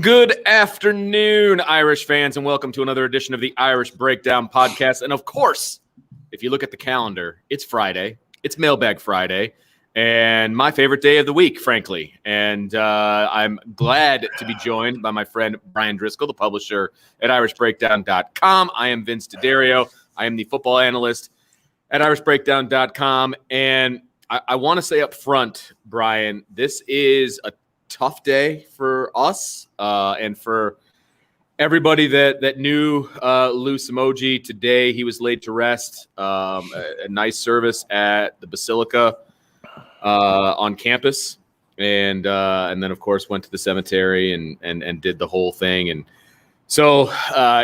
Good afternoon, Irish fans, and welcome to another edition of the Irish Breakdown podcast. And of course, if you look at the calendar, it's Friday. It's Mailbag Friday, and my favorite day of the week, frankly. And I'm glad to be joined by my friend Brian Driscoll, the publisher at irishbreakdown.com. I am Vince D'Addario. I am the football analyst at irishbreakdown.com. And I want to say up front, Brian, this is a tough day for us and for everybody that knew Lou Emoji today. He was laid to rest. A nice service at the Basilica on campus, and then of course went to the cemetery and did the whole thing. And so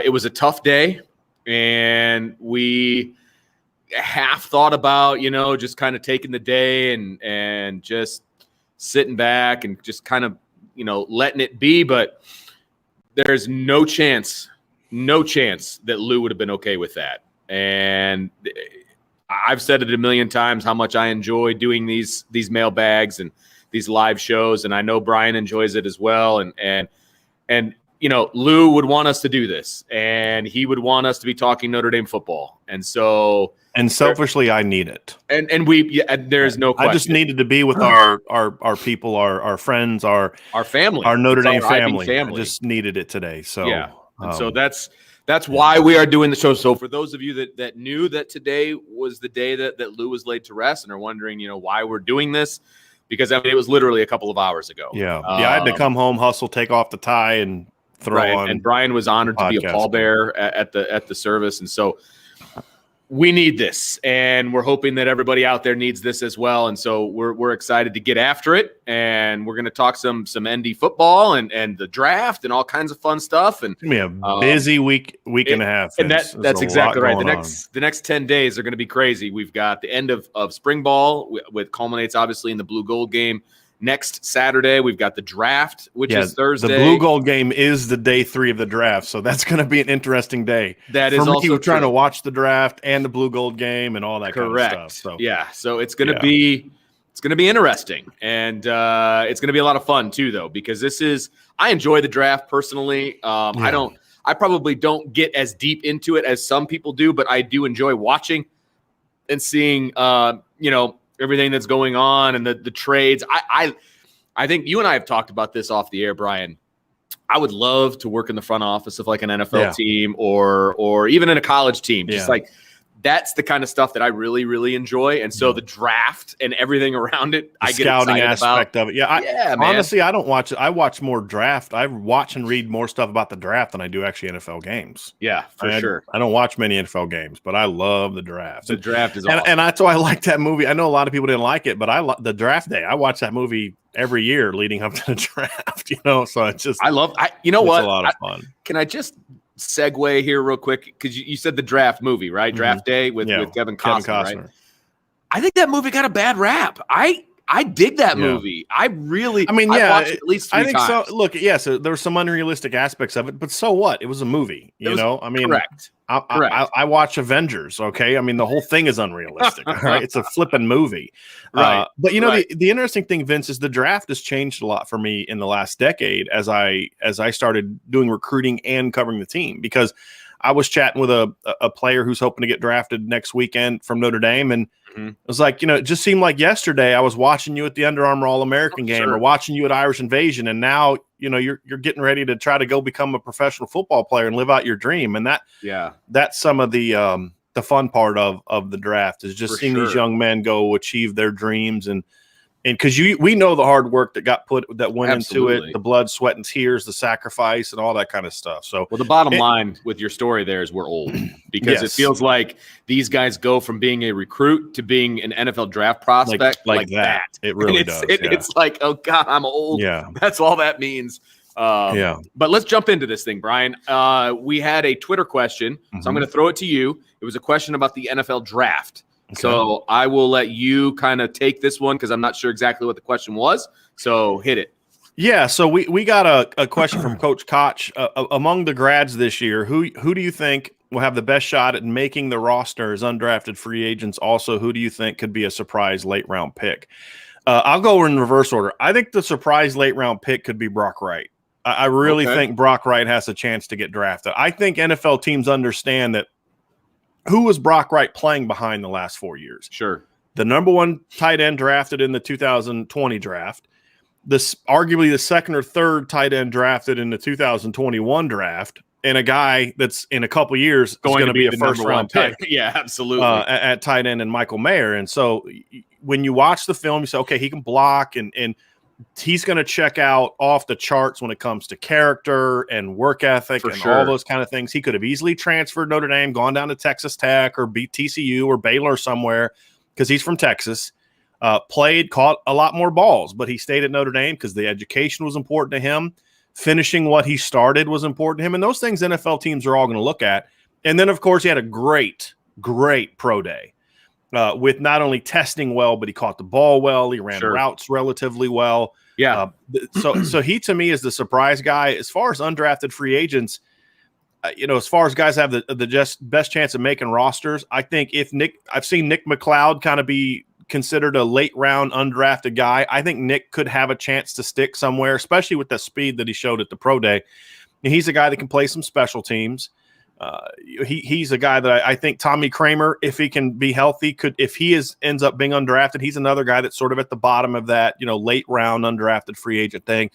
it was a tough day, and we half thought about just kind of taking the day and just sitting back and just kind of, letting it be. But there's no chance that Lou would have been okay with that. And I've said it a million times how much I enjoy doing these mailbags and these live shows. And I know Brian enjoys it as well. And Lou would want us to do this, and he would want us to be talking Notre Dame football. And so, and selfishly, I need it. And there's no question. I just needed to be with our people, our friends, our family, our Notre Dame family. I just needed it today. So yeah, and so that's why we are doing the show. So for those of you that knew that today was the day that Lou was laid to rest and are wondering, why we're doing this, because it was literally a couple of hours ago. Yeah, I had to come home, hustle, take off the tie, and throw on. And Brian was honored to be a pallbearer at the service, and so we need this, and we're hoping that everybody out there needs this as well. And so we're excited to get after it, and we're going to talk some ND football and the draft and all kinds of fun stuff. And it's going to be a busy week and a half. And that's exactly right. The next 10 days are going to be crazy. We've got the end of spring ball, with culminates obviously in the blue gold game. Next Saturday, we've got the draft, which is Thursday. The blue gold game is the day 3 of the draft, so that's going to be an interesting day. That is also true. Trying to watch the draft and the blue gold game and all that kind of stuff. So yeah, so it's going to be interesting, and it's going to be a lot of fun too, though, because I enjoy the draft personally. I probably don't get as deep into it as some people do, but I do enjoy watching and seeing everything that's going on and the trades. I think you and I have talked about this off the air, Brian. I would love to work in the front office of like an NFL team or even in a college team. Just like that's the kind of stuff that I really, really enjoy. And so the draft and everything around it, I get scouting excited aspect about. of it. Honestly, I don't watch it. I watch more draft. I watch and read more stuff about the draft than I do actually NFL games. Yeah, for sure. I don't watch many NFL games, but I love the draft. The draft is awesome. And that's why I like that movie. I know a lot of people didn't like it, but I love the draft day. I watch that movie every year leading up to the draft, so it's just, it's a lot of fun. Can I just segue here real quick? Because you said the draft movie, right? Mm-hmm. Draft day with Kevin Costner, right? I think that movie got a bad rap. I dig that movie. I watched it at least 3 times. So. Look, so there were some unrealistic aspects of it, but so what? It was a movie, Correct. I watch Avengers, okay? The whole thing is unrealistic, all right? It's a flipping movie. Right. But the interesting thing, Vince, is the draft has changed a lot for me in the last decade as I started doing recruiting and covering the team, because I was chatting with a player who's hoping to get drafted next weekend from Notre Dame, and it was like, it just seemed like yesterday I was watching you at the Under Armour All-American game or watching you at Irish Invasion, and now you're getting ready to try to go become a professional football player and live out your dream. And that's some of the fun part of the draft is just seeing these young men go achieve their dreams, and because we know the hard work that went into it, the blood, sweat, and tears, the sacrifice, and all that kind of stuff. So, the bottom line with your story there is we're old, because it feels like these guys go from being a recruit to being an NFL draft prospect like that. It really does. It's like, oh God, I'm old. Yeah, that's all that means. But let's jump into this thing, Brian. We had a Twitter question, so I'm going to throw it to you. It was a question about the NFL draft. Okay. So I will let you kind of take this one because I'm not sure exactly what the question was. So hit it. Yeah, so we got a question from Coach Koch. Among the grads this year, who do you think will have the best shot at making the roster as undrafted free agents? Also, who do you think could be a surprise late-round pick? I'll go in reverse order. I think the surprise late-round pick could be Brock Wright. I really think Brock Wright has a chance to get drafted. I think NFL teams understand that. Who was Brock Wright playing behind the last 4 years? Sure. The number one tight end drafted in the 2020 draft. This arguably the second or third tight end drafted in the 2021 draft, and a guy that's in a couple years going to be a first-round pick. Yeah, absolutely. At tight end and Michael Mayer. And so when you watch the film, you say, okay, he can block, and he's going to check out off the charts when it comes to character and work ethic all those kind of things. He could have easily transferred Notre Dame, gone down to Texas Tech or beat TCU or Baylor somewhere because he's from Texas. Caught a lot more balls, but he stayed at Notre Dame because the education was important to him. Finishing what he started was important to him. And those things NFL teams are all going to look at. And then, of course, he had a great pro day with not only testing well, but he caught the ball well. He ran routes relatively well. Yeah. So he, to me, is the surprise guy. As far as undrafted free agents, as far as guys have the just best chance of making rosters, I think I've seen Nick McLeod kind of be considered a late round undrafted guy. I think Nick could have a chance to stick somewhere, especially with the speed that he showed at the pro day. And he's a guy that can play some special teams. He's a guy that I think Tommy Kramer, if he can be healthy, if he ends up being undrafted, he's another guy that's sort of at the bottom of that, late round undrafted free agent thing.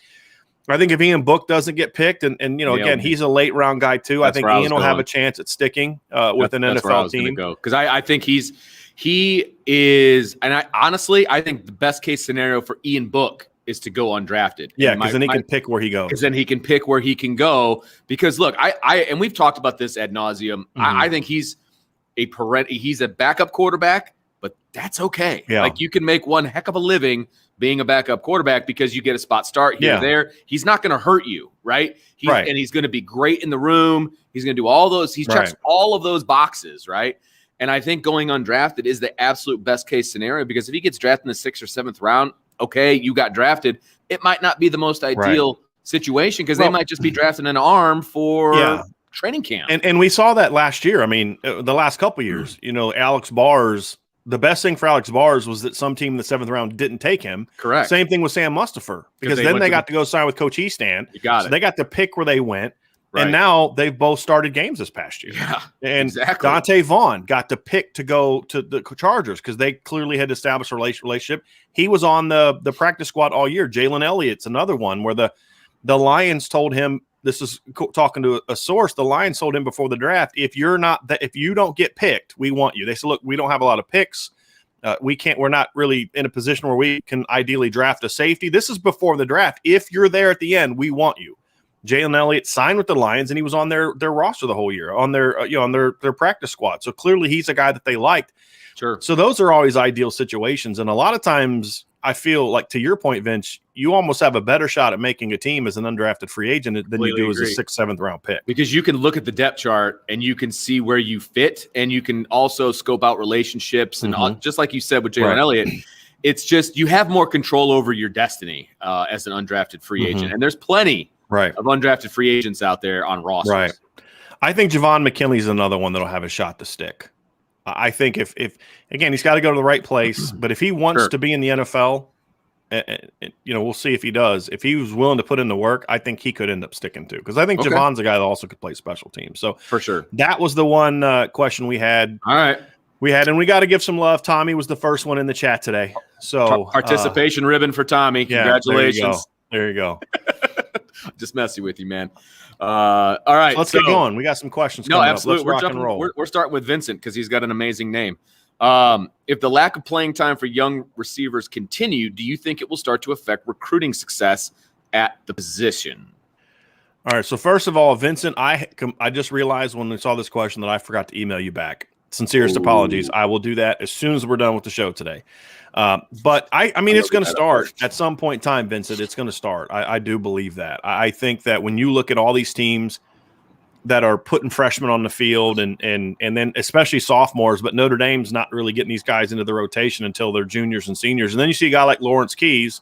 I think if Ian Book doesn't get picked, and again, he's a late round guy too. I think Ian will have a chance at sticking with an NFL team. Because I think he is, and I think the best case scenario for Ian Book is to go undrafted. Yeah, because then he can pick where he goes. Because then he can pick where he can go. Because look, and we've talked about this ad nauseum. Mm-hmm. I think he's a backup quarterback, but that's okay. Yeah. Like you can make one heck of a living being a backup quarterback because you get a spot start here or there. He's not going to hurt you, right? And he's going to be great in the room. He's going to do all those. He checks all of those boxes, right? And I think going undrafted is the absolute best case scenario because if he gets drafted in the 6th or 7th round, okay, you got drafted. It might not be the most ideal situation because they might just be drafting an arm for training camp. And we saw that last year. I mean, the last couple of years, Alex Bars, the best thing for Alex Bars was that some team in the 7th round didn't take him. Correct. Same thing with Sam Mustipher because then they got to go sign with Coach Easton. They got to pick where they went. Right. And now they've both started games this past year. Yeah, and Dante Vaughn got to pick to go to the Chargers because they clearly had established a relationship. He was on the practice squad all year. Jalen Elliott's another one where the Lions told him, this is talking to a source, the Lions told him before the draft, if you don't get picked, we want you. They said, look, we don't have a lot of picks. We're not really in a position where we can ideally draft a safety. This is before the draft. If you're there at the end, we want you. Jalen Elliott signed with the Lions, and he was on their roster the whole year, on their practice squad. So clearly, he's a guy that they liked. Sure. So those are always ideal situations, and a lot of times, I feel like to your point, Vince, you almost have a better shot at making a team as an undrafted free agent than you do as a 6th, 7th round pick. Because you can look at the depth chart and you can see where you fit, and you can also scope out relationships, and just like you said with Jalen Elliott. It's just you have more control over your destiny as an undrafted free agent, and there's plenty. Of undrafted free agents out there on rosters. Right. I think Javon McKinley's another one that'll have a shot to stick. I think if again, he's got to go to the right place, but if he wants to be in the NFL, we'll see if he does. If he was willing to put in the work, I think he could end up sticking too. Because I think Javon's a guy that also could play special teams. So for sure. That was the one question we had. All right. And we got to give some love. Tommy was the first one in the chat today. So participation ribbon for Tommy. Congratulations. There you go. Just messing with you, man. All right. Let's get going. We got some questions. No, absolutely. Let's rock and roll. We're starting with Vincent because he's got an amazing name. If the lack of playing time for young receivers continue, do you think it will start to affect recruiting success at the position? All right. So first of all, Vincent, I just realized when we saw this question that I forgot to email you back. Sincerest apologies. I will do that as soon as we're done with the show today. But I mean, it's going to start at some point in time, Vincent. It's going to start. I do believe that. I think that when you look at all these teams that are putting freshmen on the field and then especially sophomores, but Notre Dame's not really getting these guys into the rotation until they're juniors and seniors. And then you see a guy like Lawrence Keys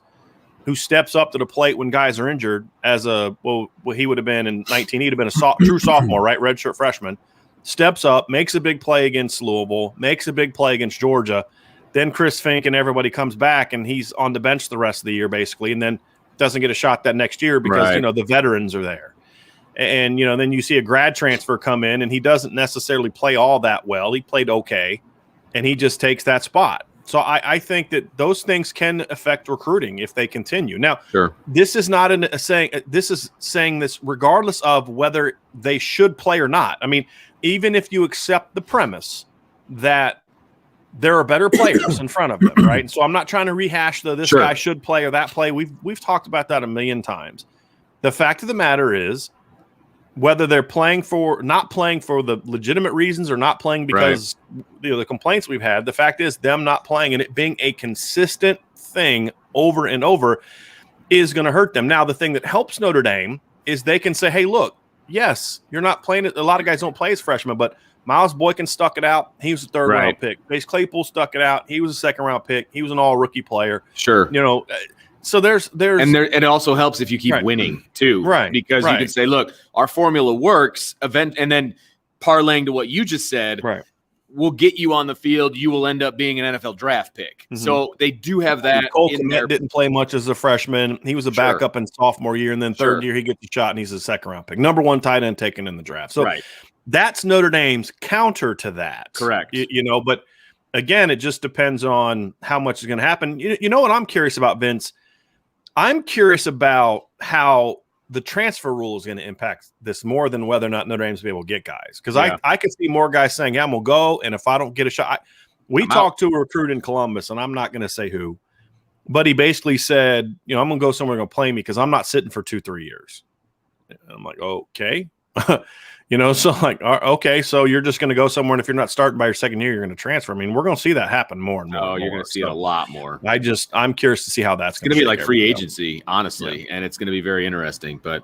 who steps up to the plate when guys are injured as he would have been in 19. He'd have been a true sophomore, right? Redshirt freshman. Steps up, makes a big play against Louisville, makes a big play against Georgia. Then Chris Fink and everybody comes back, and he's on the bench the rest of the year, basically. And then doesn't get a shot that next year because, the veterans are there. And, then you see a grad transfer come in and he doesn't necessarily play all that well. He played okay, and he just takes that spot. So I think that those things can affect recruiting if they continue. Now, this is not this is saying this regardless of whether they should play or not. I mean, even if you accept the premise that there are better players in front of them, right? And so I'm not trying to rehash this guy should play or that play. We've talked about that a million times. The fact of the matter is, whether they're not playing for the legitimate reasons or not playing because the complaints we've had, the fact is them not playing and it being a consistent thing over and over is going to hurt them. Now, the thing that helps Notre Dame is they can say, hey, look, yes, you're not playing it. A lot of guys don't play as freshmen, but Miles Boykin stuck it out. He was a third-round pick. Chase Claypool stuck it out. He was a second-round pick. He was an all-rookie player. Sure. So there's and it also helps if you keep winning too, because you can say, look, our formula works. And then parlaying to what you just said, will get you on the field. You will end up being an NFL draft pick. Mm-hmm. So they do have that. Cole Kmet didn't play much as a freshman. He was a backup in sophomore year, and then third year he gets a shot and he's a second-round pick, number 1 tight end taken in the draft. So that's Notre Dame's counter to that. Correct. But again, it just depends on how much is going to happen. You know what I'm curious about, Vince? I'm curious about how the transfer rule is going to impact this more than whether or not Notre Dame's be able to get guys. Because I could see more guys saying, I'm going to go, and if I don't get a shot. We talked to a recruit in Columbus, and I'm not going to say who, but he basically said, I'm going to go somewhere going to play me because I'm not sitting for 2-3 years. And I'm like, okay. So like, okay, so you're just going to go somewhere, and if you're not starting by your second year, you're going to transfer. I mean, we're going to see that happen more and more. Oh, you're going to see it a lot more. I'm curious to see how that's going to be like free agency, honestly, and it's going to be very interesting. But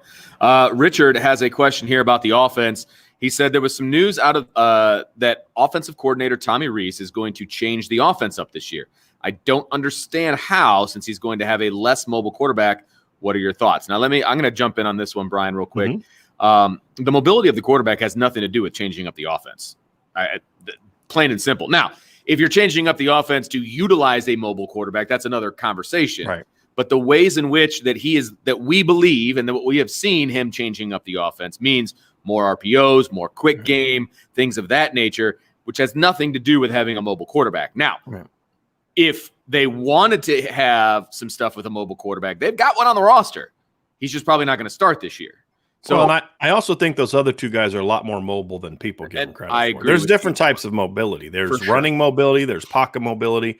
Richard has a question here about the offense. He said there was some news out of that offensive coordinator Tommy Rees is going to change the offense up this year. I don't understand how, since he's going to have a less mobile quarterback. What are your thoughts? Now, I'm going to jump in on this one, Brian, real quick. Mm-hmm. The mobility of the quarterback has nothing to do with changing up the offense, plain and simple. Now, if you're changing up the offense to utilize a mobile quarterback, that's another conversation. Right. But the ways in which that we believe and that we have seen him changing up the offense means more RPOs, more quick game, things of that nature, which has nothing to do with having a mobile quarterback. Now, if they wanted to have some stuff with a mobile quarterback, they've got one on the roster. He's just probably not going to start this year. So and I also think those other two guys are a lot more mobile than people give them credit for. I agree. There's different types of mobility. There's running mobility. There's pocket mobility.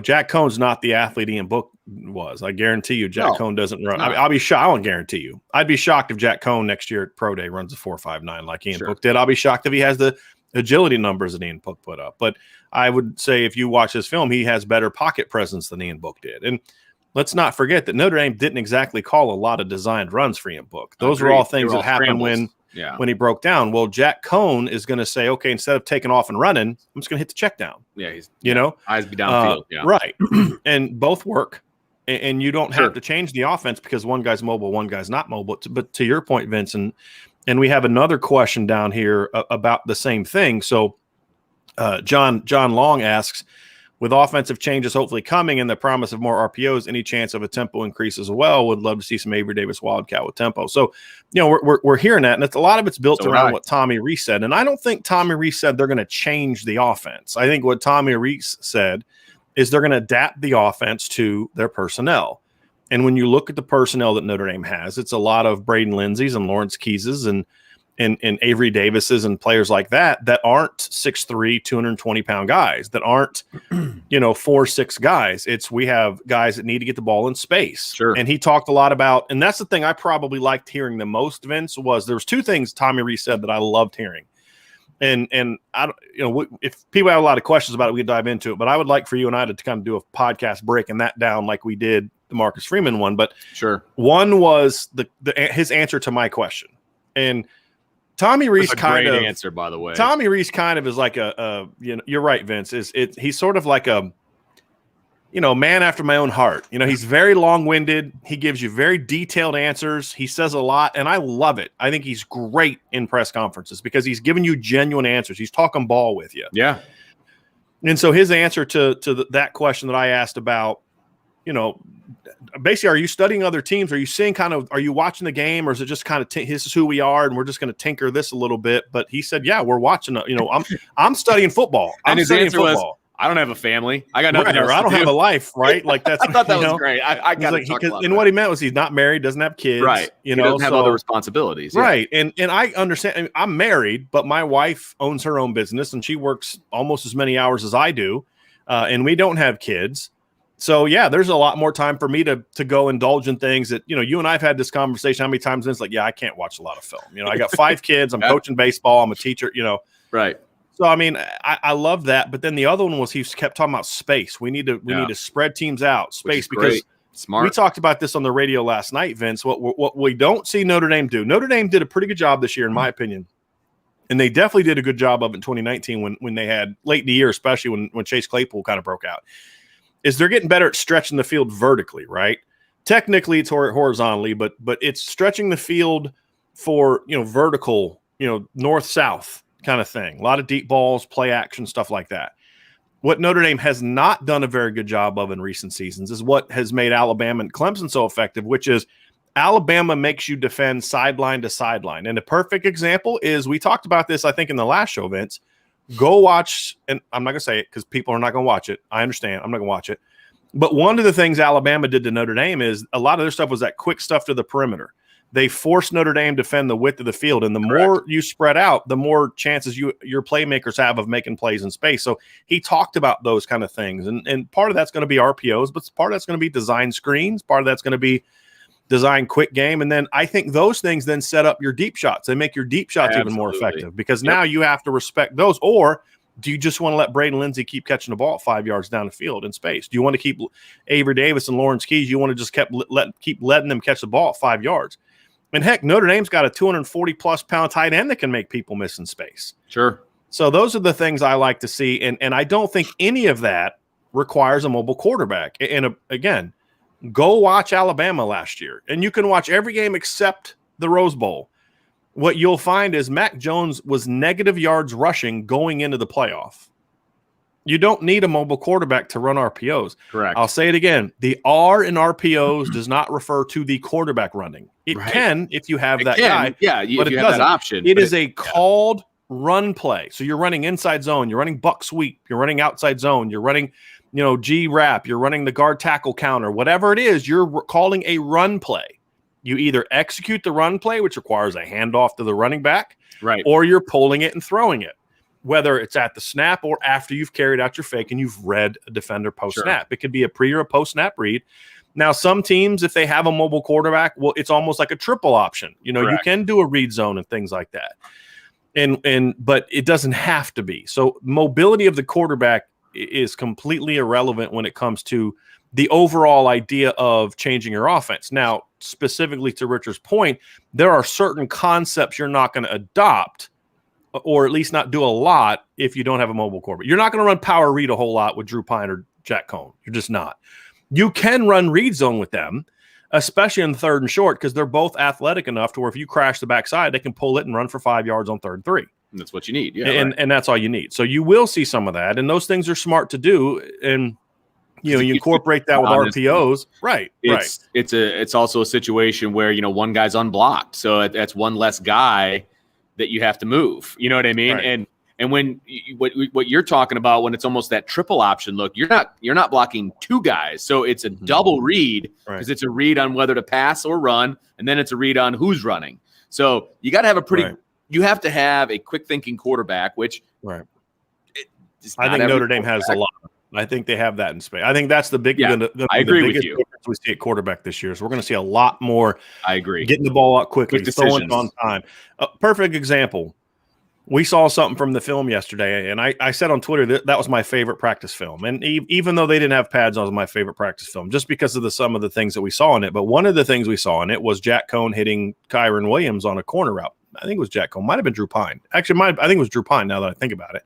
Jack Cohn's not the athlete Ian Book was. I guarantee you Jack Cohn doesn't run. I'll be shocked. I won't guarantee you. I'd be shocked if Jack Cohn next year at Pro Day runs a 4.59 like Ian Book did. I'll be shocked if he has the agility numbers that Ian Book put up. But I would say if you watch his film, he has better pocket presence than Ian Book did. And let's not forget that Notre Dame didn't exactly call a lot of designed runs for Ian Book. Those were all things that happened when he broke down. Well, Jack Cohn is going to say, okay, instead of taking off and running, I'm just going to hit the check down. Yeah, eyes be downfield. Right. And both work. And you don't have to change the offense because one guy's mobile, one guy's not mobile. But to your point, Vince, and we have another question down here about the same thing. So John Long asks, with offensive changes hopefully coming and the promise of more RPOs, any chance of a tempo increase as well? Would love to see some Avery Davis Wildcat with tempo. So, we're hearing that, and a lot of it's built around what Tommy Rees said. And I don't think Tommy Rees said they're going to change the offense. I think what Tommy Rees said is they're going to adapt the offense to their personnel. And when you look at the personnel that Notre Dame has, it's a lot of Braden Lindsey's and Lawrence Keyses and Avery Davis's and players like that aren't 6'3", 220-pound guys, that aren't, 4'6" guys. We have guys that need to get the ball in space. Sure. And he talked a lot about, and that's the thing I probably liked hearing the most, Vince, was there was two things Tommy Rees said that I loved hearing. And I if people have a lot of questions about it, we could dive into it, but I would like for you and I to kind of do a podcast breaking that down like we did the Marcus Freeman one. But one was his answer to my question. And Tommy Rees kind of answer, by the way. Tommy Rees kind of is like you're right, Vince. He's sort of like a, man after my own heart. He's very long-winded. He gives you very detailed answers. He says a lot, and I love it. I think he's great in press conferences because he's giving you genuine answers. He's talking ball with you. Yeah. And so his answer to that question that I asked about basically, are you studying other teams? Are you seeing are you watching the game, or is it just kind of this is who we are and we're just going to tinker this a little bit? But he said, yeah, we're watching. I'm studying football. And his answer was, I don't have a family. I got nothing else I don't have a life, right? Like that's. I thought that was great. I got to talk about and what he meant was he's not married, doesn't have kids, right? He doesn't have other responsibilities, right? And I understand. I mean, I'm married, but my wife owns her own business and she works almost as many hours as I do, and we don't have kids. So yeah, there's a lot more time for me to go indulge in things that you and I've had this conversation how many times, and it's like, yeah, I can't watch a lot of film. I got 5 kids. I'm coaching baseball. I'm a teacher. Right. So, I mean, I love that. But then the other one was he kept talking about space. We need to spread teams out, space, because smart. We talked about this on the radio last night, Vince. What we don't see Notre Dame do. Notre Dame did a pretty good job this year, in my opinion. And they definitely did a good job of it in 2019 when they had late in the year, especially when Chase Claypool kind of broke out, is they're getting better at stretching the field vertically, right? Technically, it's horizontally, but it's stretching the field for, vertical, north-south kind of thing. A lot of deep balls, play action, stuff like that. What Notre Dame has not done a very good job of in recent seasons is what has made Alabama and Clemson so effective, which is Alabama makes you defend sideline to sideline. And a perfect example is, we talked about this, I think, in the last show, Vince. Go watch, and I'm not going to say it because people are not going to watch it. I understand. I'm not going to watch it. But one of the things Alabama did to Notre Dame is a lot of their stuff was that quick stuff to the perimeter. They forced Notre Dame to defend the width of the field. And the more you spread out, the more chances your playmakers have of making plays in space. So he talked about those kind of things. And part of that's going to be RPOs, but part of that's going to be design screens. Part of that's going to be design quick game. And then I think those things then set up your deep shots. They make your deep shots even more effective, because now you have to respect those. Or do you just want to let Braden Lindsey keep catching the ball 5 yards down the field in space? Do you want to keep Avery Davis and Lawrence Keys? You want to just keep letting them catch the ball 5 yards? And heck, Notre Dame's got a 240-plus pound tight end that can make people miss in space. Sure. So those are the things I like to see. And I don't think any of that requires a mobile quarterback. And again, go watch Alabama last year. And you can watch every game except the Rose Bowl. What you'll find is Mac Jones was negative yards rushing going into the playoff. You don't need a mobile quarterback to run RPOs. Correct. I'll say it again. The R in RPOs does not refer to the quarterback running. It can if you have that guy. Yeah, but if it you doesn't. have that option. It is a called run play. So you're running inside zone. You're running buck sweep. You're running outside zone. You're running, G wrap. You're running the guard tackle counter. Whatever it is, you're calling a run play. You either execute the run play, which requires a handoff to the running back, right, or you're pulling it and throwing it. Whether it's at the snap or after you've carried out your fake and you've read a defender post-snap. It could be a pre or a post-snap read. Now, some teams, if they have a mobile quarterback, well, it's almost like a triple option. You can do a read zone and things like that. But it doesn't have to be. So mobility of the quarterback is completely irrelevant when it comes to the overall idea of changing your offense. Now, specifically to Richard's point, there are certain concepts you're not going to adopt, or at least not do a lot, if you don't have a mobile quarterback. You're not going to run power read a whole lot with Drew Pine or Jack Cohn. You're just not. You can run read zone with them, especially in third and short, because they're both athletic enough to where if you crash the backside, they can pull it and run for 5 yards on 3rd and 3. And that's what you need. Yeah, and that's all you need. So you will see some of that, and those things are smart to do. And you incorporate that with RPOs, right? It's also a situation where one guy's unblocked, so that's one less guy that you have to move. You know what I mean? Right. And when what you're talking about, when it's almost that triple option look, you're not blocking 2 guys, so it's a double read, because it's a read on whether to pass or run, and then it's a read on who's running. So you got to have you have to have a quick thinking quarterback, which I think Notre Dame has a lot. I think they have that in space. I think that's the big. I agree with you. We see at quarterback this year, so we're going to see a lot more. I agree. Getting the ball out quickly, throwing it on time. Perfect example. We saw something from the film yesterday, and I said on Twitter that was my favorite practice film. And even though they didn't have pads, that was my favorite practice film, just because of some of the things that we saw in it. But one of the things we saw in it was Jack Cohn hitting Kyron Williams on a corner route. I think it was Jack Cohn. Might have been Drew Pine. Actually, I think it was Drew Pine. Now that I think about it.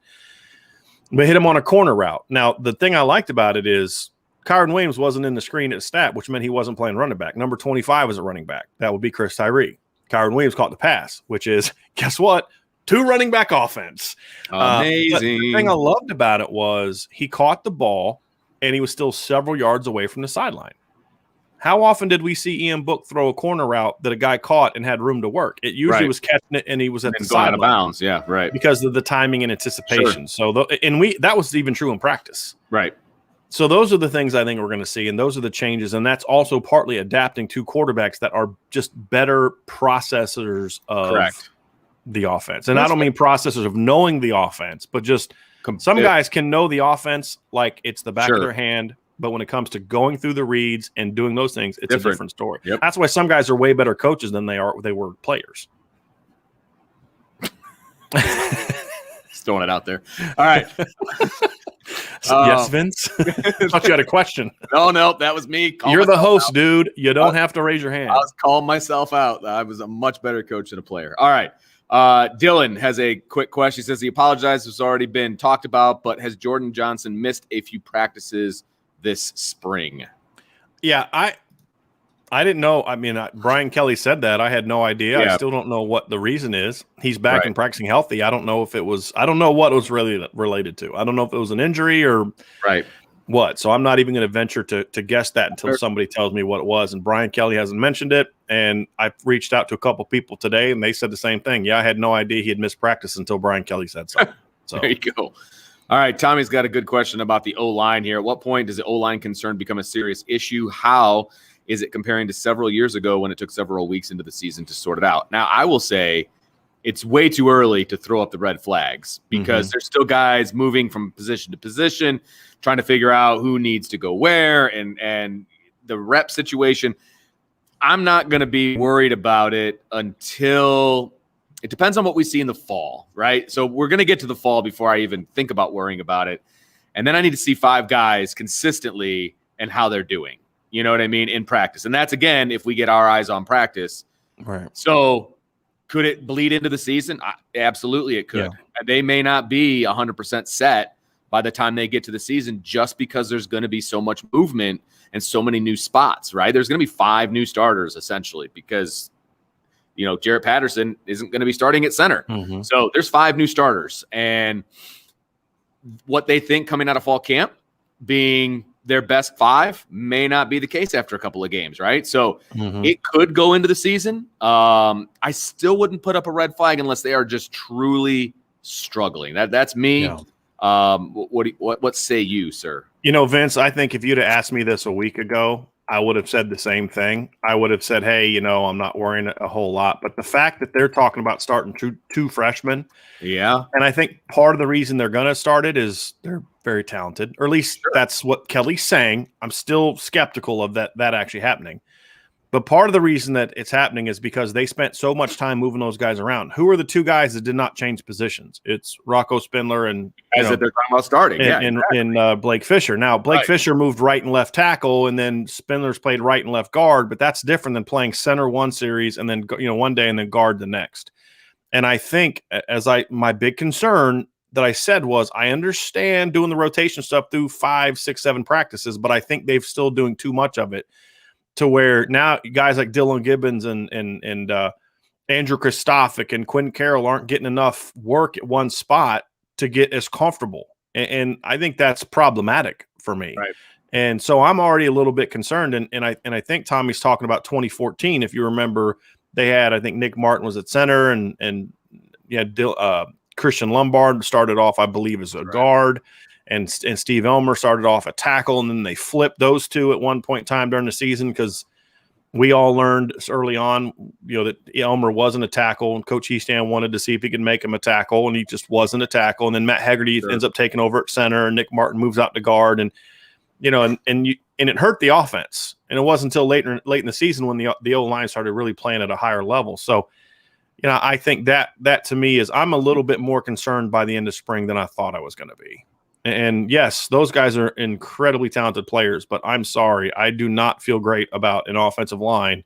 But hit him on a corner route. Now, the thing I liked about it is Kyron Williams wasn't in the screen at snap, which meant he wasn't playing running back. Number 25 was a running back. That would be Chris Tyree. Kyron Williams caught the pass, which is, guess what? 2 running back offense. Amazing. The thing I loved about it was he caught the ball and he was still several yards away from the sideline. How often did we see Ian Book throw a corner route that a guy caught and had room to work? It usually was catching it and he was at the sideline. Out of bounds, yeah, right. Because of the timing and anticipation. Sure. So, that was even true in practice. Right. So those are the things I think we're going to see, and those are the changes, and that's also partly adapting to quarterbacks that are just better processors of the offense. And I don't mean processors of knowing the offense, but just some guys can know the offense like it's the back of their hand. But when it comes to going through the reads and doing those things, it's a different story. Yep. That's why some guys are way better coaches than they were players. Just throwing it out there. All right. Yes, Vince? I thought you had a question. No, that was me. You're the host, dude. You don't have to raise your hand. I was calling myself out. I was a much better coach than a player. All right. Dylan has a quick question. He says he apologizes. It's already been talked about, but has Jordan Johnson missed a few practices this spring? Yeah, I didn't know. I mean, Brian Kelly said that. I had no idea. Yeah. I still don't know what the reason is. He's back and practicing healthy. I don't know what it was really related to. I don't know if it was an injury or what. So I'm not even going to venture to guess that until somebody tells me what it was. And Brian Kelly hasn't mentioned it. And I've reached out to a couple people today, and they said the same thing. Yeah, I had no idea he had missed practice until Brian Kelly said so. There you go. All right, Tommy's got a good question about the O-line here. At what point does the O-line concern become a serious issue? How is it comparing to several years ago when it took several weeks into the season to sort it out? Now, I will say it's way too early to throw up the red flags because there's still guys moving from position to position, trying to figure out who needs to go where and the rep situation. I'm not going to be worried about it until – it depends on what we see in the fall, right? So we're going to get to the fall before I even think about worrying about it. And then I need to see 5 guys consistently and how they're doing. You know what I mean? In practice. And that's, again, if we get our eyes on practice. Right. So could it bleed into the season? Absolutely it could. Yeah. They may not be 100% set by the time they get to the season just because there's going to be so much movement and so many new spots, right? There's going to be 5 new starters, essentially, because – Jarrett Patterson isn't going to be starting at center. So there's 5 new starters. And what they think coming out of fall camp being their best 5 may not be the case after a couple of games, right? So it could go into the season. I still wouldn't put up a red flag unless they are just truly struggling. That's me. Yeah. What say you, sir? Vince, I think if you'd have asked me this a week ago, I would have said the same thing. I would have said, hey, I'm not worrying a whole lot. But the fact that they're talking about starting two freshmen. Yeah. And I think part of the reason they're going to start it is they're very talented, or at least that's what Kelly's saying. I'm still skeptical of that actually happening. But part of the reason that it's happening is because they spent so much time moving those guys around. Who are the 2 guys that did not change positions? It's Rocco Spindler and they're talking about starting, and Blake Fisher. Now Blake Fisher moved right and left tackle, and then Spindler's played right and left guard. But that's different than playing center one series and then one day and then guard the next. And I think my big concern that I said was I understand doing the rotation stuff through 5, 6, 7 practices, but I think they've still doing too much of it. To where now guys like Dylan Gibbons and Andrew Kristofic and Quinn Carroll aren't getting enough work at one spot to get as comfortable. And I think that's problematic for me. Right. And so I'm already a little bit concerned. And I think Tommy's talking about 2014. If you remember, they had, I think Nick Martin was at center and Christian Lombard started off, I believe, as a guard. And Steve Elmer started off a tackle, and then they flipped those 2 at one point in time during the season because we all learned early on, that Elmer wasn't a tackle, and Coach Eastham wanted to see if he could make him a tackle, and he just wasn't a tackle. And then Matt Hegarty ends up taking over at center, and Nick Martin moves out to guard, and it hurt the offense. And it wasn't until late in the season when the O-line started really playing at a higher level. So, I think that to me is I'm a little bit more concerned by the end of spring than I thought I was going to be. And yes, those guys are incredibly talented players, but I'm sorry, I do not feel great about an offensive line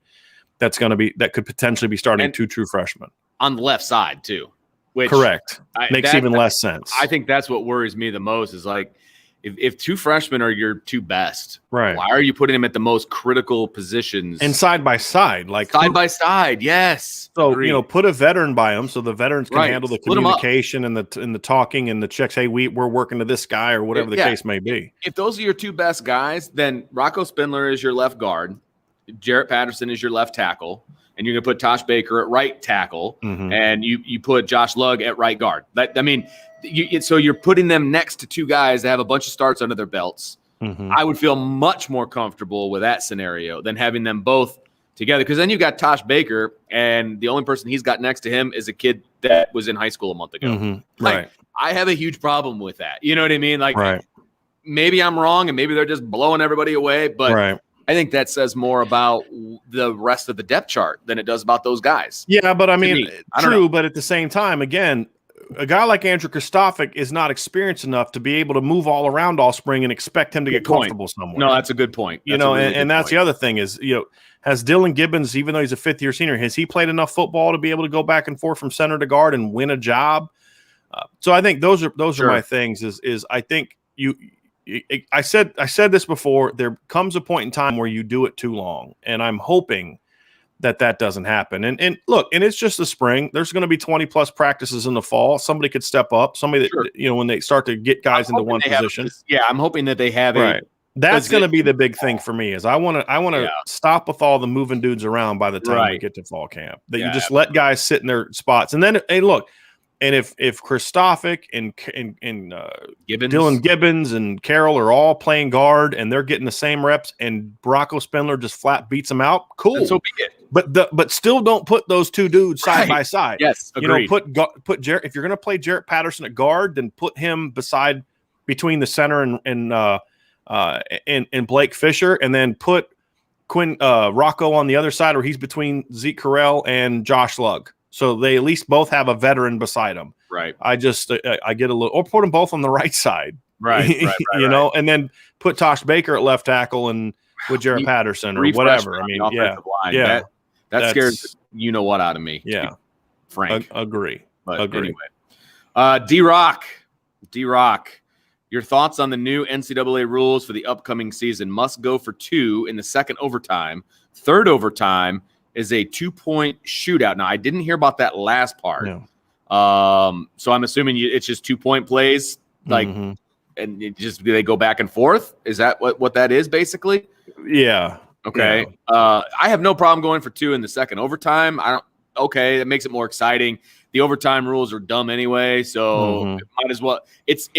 that could potentially be starting 2 true freshmen on the left side too. Which correct makes even less sense. I think that's what worries me the most is like if two freshmen are your two best, right? Why are you putting them at the most critical positions and side by side, like side by side? Yes. So Agreed. put a veteran by them, so the veterans can handle the Split 'em up. communication and the talking and the checks. Hey, we're working to this guy or whatever the case may be. If those are your two best guys, then Rocco Spindler is your left guard, Jarrett Patterson is your left tackle, and you're going to put Tosh Baker at right tackle, and you put Josh Lugg at right guard. So you're putting them next to two guys that have a bunch of starts under their belts. I would feel much more comfortable with that scenario than having them both together, because then you've got Tosh Baker, and the only person he's got next to him is a kid that was in high school a month ago. Right. I have a huge problem with that. You know what I mean? Right. Maybe I'm wrong, and maybe they're just blowing everybody away, but I think that says more about the rest of the depth chart than it does about those guys. Yeah, but I mean, true, but at the same time, again, a guy like Andrew Kristofic is not experienced enough to be able to move all around all spring and expect him to get comfortable somewhere. No, that's a good point. And that's the other thing is, has Dylan Gibbons, even though he's a fifth-year senior, has he played enough football to be able to go back and forth from center to guard and win a job? So I think those are my things. Is I think I said this before. There comes a point in time where you do it too long, and I'm hoping that doesn't happen. And look, and it's just the spring. There's going to be 20+ practices in the fall. Somebody could step up. Somebody that when they start to get guys into one position. I'm hoping that they have That's going to be the big thing for me. Is I want to stop with all the moving dudes around by the time we get to fall camp. That you just let guys sit in their spots, and then look. And if Kristofic and Dylan Gibbons and Carroll are all playing guard and they're getting the same reps, and Rocco Spindler just flat beats them out, cool. And so be it. But still don't put those two dudes side by side. Yes, agreed. Put Jarrett. If you're going to play Jarrett Patterson at guard, then put him between the center and Blake Fisher, and then put Rocco on the other side, where he's between Zeke Correll and Josh Lugg. So they at least both have a veteran beside them. Right. I get a little, or put them both on the right side. Right. And then put Tosh Baker at left tackle and with Jarrett Patterson or whatever. I mean, line. That scares what out of me. Yeah. Frank. Agree. But anyway, D-Rock, your thoughts on the new NCAA rules for the upcoming season? Must go for 2 in the second overtime. Third overtime is a 2-point shootout. Now, I didn't hear about that last part. No. So I'm assuming it's just 2-point plays, and they go back and forth. Is that what that is basically? Yeah. Okay. Yeah. I have no problem going for 2 in the second overtime. That makes it more exciting. The overtime rules are dumb anyway, so might as well. It's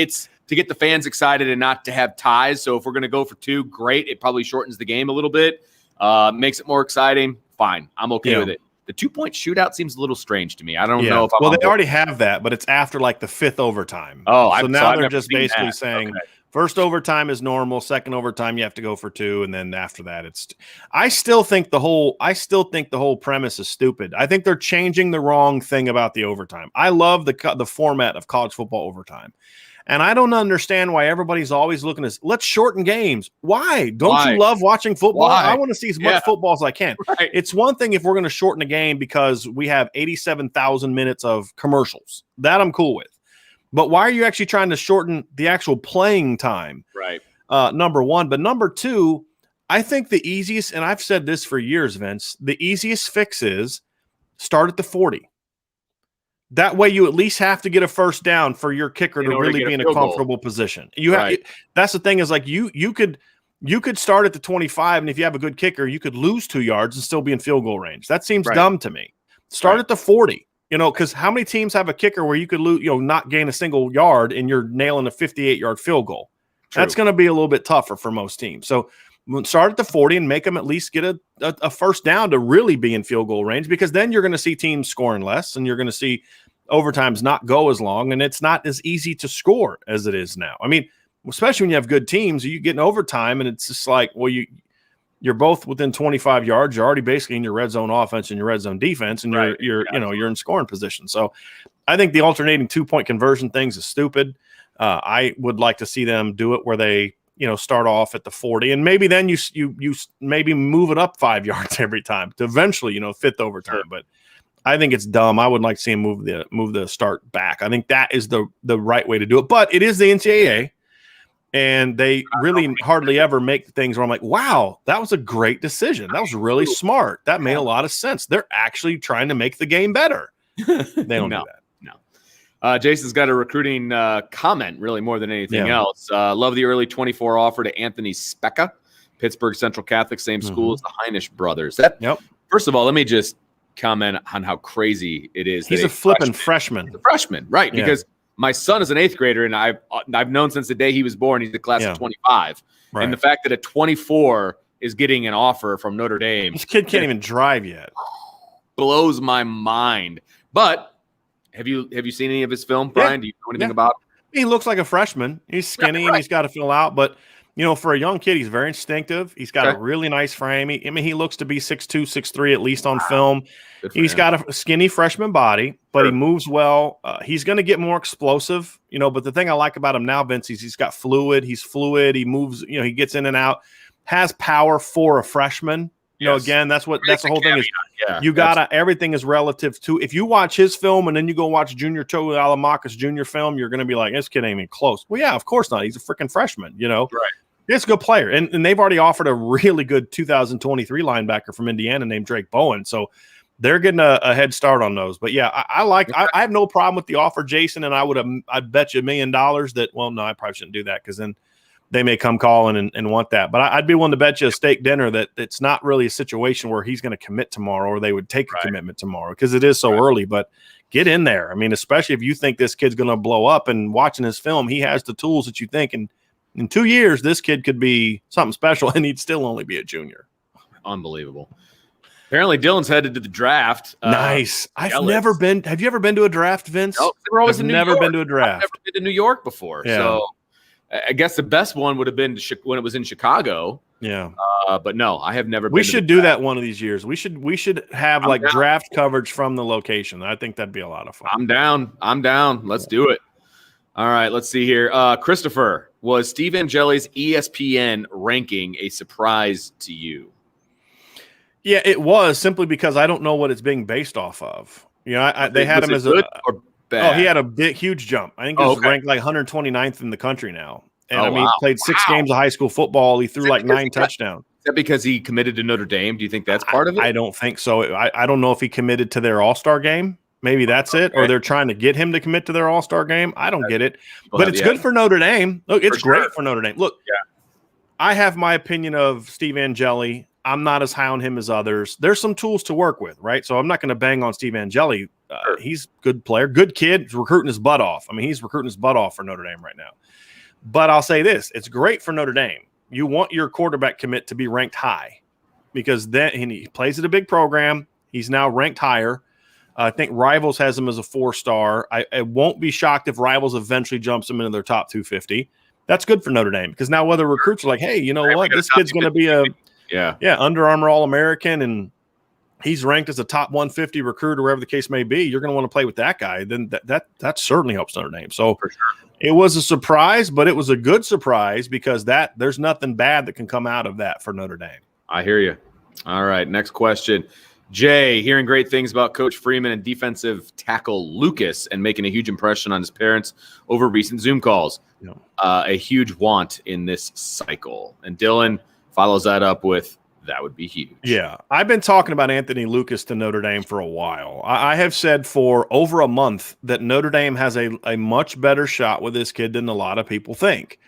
to get the fans excited and not to have ties. So if we're going to go for 2, great. It probably shortens the game a little bit. Makes it more exciting. Fine. I'm okay with it. The 2-point shootout seems a little strange to me. I don't know if I'm they already have that, but it's after like the 5th overtime. Now they're just basically saying first overtime is normal, second overtime you have to go for 2, and then after that I still think the whole premise is stupid. I think they're changing the wrong thing about the overtime. I love the format of college football overtime. And I don't understand why everybody's always looking at, let's shorten games. Why? Don't you love watching football? I want to see as much football as I can. Right. It's one thing if we're going to shorten a game because we have 87,000 minutes of commercials. That I'm cool with. But why are you actually trying to shorten the actual playing time? Right. Number one. But number two, I think the easiest, and I've said this for years, Vince, the easiest fix is start at the 40. That way, you at least have to get a first down for your kicker to really be in a comfortable position. That's the thing is like you could start at the 25, and if you have a good kicker, you could lose 2 yards and still be in field goal range. That seems dumb to me. Start at the 40. Because how many teams have a kicker where you could lose, not gain a single yard and you're nailing a 58-yard field goal? True. That's going to be a little bit tougher for most teams. So start at the 40 and make them at least get a first down to really be in field goal range, because then you're going to see teams scoring less, and you're going to see overtimes not go as long, and it's not as easy to score as it is now. I mean, especially when you have good teams, you get in overtime, and it's just like, well, you're both within 25 yards. You're already basically in your red zone offense and your red zone defense, and you're in scoring position. So I think the alternating 2-point conversion things is stupid. I would like to see them do it where they start off at the 40, and maybe then you maybe move it up 5 yards every time to eventually 5th overtime. Sure. But I think it's dumb. I would like to see him move the start back. I think that is the right way to do it. But it is the NCAA, And they really hardly ever make things where I'm like, wow, that was a great decision. That was really smart. That made a lot of sense. They're actually trying to make the game better. They don't do that. No. Jason's got a recruiting comment, really more than anything else. Love the early 24 offer to Anthony Specca, Pittsburgh Central Catholic, same school as the Heinisch brothers. First of all, let me just comment on how crazy it is. He's a flipping freshman. He's a freshman, right? Yeah. Because my son is an 8th grader, and I've known since the day he was born. He's the class of 25. Right. And the fact that a 24 is getting an offer from Notre Dame. This kid can't even drive yet. Blows my mind. But have you seen any of his film, Brian? Do you know anything about him? He looks like a freshman. He's skinny and he's got to fill out. But, for a young kid, he's very instinctive. He's got a really nice frame. He looks to be 6'2", 6'3", at least on film. He's got a skinny freshman body, but he moves well. He's going to get more explosive, but the thing I like about him now, Vince, is he's got fluid. He's fluid. He moves, he gets in and out, has power for a freshman. Again, that's the whole thing is you gotta, everything is relative to, if you watch his film and then you go watch Junior Toe Alamakis Jr. film, you're going to be like, this kid ain't even close. Well, yeah, of course not. He's a freaking freshman, Right. He's a good player. And they've already offered a really good 2023 linebacker from Indiana named Drake Bowen. So they're getting a head start on those. But yeah, I have no problem with the offer, Jason. And I'd bet you $1 million that, well, no, I probably shouldn't do that because then they may come calling and want that. But I'd be willing to bet you a steak dinner that it's not really a situation where he's going to commit tomorrow or they would take a commitment tomorrow because it is so early. But get in there. I mean, especially if you think this kid's going to blow up and watching his film, he has the tools that you think. And in 2 years, this kid could be something special and he'd still only be a junior. Unbelievable. Apparently, Dylan's headed to the draft. Nice. Have you ever been to a draft, Vince? No, we're always in New York. Never been to a draft. I've never been to New York before. Yeah. So I guess the best one would have been when it was in Chicago. Yeah. But no, I have never been. We should do that one of these years. We should have draft coverage from the location. I think that'd be a lot of fun. I'm down. Let's do it. All right, let's see here. Christopher, was Steve Angeli's ESPN ranking a surprise to you? Yeah, it was, simply because I don't know what it's being based off of. They had him as good or bad? Oh, he had a huge jump. I think he was ranked like 129th in the country now. And he played 6 games of high school football. He threw like 9 touchdowns. Is that because he committed to Notre Dame? Do you think that's part of it? I don't think so. I don't know if he committed to their All-Star game. Maybe that's it, or they're trying to get him to commit to their All-Star game. I don't get it, but it's good for Notre Dame. Look, it's great for Notre Dame. Look, I have my opinion of Steve Angeli. I'm not as high on him as others. There's some tools to work with, right? So I'm not going to bang on Steve Angeli. He's a good player, good kid. He's recruiting his butt off. I mean, he's recruiting his butt off for Notre Dame right now. But I'll say this. It's great for Notre Dame. You want your quarterback commit to be ranked high because then he plays at a big program. He's now ranked higher. I think Rivals has him as a 4-star. I won't be shocked if Rivals eventually jumps him into their top 250. That's good for Notre Dame because now other recruits are like, hey, you know what? This kid's going to be a Under Armour All-American, and he's ranked as a top 150 recruit or wherever the case may be. You're going to want to play with that guy. Then that certainly helps Notre Dame. So it was a surprise, but it was a good surprise because there's nothing bad that can come out of that for Notre Dame. I hear you. All right, next question. Jay, hearing great things about Coach Freeman and defensive tackle Lucas and making a huge impression on his parents over recent Zoom calls. Yeah. A huge want in this cycle. And Dylan follows that up with, that would be huge. Yeah, I've been talking about Anthony Lucas to Notre Dame for a while. I have said for over a month that Notre Dame has a much better shot with this kid than a lot of people think.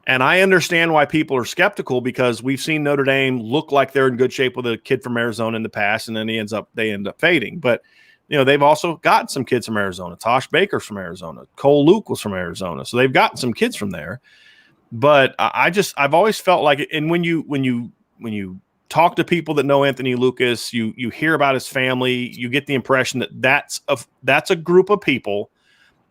And I understand why people are skeptical because we've seen Notre Dame look like they're in good shape with a kid from Arizona in the past, and then they end up fading. But they've also got some kids from Arizona. Tosh Baker's from Arizona. Cole Luke was from Arizona, so they've gotten some kids from there. But I've always felt like it. And when you talk to people that know Anthony Lucas, you hear about his family, you get the impression that that's a group of people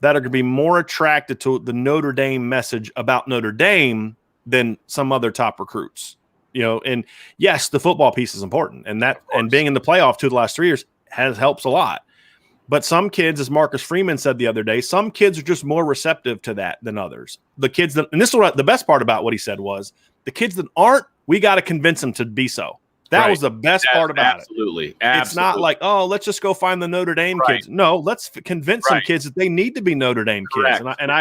that are going to be more attracted to the Notre Dame message about Notre Dame than some other top recruits. And yes, the football piece is important, and being in the playoff the last 3 years helps a lot. But some kids, as Marcus Freeman said the other day, some kids are just more receptive to that than others. The kids that, and this is the best part about what he said was, the kids that aren't, we got to convince them to be so. That was the best part about it. Absolutely. It's not like, oh, let's just go find the Notre Dame kids. No, let's convince some kids that they need to be Notre Dame kids. And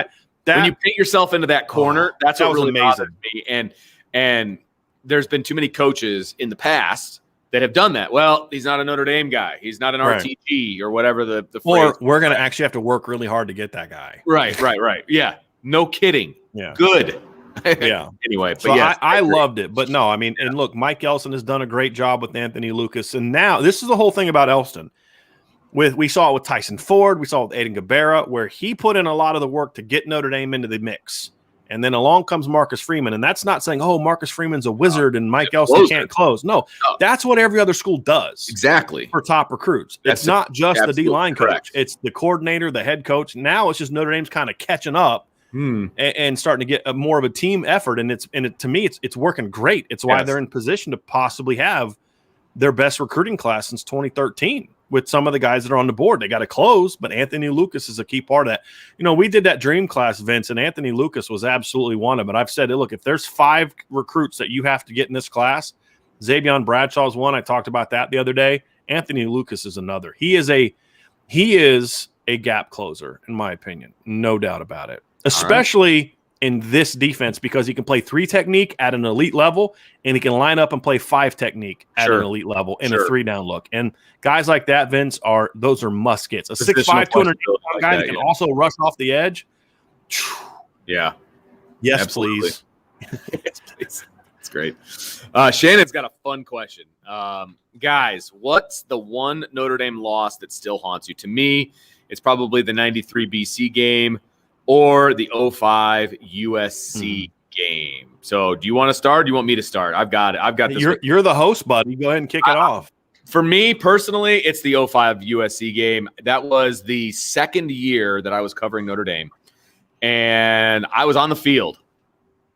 when you paint yourself into that corner, that's what really bothered me. And there's been too many coaches in the past that have done that. Well, he's not a Notre Dame guy. He's not an RTG or whatever the phrase. Or we're going to actually have to work really hard to get that guy. Right. Yeah. No kidding. Yeah. Good. Yeah. Anyway, but so yes, I loved it. But no, I mean, and look, Mike Elson has done a great job with Anthony Lucas. And now this is the whole thing about Elston. We saw it with Tyson Ford. We saw it with Aiden Guevara, where he put in a lot of the work to get Notre Dame into the mix. And then along comes Marcus Freeman. And that's not saying, oh, Marcus Freeman's a wizard and Mike Elson can't close. No, that's what every other school does. Exactly. For top recruits. It's not just the D-line coach. It's the coordinator, the head coach. Now it's just Notre Dame's kind of catching up and starting to get more of a team effort. And to me, it's working great. It's why they're in position to possibly have their best recruiting class since 2013. With some of the guys that are on the board. They got to close, but Anthony Lucas is a key part of that. You know, we did that dream class, Vince, and Anthony Lucas was absolutely one of them. And I've said, look, if there's 5 recruits that you have to get in this class, Xavier Bradshaw is one. I talked about that the other day. Anthony Lucas is another. He is a gap closer, in my opinion. No doubt about it. Especially in this defense, because he can play 3 technique at an elite level, and he can line up and play 5 technique at an elite level in a 3-down look. And guys like that, Vince, those are muskets. A 6'5", 200 guy that can also rush off the edge. Yeah. Yes, absolutely. Please. Yes, please. That's great. Shannon's got a fun question. Guys, what's the one Notre Dame loss that still haunts you? To me, it's probably the 93 BC game or the 05 USC game. So do you want to start? Or do you want me to start? I've got it. I've got this. You're the host, buddy. Go ahead and kick it off. For me personally, it's the 05 USC game. That was the second year that I was covering Notre Dame. And I was on the field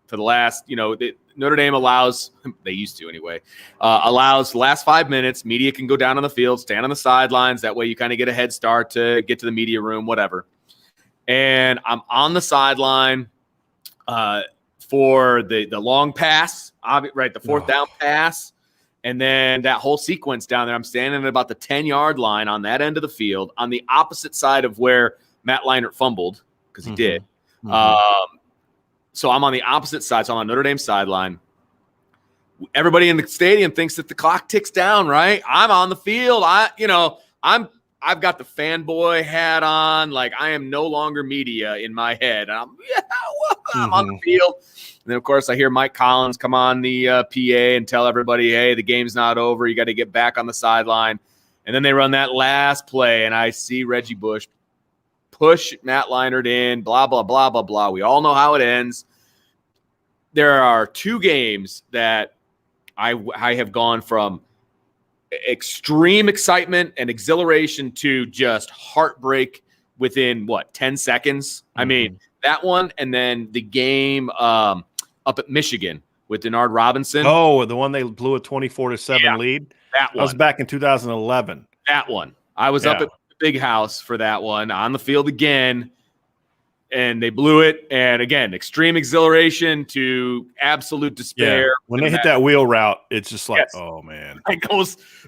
for the last, Notre Dame allows, they used to anyway, allows the last 5 minutes. Media can go down on the field, stand on the sidelines. That way you kind of get a head start to get to the media room, whatever. And I'm on the sideline for the long pass, right, the fourth down pass. And then that whole sequence down there, I'm standing at about the 10-yard line on that end of the field on the opposite side of where Matt Leinart fumbled, because he did. So I'm on the opposite side. So I'm on Notre Dame sideline. Everybody in the stadium thinks that the clock ticks down, right? I'm on the field. I've got the fanboy hat on. Like, I am no longer media in my head. I'm on the field. And then, of course, I hear Mike Collins come on the PA and tell everybody, hey, the game's not over. You got to get back on the sideline. And then they run that last play, and I see Reggie Bush push Matt Leinart in, blah, blah, blah, blah, blah. We all know how it ends. There are 2 games that I have gone from extreme excitement and exhilaration to just heartbreak within 10 seconds. I mean, that one, and then the game up at Michigan with Denard Robinson. Oh, the one they blew a 24-7 lead. That one. That was back in 2011. That one. I was up at the Big House for that one, on the field again, and they blew it. And again, extreme exhilaration to absolute despair. Yeah. When they hit that wheel route, it's just like, oh man.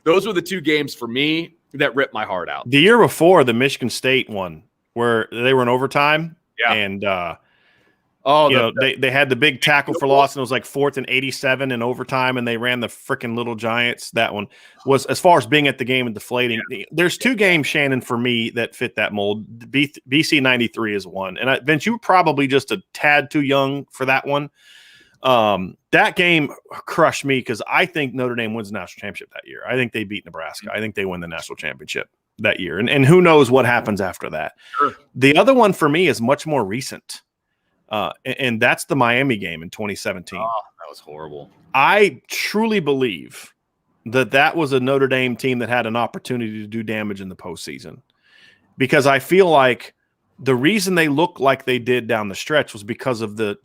Those were the 2 games for me that ripped my heart out. The year before, the Michigan State one, where they were in overtime, and they had the big tackle for loss, and it was like 4th and 87 in overtime, and they ran the freaking Little Giants. That one was, as far as being at the game and deflating. There's 2 games, Shannon, for me that fit that mold. BC 93 is one, and Vince, you were probably just a tad too young for that one. That game crushed me because I think Notre Dame wins the national championship that year. I think they beat Nebraska. I think they win the national championship that year, and who knows what happens after that. Sure. The other one for me is much more recent. And that's the Miami game in 2017. Oh, that was horrible. I truly believe that was a Notre Dame team that had an opportunity to do damage in the postseason, because I feel like the reason they looked like they did down the stretch was because of the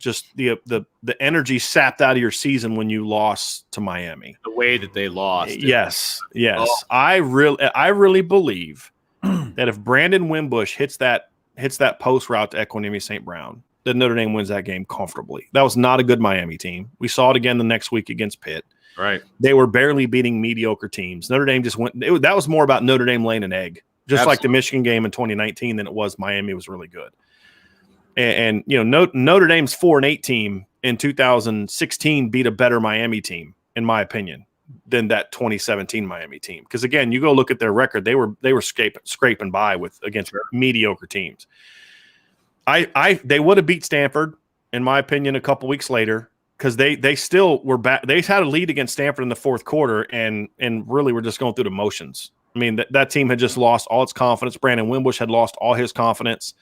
energy sapped out of your season when you lost to Miami. The way that they lost. Yes. Oh. I really believe that if Brandon Wimbush hits that post route to Equanimeous St. Brown, that Notre Dame wins that game comfortably. That was not a good Miami team. We saw it again the next week against Pitt. Right. They were barely beating mediocre teams. Notre Dame just went. That was more about Notre Dame laying an egg, just like the Michigan game in 2019 than it was Miami was really good. And Notre Dame's 4-8 team in 2016 beat a better Miami team, in my opinion, than that 2017 Miami team. Because again, you go look at their record; they were scraping by against mediocre teams. They would have beat Stanford, in my opinion, a couple weeks later, because they still were back. They had a lead against Stanford in the fourth quarter, and really were just going through the motions. I mean, that team had just lost all its confidence. Brandon Wimbush had lost all his confidence.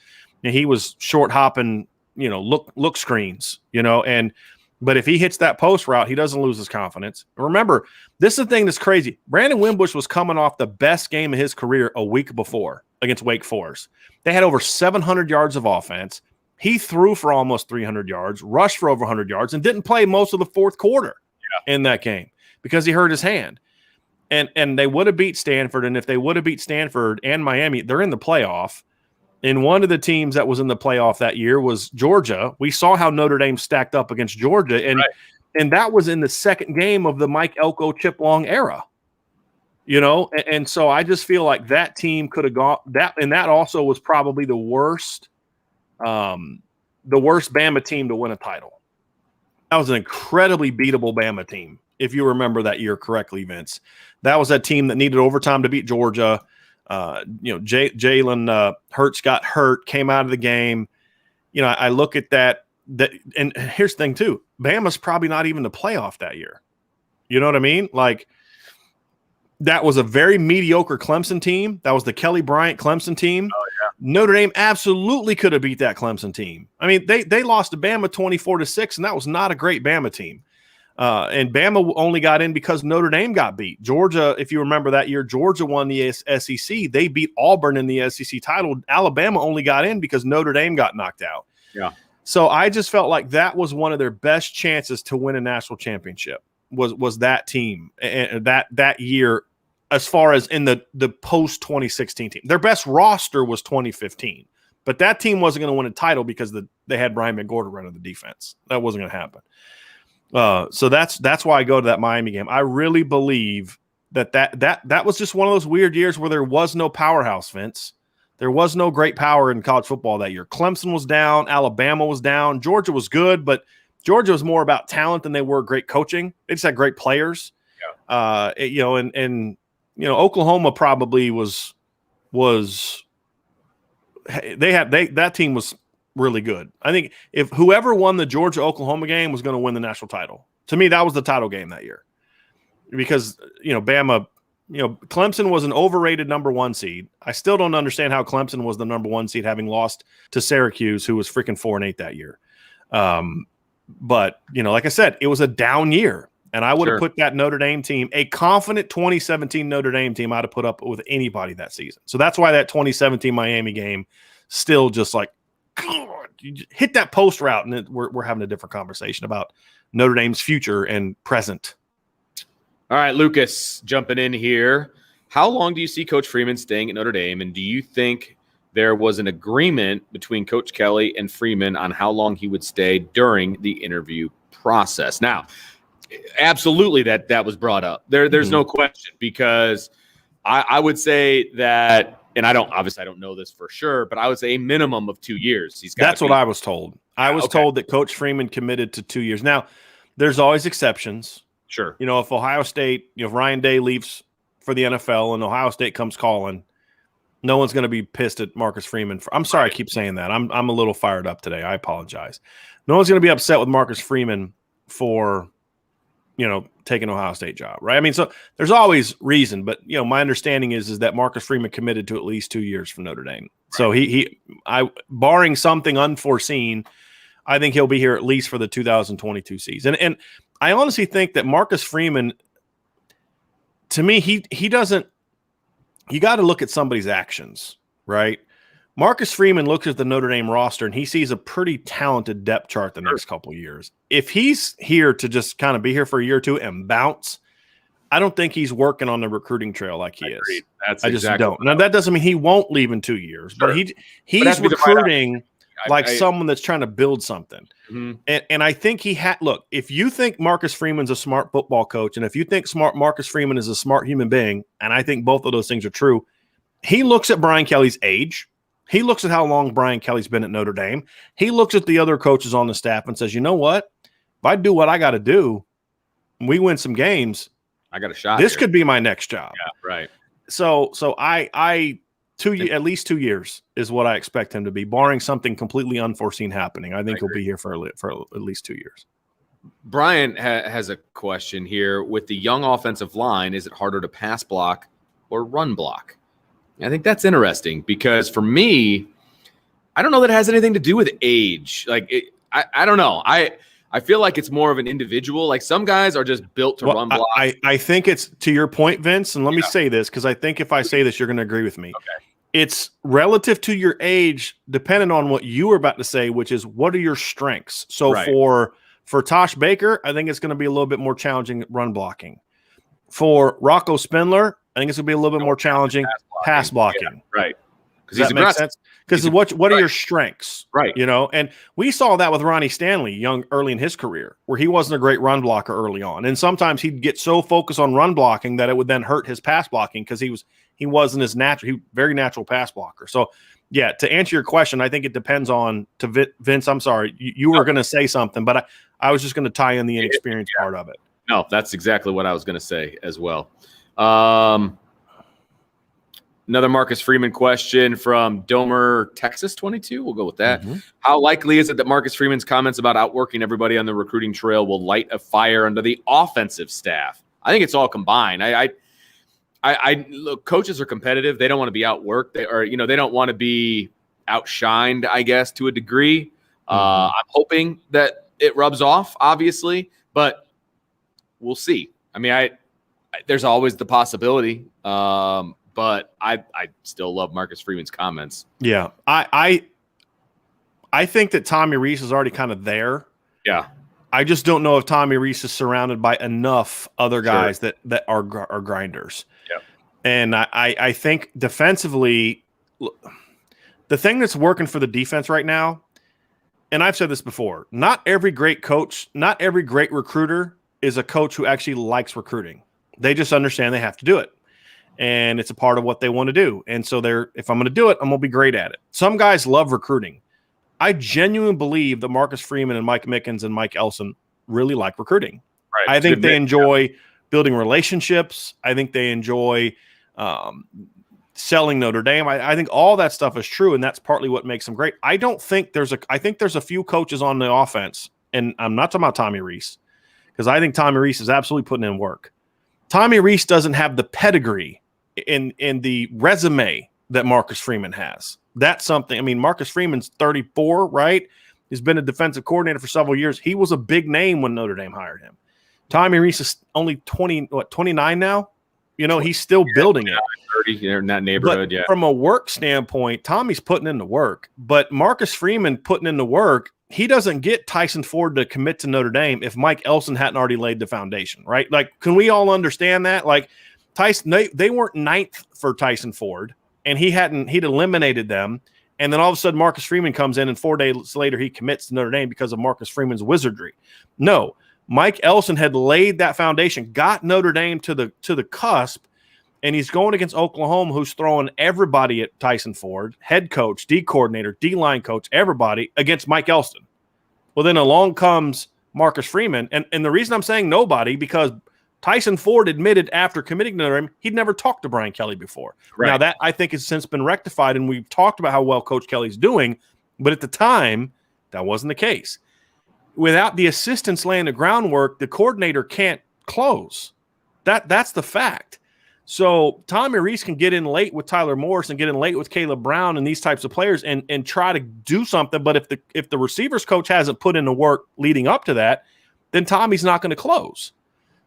And he was short hopping, look screens, but if he hits that post route, he doesn't lose his confidence. Remember, this is the thing that's crazy. Brandon Wimbush was coming off the best game of his career a week before against Wake Forest. They had over 700 yards of offense. He threw for almost 300 yards, rushed for over 100 yards, and didn't play most of the fourth quarter in that game because he hurt his hand. And they would have beat Stanford, and if they would have beat Stanford and Miami, they're in the playoff. And one of the teams that was in the playoff that year was Georgia. We saw how Notre Dame stacked up against Georgia, and that was in the second game of the Mike Elko Chip Long era. And so I just feel like that team could have gone that, and that also was probably the worst Bama team to win a title. That was an incredibly beatable Bama team, if you remember that year correctly, Vince. That was that team that needed overtime to beat Georgia. Jalen Hurts got hurt, came out of the game. I look at that, and here's the thing too. Bama's probably not even the playoff that year. You know what I mean? Like, that was a very mediocre Clemson team. That was the Kelly Bryant Clemson team. Oh, yeah. Notre Dame absolutely could have beat that Clemson team. I mean, they lost to Bama 24-6, and that was not a great Bama team. And Bama only got in because Notre Dame got beat. Georgia, if you remember that year, Georgia won the SEC. They beat Auburn in the SEC title. Alabama only got in because Notre Dame got knocked out. Yeah. So I just felt like that was one of their best chances to win a national championship was that team and that year, as far as in the post 2016 team. Their best roster was 2015, but that team wasn't going to win a title because they had Brian McGorder running the defense. That wasn't going to happen. So that's why I go to that Miami game. I really believe that was just one of those weird years where there was no powerhouse, Vince. There was no great power in college football that year. Clemson was down, Alabama was down, Georgia was good, but Georgia was more about talent than they were great coaching. They just had great players. Yeah. Oklahoma probably that team was really good. I think if whoever won the Georgia-Oklahoma game was going to win the national title. To me, that was the title game that year. Because, Bama, Clemson was an overrated number 1 seed. I still don't understand how Clemson was the number 1 seed, having lost to Syracuse, who was freaking 4-8 that year. But, like I said, it was a down year. And I would have put that Notre Dame team, a confident 2017 Notre Dame team, I'd have put up with anybody that season. So that's why that 2017 Miami game still just like, God, you hit that post route, and we're having a different conversation about Notre Dame's future and present. All right, Lucas, jumping in here. How long do you see Coach Freeman staying at Notre Dame, and do you think there was an agreement between Coach Kelly and Freeman on how long he would stay during the interview process? Now, absolutely that was brought up. There's no question, because I would say that. And I don't know this for sure, but I would say a minimum of 2 years. That's what I was told. I was told that Coach Freeman committed to 2 years. Now, there's always exceptions. Sure. If Ohio State, if Ryan Day leaves for the NFL and Ohio State comes calling, no one's going to be pissed at Marcus Freeman. I'm sorry I keep saying that. I'm a little fired up today. I apologize. No one's going to be upset with Marcus Freeman for take an Ohio State job, right? I mean, so there's always reason, but my understanding is that Marcus Freeman committed to at least 2 years from Notre Dame. Right. So he barring something unforeseen, I think he'll be here at least for the 2022 season. And I honestly think that Marcus Freeman, to me, he doesn't. You got to look at somebody's actions, right? Marcus Freeman looks at the Notre Dame roster and he sees a pretty talented depth chart the next couple of years. If he's here to just kind of be here for a year or two and bounce, I don't think he's working on the recruiting trail like he is. I just don't. Now, that doesn't mean he won't leave in 2 years, but he's recruiting like someone that's trying to build something. Mm-hmm. And I think look, if you think Marcus Freeman's a smart football coach, and if you think Marcus Freeman is a smart human being, and I think both of those things are true, he looks at Brian Kelly's age. He looks at how long Brian Kelly's been at Notre Dame. He looks at the other coaches on the staff and says, you know what? If I do what I got to do, we win some games, I got a shot. This could be my next job. Yeah, right. So I at least 2 years is what I expect him to be, barring something completely unforeseen happening. I think he'll be here for at least 2 years. Brian has a question here. With the young offensive line, is it harder to pass block or run block? I think that's interesting because for me, I don't know that it has anything to do with age. I don't know. I feel like it's more of an individual. Like some guys are just built to run block. I think it's to your point, Vince, and let me say this because I think if I say this, you're going to agree with me. Okay. It's relative to your age, depending on what you were about to say, which is what are your strengths? So for Tosh Baker, I think it's going to be a little bit more challenging run blocking. For Rocco Spindler, I think it's going to be a little bit more challenging pass blocking. Yeah, right. Because he's aggressive. Because what are your strengths? Right. And we saw that with Ronnie Stanley early in his career, where he wasn't a great run blocker early on. And sometimes he'd get so focused on run blocking that it would then hurt his pass blocking because he wasn't as natural. He very natural pass blocker. So yeah, to answer your question, I think it depends on Vince. I'm sorry, you were going to say something, but I was just going to tie in the inexperienced part of it. No, that's exactly what I was going to say as well. Another Marcus Freeman question from Domer, Texas 22. We'll go with that. Mm-hmm. How likely is it that Marcus Freeman's comments about outworking everybody on the recruiting trail will light a fire under the offensive staff? I think it's all combined. I look, coaches are competitive. They don't want to be outworked. They don't want to be outshined, I guess, to a degree. Mm-hmm. I'm hoping that it rubs off, obviously, but we'll see. I mean, there's always the possibility. But I still love Marcus Freeman's comments. Yeah, I think that Tommy Rees is already kind of there. Yeah, I just don't know if Tommy Rees is surrounded by enough other guys that are grinders. Yeah, and I think defensively, the thing that's working for the defense right now, and I've said this before, not every great coach, not every great recruiter is a coach who actually likes recruiting. They just understand they have to do it. And it's a part of what they want to do. And so if I'm going to do it, I'm going to be great at it. Some guys love recruiting. I genuinely believe that Marcus Freeman and Mike Mickens and Mike Elson really like recruiting. Right. I think they enjoy building relationships. I think they enjoy selling Notre Dame. I think all that stuff is true, and that's partly what makes them great. I think there's a few coaches on the offense, and I'm not talking about Tommy Rees, because I think Tommy Rees is absolutely putting in work. Tommy Rees doesn't have the pedigree in the resume that Marcus Freeman has. That's something. I mean, Marcus Freeman's 34, right? He's been a defensive coordinator for several years. He was a big name when Notre Dame hired him. Tommy Rees is only 29 now? He's still building it. 30 in that neighborhood, but from a work standpoint, Tommy's putting in the work. But Marcus Freeman putting in the work, he doesn't get Tyson Ford to commit to Notre Dame if Mike Elson hadn't already laid the foundation, right? Like, can we all understand that? Like, Tyson, they weren't ninth for Tyson Ford, and he'd eliminated them. And then all of a sudden, Marcus Freeman comes in, and 4 days later, he commits to Notre Dame because of Marcus Freeman's wizardry. No, Mike Elson had laid that foundation, got Notre Dame to the cusp, and he's going against Oklahoma, who's throwing everybody at Tyson Ford, head coach, D coordinator, D-line coach, everybody against Mike Elson. Well, then along comes Marcus Freeman. And the reason I'm saying nobody, because Tyson Ford admitted after committing to Notre Dame, he'd never talked to Brian Kelly before. Right. Now, that I think has since been rectified, and we've talked about how well Coach Kelly's doing, but at the time, that wasn't the case. Without the assistants laying the groundwork, the coordinator can't close. That's the fact. So Tommy Rees can get in late with Tyler Morris and get in late with Caleb Brown and these types of players and try to do something. But if the receivers coach hasn't put in the work leading up to that, then Tommy's not going to close.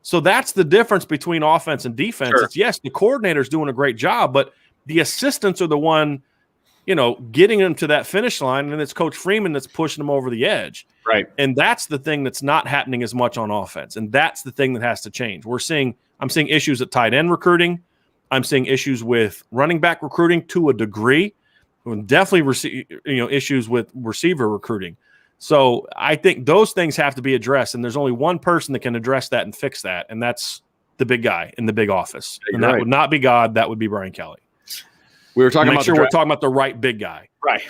So that's the difference between offense and defense. Sure. It's, yes, the coordinator's doing a great job, but the assistants are the one, getting them to that finish line, and it's Coach Freeman that's pushing them over the edge. Right. And that's the thing that's not happening as much on offense. And that's the thing that has to change. I'm seeing issues at tight end recruiting. I'm seeing issues with running back recruiting to a degree. Definitely issues with receiver recruiting. So I think those things have to be addressed, and there's only one person that can address that and fix that, and that's the big guy in the big office. And that would not be God. That would be Brian Kelly. We were talking about we're talking about the right big guy. Right.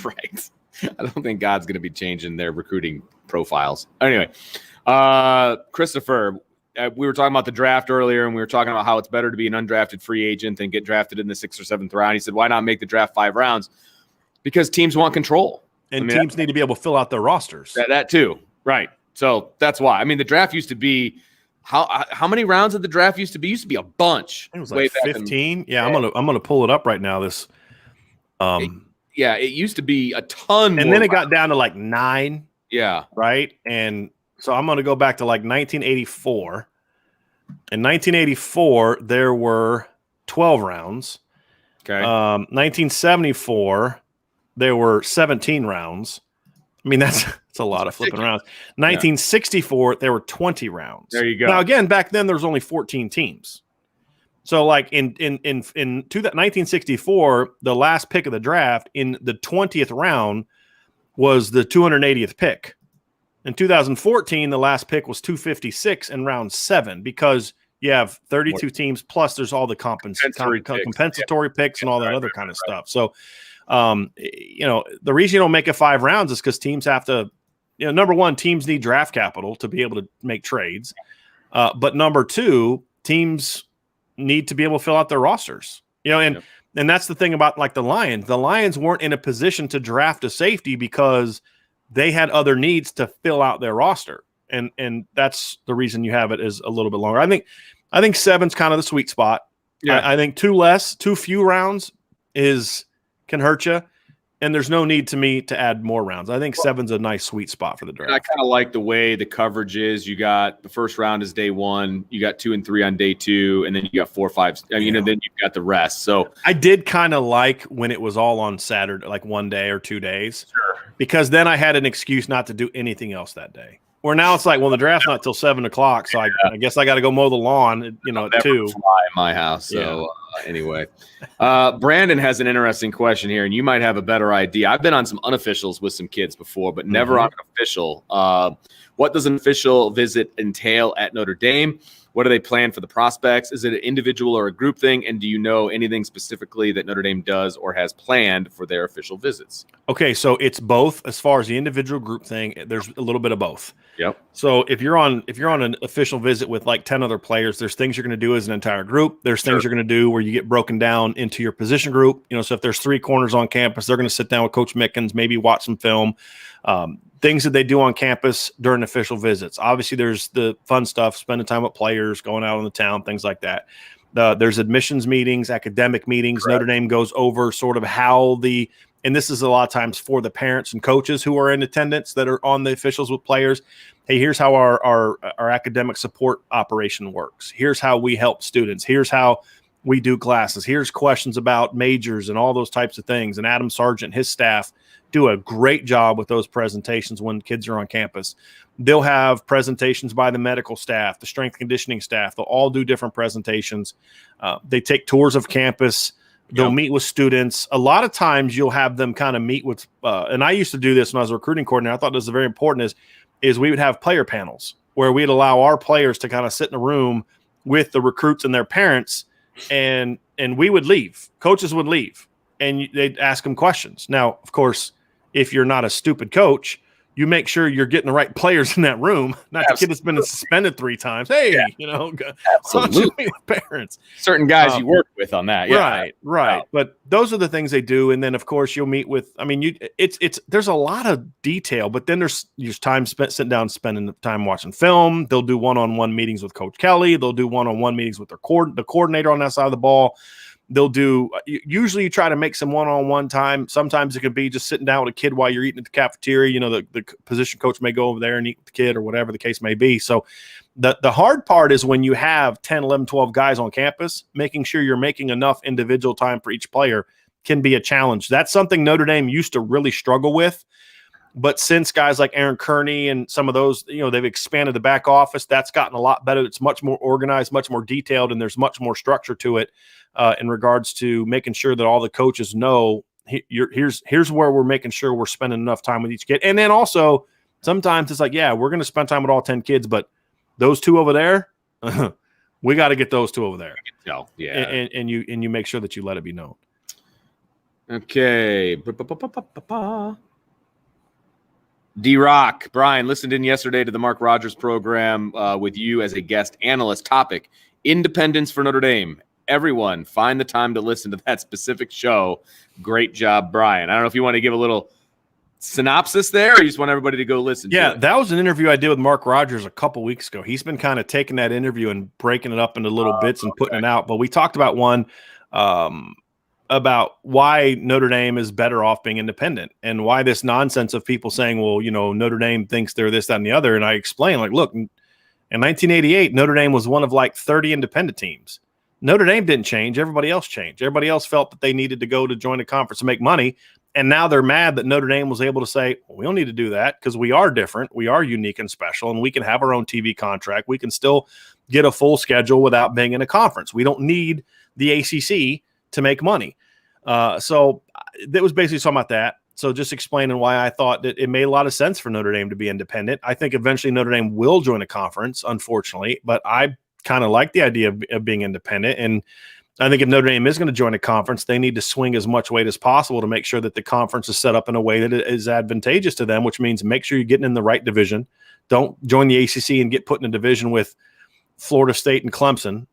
Right. I don't think God's going to be changing their recruiting profiles. Anyway, Christopher, we were talking about the draft earlier, and we were talking about how it's better to be an undrafted free agent than get drafted in the 6th or 7th round. He said, why not make the draft 5 rounds? Because teams want control. And teams need to be able to fill out their rosters. That too. Right. So that's why. I mean, the draft used to be how many rounds of the draft used to be? It used to be a bunch. It was like 15. I'm gonna pull it up right now. This it used to be a ton. And then it got down to like 9. Yeah. Right. And so I'm gonna go back to like 1984. In 1984, there were 12 rounds. Okay. 1974, there were 17 rounds. I mean, that's a lot of flipping rounds. 1964, there were 20 rounds. There you go. Now, again, back then, there was only 14 teams. So, like in 1964, the last pick of the draft in the 20th round was the 280th pick. In 2014, the last pick was 256 in round 7 because you have 32 teams plus there's all the compensatory picks and all that other kind of stuff. So, the reason you don't make it 5 rounds is because teams have to, number one, teams need draft capital to be able to make trades. But number 2, teams need to be able to fill out their rosters, and that's the thing about like the Lions. The Lions weren't in a position to draft a safety because they had other needs to fill out their roster. And that's the reason you have it is a little bit longer. I think 7's kind of the sweet spot. Yeah. I think too few rounds can hurt you. And there's no need to me to add more rounds. I think 7's a nice sweet spot for the draft. I kind of like the way the coverage is. You got the first round is day 1. You got 2 and 3 on day 2, and then you got 4, 5. And then you've got the rest. So I did kind of like when it was all on Saturday, like 1 day or 2 days, because then I had an excuse not to do anything else that day. Where now it's like, well, the draft's not till 7 o'clock, so I guess I got to go mow the lawn, at 2. Fly in my house. So anyway, Brandon has an interesting question here, and you might have a better idea. I've been on some unofficials with some kids before, but never on an official. What does an official visit entail at Notre Dame? What do they plan for the prospects? Is it an individual or a group thing? And do you know anything specifically that Notre Dame does or has planned for their official visits? Okay, so it's both. As far as the individual group thing, there's a little bit of both. Yep. So if you're on an official visit with like 10 other players, there's things you're going to do as an entire group. There's things you're going to do where you get broken down into your position group. So if there's 3 corners on campus, they're going to sit down with Coach Mickens, maybe watch some film. Things that they do on campus during official visits. Obviously, there's the fun stuff, spending time with players, going out in the town, things like that. There's admissions meetings, academic meetings. Notre Dame goes over sort of how and this is a lot of times for the parents and coaches who are in attendance that are on the officials with players. Hey, here's how our academic support operation works. Here's how we help students. Here's how we do classes. Here's questions about majors and all those types of things. And Adam Sargent, his staff, do a great job with those presentations when kids are on campus. They'll have presentations by the medical staff, the strength conditioning staff. They'll all do different presentations. They take tours of campus. They'll meet with students. A lot of times you'll have them kind of meet with, and I used to do this when I was a recruiting coordinator. I thought this was very important is we would have player panels where we'd allow our players to kind of sit in a room with the recruits and their parents, and we would leave. Coaches would leave, and they'd ask them questions. Now, of course, if you're not a stupid coach, you make sure you're getting the right players in that room, not the kid that's been suspended 3 times. Hey, absolutely. Parents. Certain guys you work with on that. Yeah. Right. But those are the things they do. And then of course you'll meet with, there's a lot of detail, but then there's time spent sitting down, spending the time watching film. They'll do one-on-one meetings with Coach Kelly. They'll do one-on-one meetings with the coordinator on that side of the ball. They'll do usually you try to make some one-on-one time. Sometimes it could be just sitting down with a kid while you're eating at the cafeteria. The position coach may go over there and eat with the kid or whatever the case may be. So the hard part is when you have 10, 11, 12 guys on campus, making sure you're making enough individual time for each player can be a challenge. That's something Notre Dame used to really struggle with. But since guys like Aaron Kearney and some of those, they've expanded the back office, that's gotten a lot better. It's much more organized, much more detailed, and there's much more structure to it in regards to making sure that all the coaches know here's where we're making sure we're spending enough time with each kid. And then also sometimes it's like, we're going to spend time with all 10 kids, but those 2 over there, we got to get those 2 over there. Yeah. And you make sure that you let it be known. Okay. D-Rock, Brian, listened in yesterday to the Mark Rogers program with you as a guest analyst. Topic, independence for Notre Dame. Everyone, find the time to listen to that specific show. Great job, Brian. I don't know if you want to give a little synopsis there, or you just want everybody to go listen to it? That was an interview I did with Mark Rogers a couple weeks ago. He's been kind of taking that interview and breaking it up into little bits and putting it out. But we talked about one about why Notre Dame is better off being independent and why this nonsense of people saying, well, Notre Dame thinks they're this, that, and the other. And I explained, like, look, in 1988, Notre Dame was one of like 30 independent teams. Notre Dame didn't change. Everybody else changed. Everybody else felt that they needed to go to join a conference to make money. And now they're mad that Notre Dame was able to say, well, we don't need to do that because we are different. We are unique and special, and we can have our own TV contract. We can still get a full schedule without being in a conference. We don't need the ACC to make money. So that was basically talking about that. So just explaining why I thought that it made a lot of sense for Notre Dame to be independent. I think eventually Notre Dame will join a conference, unfortunately, but I kind of like the idea of being independent. And I think if Notre Dame is going to join a conference, they need to swing as much weight as possible to make sure that the conference is set up in a way that is advantageous to them, which means make sure you're getting in the right division. Don't join the ACC and get put in a division with Florida State and Clemson,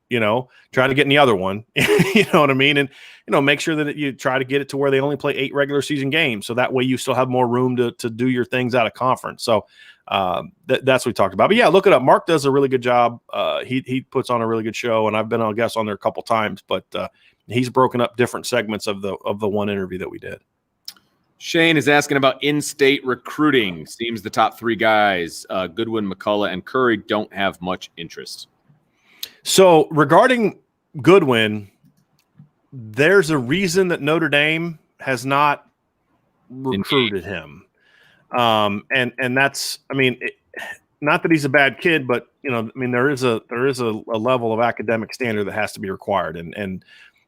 try to get in the other one, you know what I mean? And, make sure that you try to get it to where they only play 8 regular season games. So that way you still have more room to do your things out of conference. So that's what we talked about. But yeah, look it up. Mark does a really good job. He puts on a really good show, and I've been on a guest on there a couple times, but he's broken up different segments of the one interview that we did. Shane is asking about in-state recruiting. Seems the top 3 guys, Goodwin, McCullough, and Curry, don't have much interest. So regarding Goodwin, there's a reason that Notre Dame has not recruited him. And that's, not that he's a bad kid, but there is a level of academic standard that has to be required. And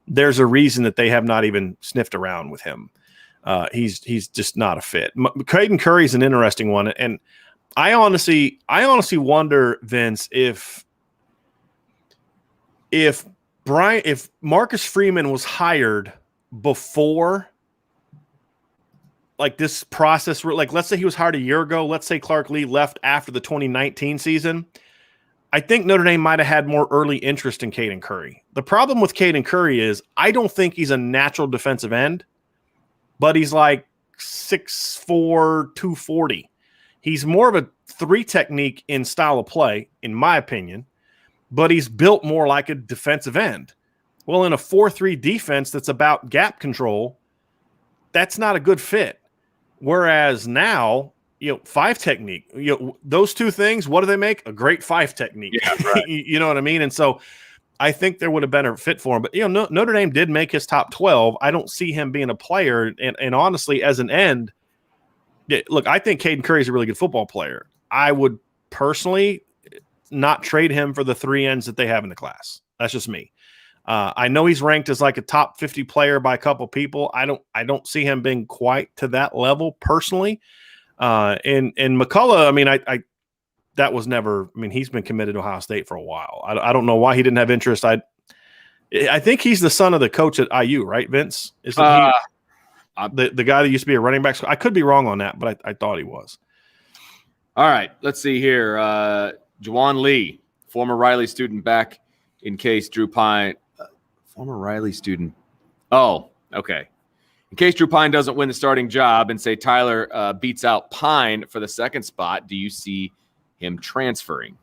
there's a reason that they have not even sniffed around with him. He's just not a fit. Caden Curry is an interesting one. And I honestly wonder, Vince, if Marcus Freeman was hired before like this process, like let's say he was hired a year ago, let's say Clark Lee left after the 2019 season, I think Notre Dame might have had more early interest in Caden Curry. The problem with Caden Curry is I don't think he's a natural defensive end, but he's like 6'4", 240. He's more of a 3 technique in style of play, in my opinion, but he's built more like a defensive end. Well, in a 4-3 defense that's about gap control, that's not a good fit. Whereas now, 5 technique, those 2 things, what do they make? A great 5 technique. Yeah, right. You know what I mean? And so I think there would have been a fit for him. But, Notre Dame did make his top 12. I don't see him being a player. And honestly, as an end, look, I think Caden Curry is a really good football player. I would personally not trade him for the 3 ends that they have in the class. That's just me. I know he's ranked as like a top 50 player by a couple people. I don't see him being quite to that level personally. And McCullough, I that was never. He's been committed to Ohio State for a while. I don't know why he didn't have interest. I think he's the son of the coach at IU, right, Vince? Isn't he the guy that used to be a running back? I could be wrong on that, but I thought he was. All right, let's see here. Juwan Lee, former Riley student, back in case Drew Pine. Former Riley student. Oh, okay. In case Drew Pine doesn't win the starting job and say Tyler beats out Pine for the 2nd spot, do you see him transferring?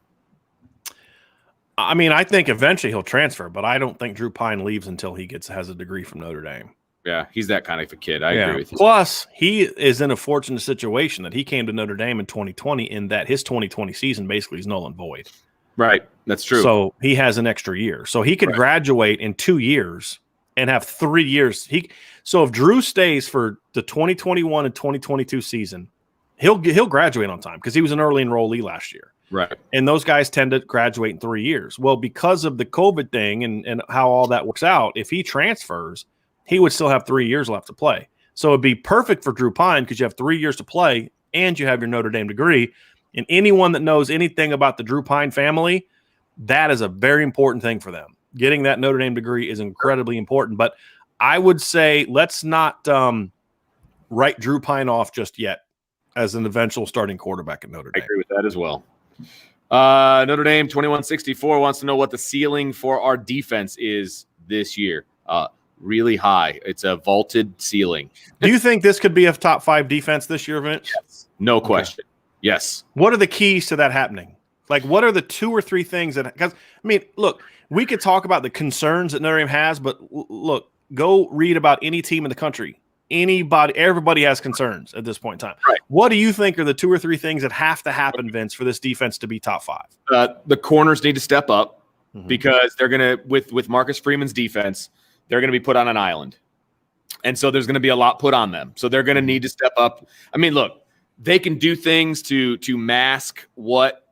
I think eventually he'll transfer, but I don't think Drew Pine leaves until he has a degree from Notre Dame. Yeah, he's that kind of a kid. I agree with you. Plus, he is in a fortunate situation that he came to Notre Dame in 2020 in that his 2020 season basically is null and void. Right, that's true. So he has an extra year. So he could graduate in 2 years and have 3 years. So if Drew stays for the 2021 and 2022 season, he'll graduate on time because he was an early enrollee last year. Right. And those guys tend to graduate in 3 years. Well, because of the COVID thing and how all that works out, if he transfers, he would still have 3 years left to play. So it'd be perfect for Drew Pine because you have 3 years to play and you have your Notre Dame degree. And anyone that knows anything about the Drew Pine family, that is a very important thing for them. Getting that Notre Dame degree is incredibly important. But I would say let's not write Drew Pine off just yet as an eventual starting quarterback at Notre Dame. I agree with that as well. Notre Dame 2164 wants to know what the ceiling for our defense is this year. Really high. It's a vaulted ceiling. Do you think this could be a top 5 defense this year, Vince? Yes. No question. Yes. What are the keys to that happening? Like, what are the 2 or 3 things that – because, I mean, look, we could talk about the concerns that Notre Dame has, but look, go read about any team in the country. Everybody has concerns at this point in time. Right. What do you think are the 2 or 3 things that have to happen, Vince, for this defense to be top 5? The corners need to step up because they're going to, with Marcus Freeman's defense, they're going to be put on an island. And so there's going to be a lot put on them. So they're going to need to step up. I mean, look, they can do things to mask what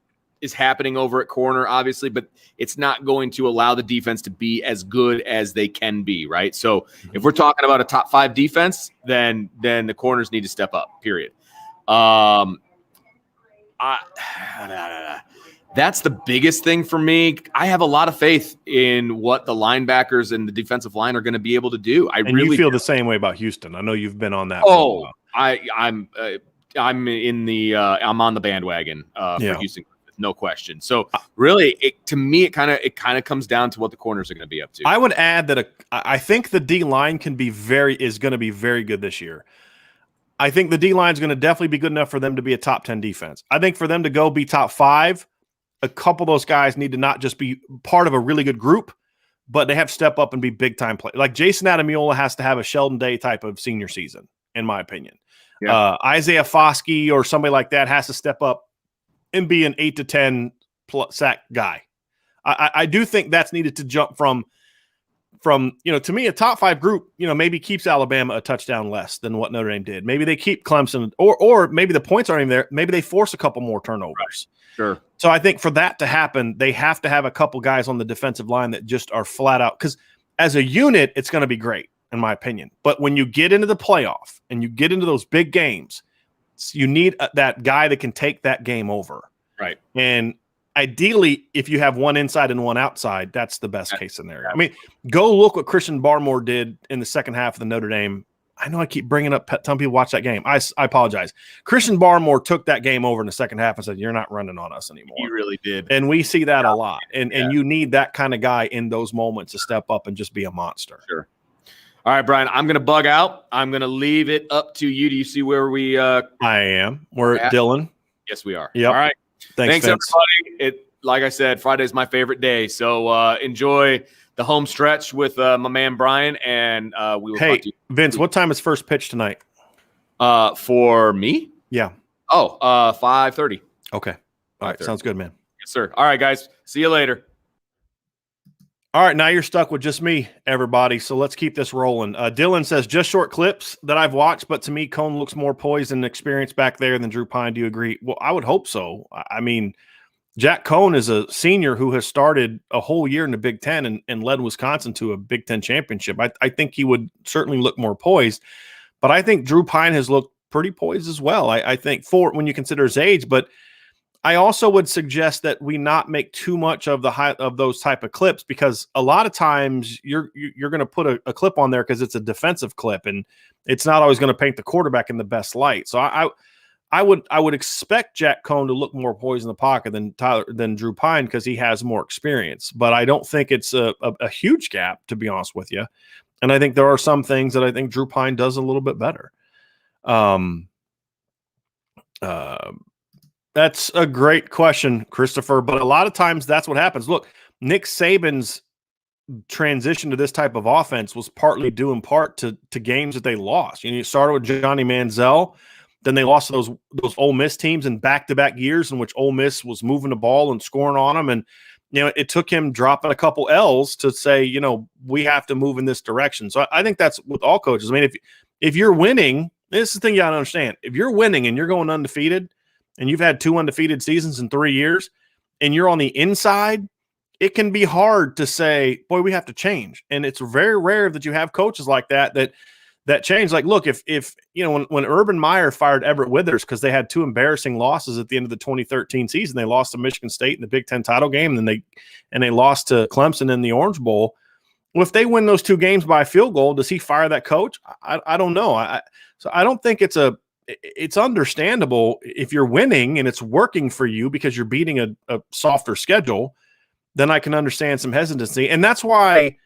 is happening over at corner, obviously, but it's not going to allow the defense to be as good as they can be, right? So if we're talking about a top 5 defense, then the corners need to step up, period. That's the biggest thing for me. I have a lot of faith in what the linebackers and the defensive line are going to be able to do. You feel the same way about Houston. I know you've been on that. Oh, I'm on the bandwagon for Houston. No question. So really, to me, it kind of comes down to what the corners are going to be up to. I would add that I think the D line is going to be very good this year. I think the D line is going to definitely be good enough for them to be a top 10 defense. I think for them to go be top 5, a couple of those guys need to not just be part of a really good group, but they have to step up and be big time players. Like Jason Adamiola has to have a Sheldon Day type of senior season, in my opinion. Yeah. Isaiah Foskey or somebody like that has to step up and be an 8 to 10 sack guy. I do think that's needed to jump from to me, a top 5 group, maybe keeps Alabama a touchdown less than what Notre Dame did. Maybe they keep Clemson or maybe the points aren't even there. Maybe they force a couple more turnovers. Right. Sure. So I think for that to happen, they have to have a couple guys on the defensive line that just are flat out, because as a unit, it's going to be great, in my opinion. But when you get into the playoff and you get into those big games, you need that guy that can take that game over. Right. And ideally, if you have one inside and one outside, that's the best case scenario. I mean, go look what Christian Barmore did in the second half of the Notre Dame. I know I keep bringing up – some people watch that game. I apologize. Christian Barmore took that game over in the second half and said, you're not running on us anymore. He really did. And we see that a lot. And you need that kind of guy in those moments to step up and just be a monster. Sure. All right, Brian, I'm going to bug out. I'm going to leave it up to you. Do you see where we I am. We're at Dylan. Yes, we are. Yep. All right. Thanks everybody. Like I said, Friday's my favorite day. So enjoy the home stretch with my man Brian, and we will talk to you. Vince, what time is first pitch tonight? For me? Yeah. 5:30. Okay. All right. Sounds good, man. Yes, sir. All right, guys. See you later. All right, now you're stuck with just me, everybody, so let's keep this rolling. Dylan says, just short clips that I've watched, but to me, Cone looks more poised and experienced back there than Drew Pine. Do you agree? Well, I would hope so. I mean, Jack Cone is a senior who has started a whole year in the Big Ten and led Wisconsin to a Big Ten championship. I think he would certainly look more poised, but I think Drew Pine has looked pretty poised as well. I think when you consider his age, but I also would suggest that we not make too much of those type of clips, because a lot of times you're going to put a clip on there because it's a defensive clip and it's not always going to paint the quarterback in the best light. So I would expect Jack Cone to look more poised in the pocket than Drew Pine, because he has more experience. But I don't think it's a huge gap, to be honest with you. And I think there are some things that I think Drew Pine does a little bit better. That's a great question, Christopher. But a lot of times that's what happens. Look, Nick Saban's transition to this type of offense was partly due in part to games that they lost. You started with Johnny Manziel, then they lost to those Ole Miss teams in back-to-back years in which Ole Miss was moving the ball and scoring on them. And it took him dropping a couple L's to say, we have to move in this direction. So I think that's with all coaches. I mean, if you're winning, this is the thing you got to understand. If you're winning and you're going undefeated, and you've had 2 undefeated seasons in 3 years, and you're on the inside, it can be hard to say, boy, we have to change. And it's very rare that you have coaches like that change. Like, look, if when Urban Meyer fired Everett Withers because they had 2 embarrassing losses at the end of the 2013 season, they lost to Michigan State in the Big Ten title game, and they lost to Clemson in the Orange Bowl. Well, if they win those 2 games by a field goal, does he fire that coach? I don't know. So I don't think it's understandable if you're winning and it's working for you because you're beating a softer schedule, then I can understand some hesitancy. And that's why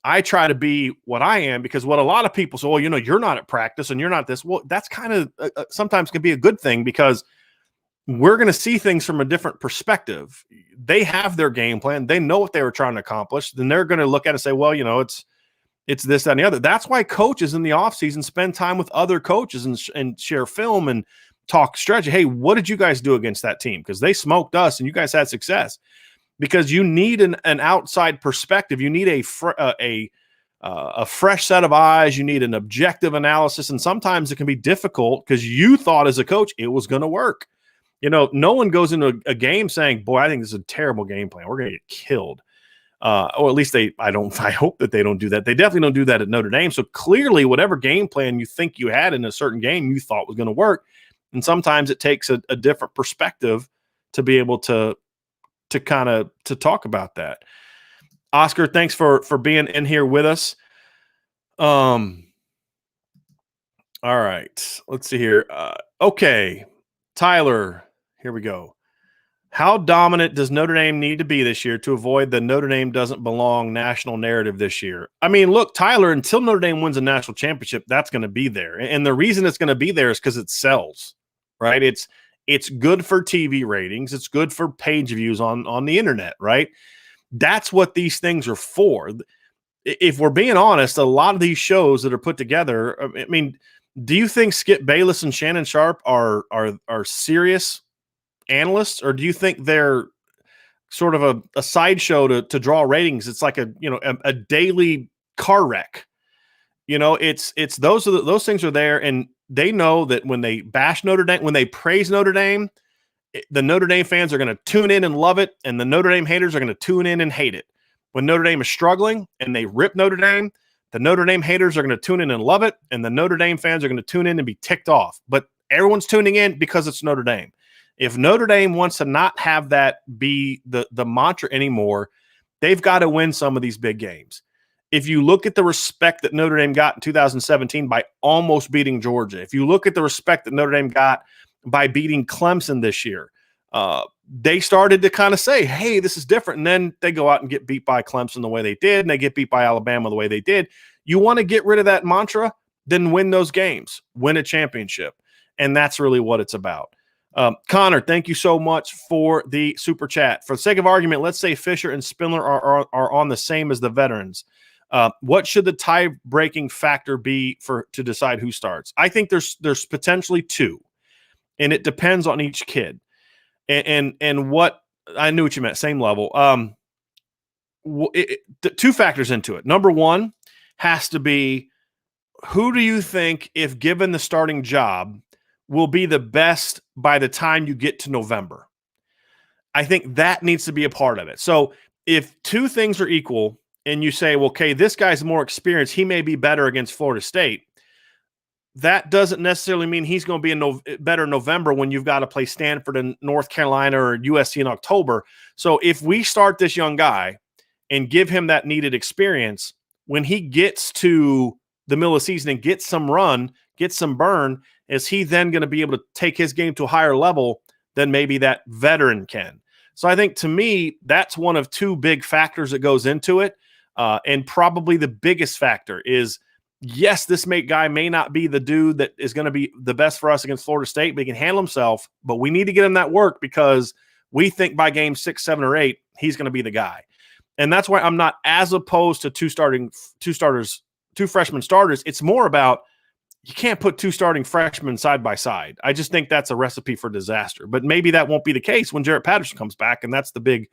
I try to be what I am, because what a lot of people say, well, you're not at practice and you're not this. Well, that's kind of sometimes can be a good thing, because we're going to see things from a different perspective. They have their game plan. They know what they were trying to accomplish. Then they're going to look at it and say, well, it's this, that, and the other. That's why coaches in the offseason spend time with other coaches and share film and talk strategy. Hey, what did you guys do against that team? Because they smoked us and you guys had success. Because you need an outside perspective. You need a fresh set of eyes. You need an objective analysis. And sometimes it can be difficult because you thought as a coach it was going to work. No one goes into a game saying, boy, I think this is a terrible game plan. We're going to get killed. Or at least I hope that they don't do that. They definitely don't do that at Notre Dame. So clearly, whatever game plan you think you had in a certain game, you thought was going to work. And sometimes it takes a different perspective to be able to talk about that. Oscar, thanks for being in here with us. All right, let's see here. Okay, Tyler, here we go. How dominant does Notre Dame need to be this year to avoid the Notre Dame doesn't belong national narrative this year? I mean, look, Tyler, until Notre Dame wins a national championship, that's going to be there. And the reason it's going to be there is because it sells, right? It's good for TV ratings. It's good for page views on the internet, right? That's what these things are for. If we're being honest, a lot of these shows that are put together, I mean, do you think Skip Bayless and Shannon Sharp are serious analysts, or do you think they're sort of a sideshow to draw ratings? It's like a daily car wreck. It's those things are there, and they know that when they bash Notre Dame, when they praise Notre Dame, the Notre Dame fans are going to tune in and love it, and the Notre Dame haters are going to tune in and hate it. When Notre Dame is struggling and they rip Notre Dame, the Notre Dame haters are going to tune in and love it, and the Notre Dame fans are going to tune in and be ticked off. But everyone's tuning in because it's Notre Dame. If Notre Dame wants to not have that be the mantra anymore, they've got to win some of these big games. If you look at the respect that Notre Dame got in 2017 by almost beating Georgia, if you look at the respect that Notre Dame got by beating Clemson this year, they started to kind of say, hey, this is different. And then they go out and get beat by Clemson the way they did, and they get beat by Alabama the way they did. You want to get rid of that mantra, then win those games, win a championship. And that's really what it's about. Connor, thank you so much for the super chat. For the sake of argument, let's say Fisher and Spindler are on the same as the veterans. What should the tie-breaking factor be to decide who starts? I think there's potentially 2, and it depends on each kid. And what I knew what you meant, same level. 2 factors into it. Number 1 has to be, who do you think, if given the starting job, will be the best by the time you get to November? I think that needs to be a part of it. So if 2 things are equal and you say, well, okay, this guy's more experienced, he may be better against Florida State, that doesn't necessarily mean he's going to be better in November when you've got to play Stanford and North Carolina or USC in October. So if we start this young guy and give him that needed experience, when he gets to the middle of the season and gets some run, gets some burn, is he then going to be able to take his game to a higher level than maybe that veteran can? So I think, to me, that's one of 2 big factors that goes into it. And probably the biggest factor is, yes, this guy may not be the dude that is going to be the best for us against Florida State, but he can handle himself. But we need to get him that work, because we think by game 6, 7, or 8, he's going to be the guy. And that's why I'm not as opposed to two freshman starters. It's more about, you can't put 2 starting freshmen side by side. I just think that's a recipe for disaster. But maybe that won't be the case when Jarrett Patterson comes back, and that's the big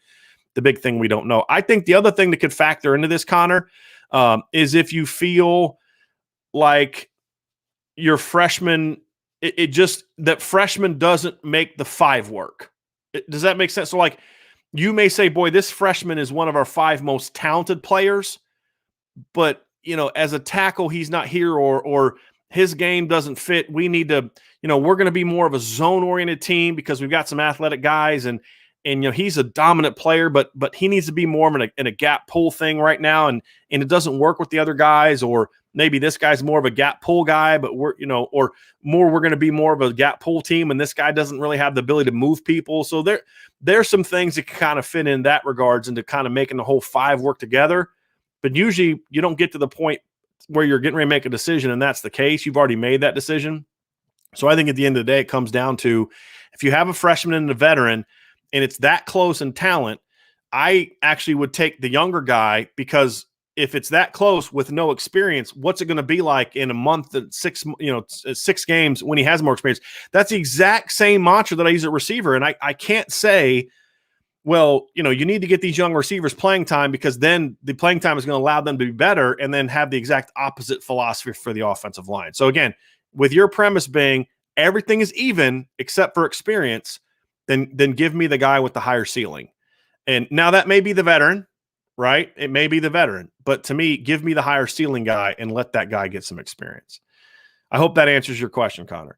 thing we don't know. I think the other thing that could factor into this, Connor, is if you feel like your freshman, that freshman doesn't make the 5 work. Does that make sense? So, like, you may say, boy, this freshman is one of our 5 most talented players, but, as a tackle, he's not here, or his game doesn't fit. We need to, we're going to be more of a zone-oriented team because we've got some athletic guys, and And, he's a dominant player, but he needs to be more in a gap pull thing right now. And it doesn't work with the other guys, or maybe this guy's more of a gap pull guy, but we're going to be more of a gap pull team. And this guy doesn't really have the ability to move people. So there's some things that can kind of fit in that regards into kind of making the whole five work together. But usually you don't get to the point where you're getting ready to make a decision, and that's the case. You've already made that decision. So I think at the end of the day, it comes down to, if you have a freshman and a veteran and it's that close in talent, I actually would take the younger guy, because if it's that close with no experience, what's it going to be like in a month, 6 games when he has more experience? That's the exact same mantra that I use at receiver. And I can't say, well, you need to get these young receivers playing time, because then the playing time is going to allow them to be better, and then have the exact opposite philosophy for the offensive line. So again, with your premise being everything is even except for experience, then give me the guy with the higher ceiling. And now that may be the veteran, right? It may be the veteran, but to me, give me the higher ceiling guy and let that guy get some experience. I hope that answers your question, Connor.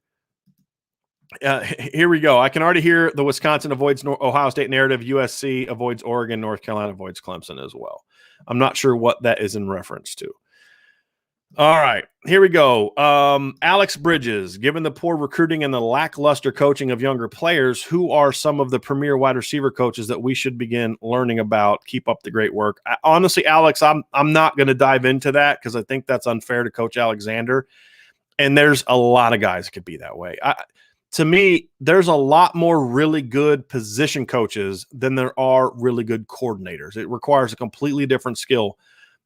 Here we go. I can already hear the Wisconsin avoids Ohio State narrative. USC avoids Oregon. North Carolina avoids Clemson as well. I'm not sure what that is in reference to. All right, here we go. Alex Bridges, given the poor recruiting and the lackluster coaching of younger players, who are some of the premier wide receiver coaches that we should begin learning about? Keep up the great work. Honestly, Alex, I'm not going to dive into that, because I think that's unfair to Coach Alexander. And there's a lot of guys that could be that way. To me, there's a lot more really good position coaches than there are really good coordinators. It requires a completely different skill.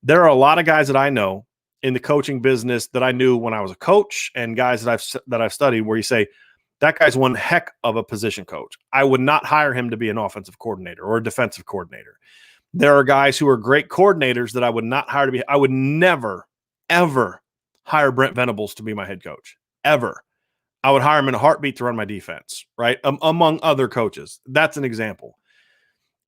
There are a lot of guys that I know in the coaching business that I knew when I was a coach, and guys that I've studied, where you say, that guy's one heck of a position coach. I would not hire him to be an offensive coordinator or a defensive coordinator. There are guys who are great coordinators that I would not hire to be. I would never, ever hire Brent Venables to be my head coach, ever. I would hire him in a heartbeat to run my defense, right? Among other coaches. That's an example.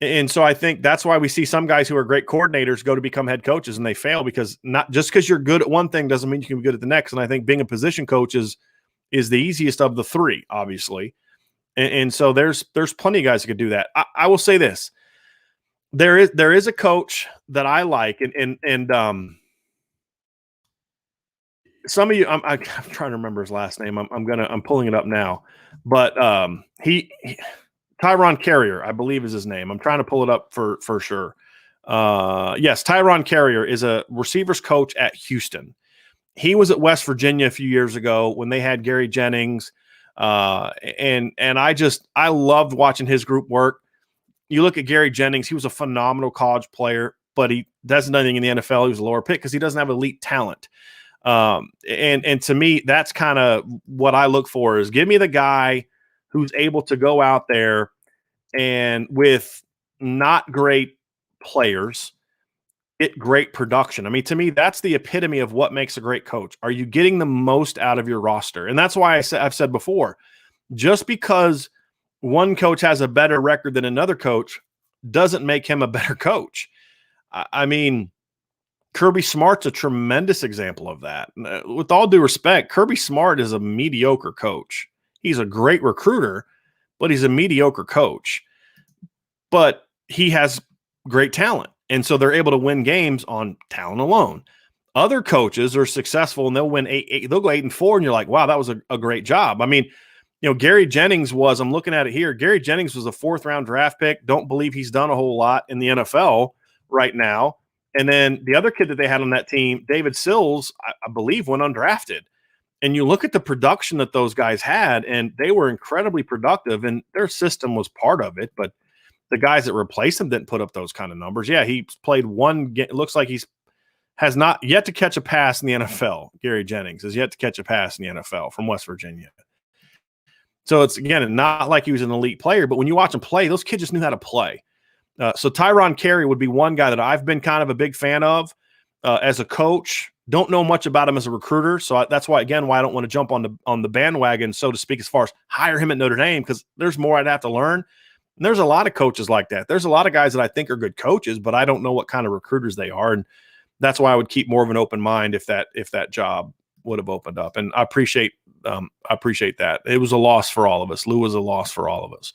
And so I think that's why we see some guys who are great coordinators go to become head coaches, and they fail, because not just because you're good at one thing doesn't mean you can be good at the next. And I think being a position coach is the easiest of the three, obviously. And so there's plenty of guys who could do that. I will say this. There is a coach that I like, and some of you, I'm trying to remember his last name. I'm pulling it up now, but Tyron Carrier, I believe, is his name. I'm trying to pull it up for sure. Yes, Tyron Carrier is a receivers coach at Houston. He was at West Virginia a few years ago when they had Gary Jennings, and I loved watching his group work. You look at Gary Jennings; he was a phenomenal college player, but he doesn't do anything in the NFL. He was a lower pick because he doesn't have elite talent. And to me, that's kind of what I look for, is give me the guy who's able to go out there and with not great players, get great production. I mean, to me, that's the epitome of what makes a great coach. Are you getting the most out of your roster? And that's why I've said before, just because one coach has a better record than another coach doesn't make him a better coach. I mean, Kirby Smart's a tremendous example of that. With all due respect, Kirby Smart is a mediocre coach. He's a great recruiter, but he's a mediocre coach. But he has great talent, and so they're able to win games on talent alone. Other coaches are successful, and they'll win they'll go 8-4, and you're like, wow, that was a great job. I mean, Gary Jennings was, I'm looking at it here, Gary Jennings was a 4th-round draft pick. Don't believe he's done a whole lot in the NFL right now. And then the other kid that they had on that team, David Sills, I believe, went undrafted. And you look at the production that those guys had, and they were incredibly productive, and their system was part of it. But the guys that replaced him didn't put up those kind of numbers. Yeah, he played one game. It looks like has not yet to catch a pass in the NFL. Gary Jennings has yet to catch a pass in the NFL from West Virginia. So it's, again, not like he was an elite player, but when you watch him play, those kids just knew how to play. So Tyron Carey would be one guy that I've been kind of a big fan of as a coach. Don't know much about him as a recruiter, so that's why I don't want to jump on the bandwagon, so to speak, as far as hire him at Notre Dame, because there's more I'd have to learn. And there's a lot of coaches like that. There's a lot of guys that I think are good coaches, but I don't know what kind of recruiters they are, and that's why I would keep more of an open mind if that job would have opened up. And I appreciate that. It was a loss for all of us. Lou was a loss for all of us.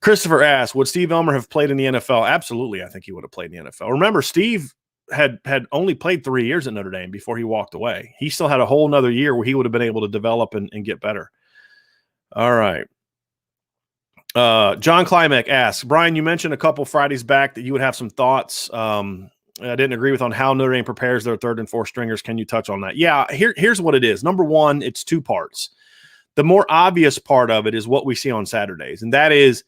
Christopher asks, would Steve Elmer have played in the NFL? Absolutely. I think he would have played in the NFL. Remember, Steve had only played 3 years at Notre Dame before he walked away. He still had a whole nother year where he would have been able to develop and get better. All right. John Klimek asks, Brian, you mentioned a couple Fridays back that you would have some thoughts. I didn't agree with on how Notre Dame prepares their third and fourth stringers. Can you touch on that? Yeah, here's what it is. Number one, it's 2 parts. The more obvious part of it is what we see on Saturdays, and that is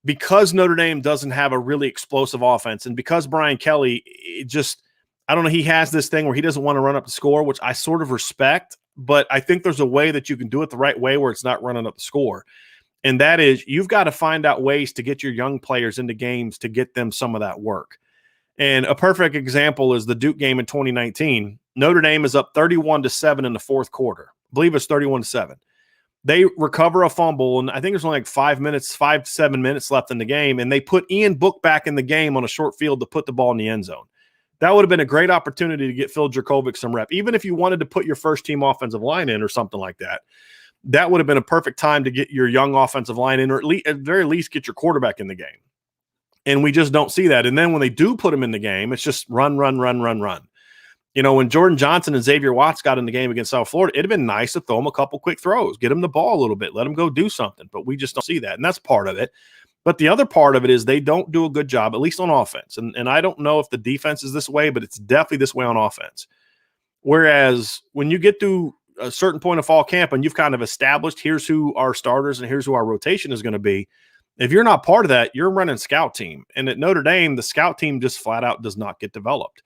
because Notre Dame doesn't have a really explosive offense, and because Brian Kelly I don't know, he has this thing where he doesn't want to run up the score, which I sort of respect, but I think there's a way that you can do it the right way where it's not running up the score. And that is, you've got to find out ways to get your young players into games to get them some of that work. And a perfect example is the Duke game in 2019. Notre Dame is up 31-7 in the fourth quarter. I believe it's 31-7. They recover a fumble, and I think there's only like 5 to 7 minutes left in the game, and they put Ian Book back in the game on a short field to put the ball in the end zone. That would have been a great opportunity to get Phil Jurkovec some rep. Even if you wanted to put your first-team offensive line in or something like that, that would have been a perfect time to get your young offensive line in, or at the very least get your quarterback in the game. And we just don't see that. And then when they do put him in the game, it's just run. You know, when Jordan Johnson and Xavier Watts got in the game against South Florida, it'd have been nice to throw them a couple quick throws, get them the ball a little bit, let them go do something. But we just don't see that. And that's part of it. But the other part of it is they don't do a good job, at least on offense. And I don't know if the defense is this way, but it's definitely this way on offense. Whereas when you get to a certain point of fall camp and you've kind of established here's who our starters and here's who our rotation is going to be, if you're not part of that, you're running scout team. And at Notre Dame, the scout team just flat out does not get developed.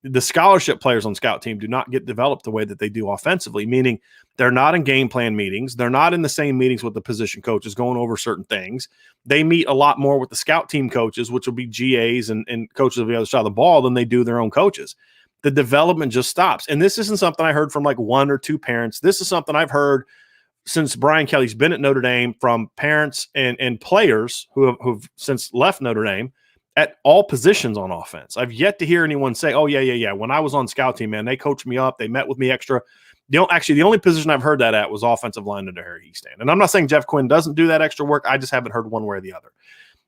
The scholarship players on scout team do not get developed the way that they do offensively, meaning they're not in game plan meetings. They're not in the same meetings with the position coaches going over certain things. They meet a lot more with the scout team coaches, which will be GAs and coaches of the other side of the ball, than they do their own coaches. The development just stops. And this isn't something I heard from like 1 or 2 parents. This is something I've heard since Brian Kelly's been at Notre Dame from parents and players who've since left Notre Dame at all positions on offense. I've yet to hear anyone say, oh, yeah. When I was on scout team, man, they coached me up. They met with me extra. The only position I've heard that at was offensive line under Harry Easton. And I'm not saying Jeff Quinn doesn't do that extra work. I just haven't heard one way or the other.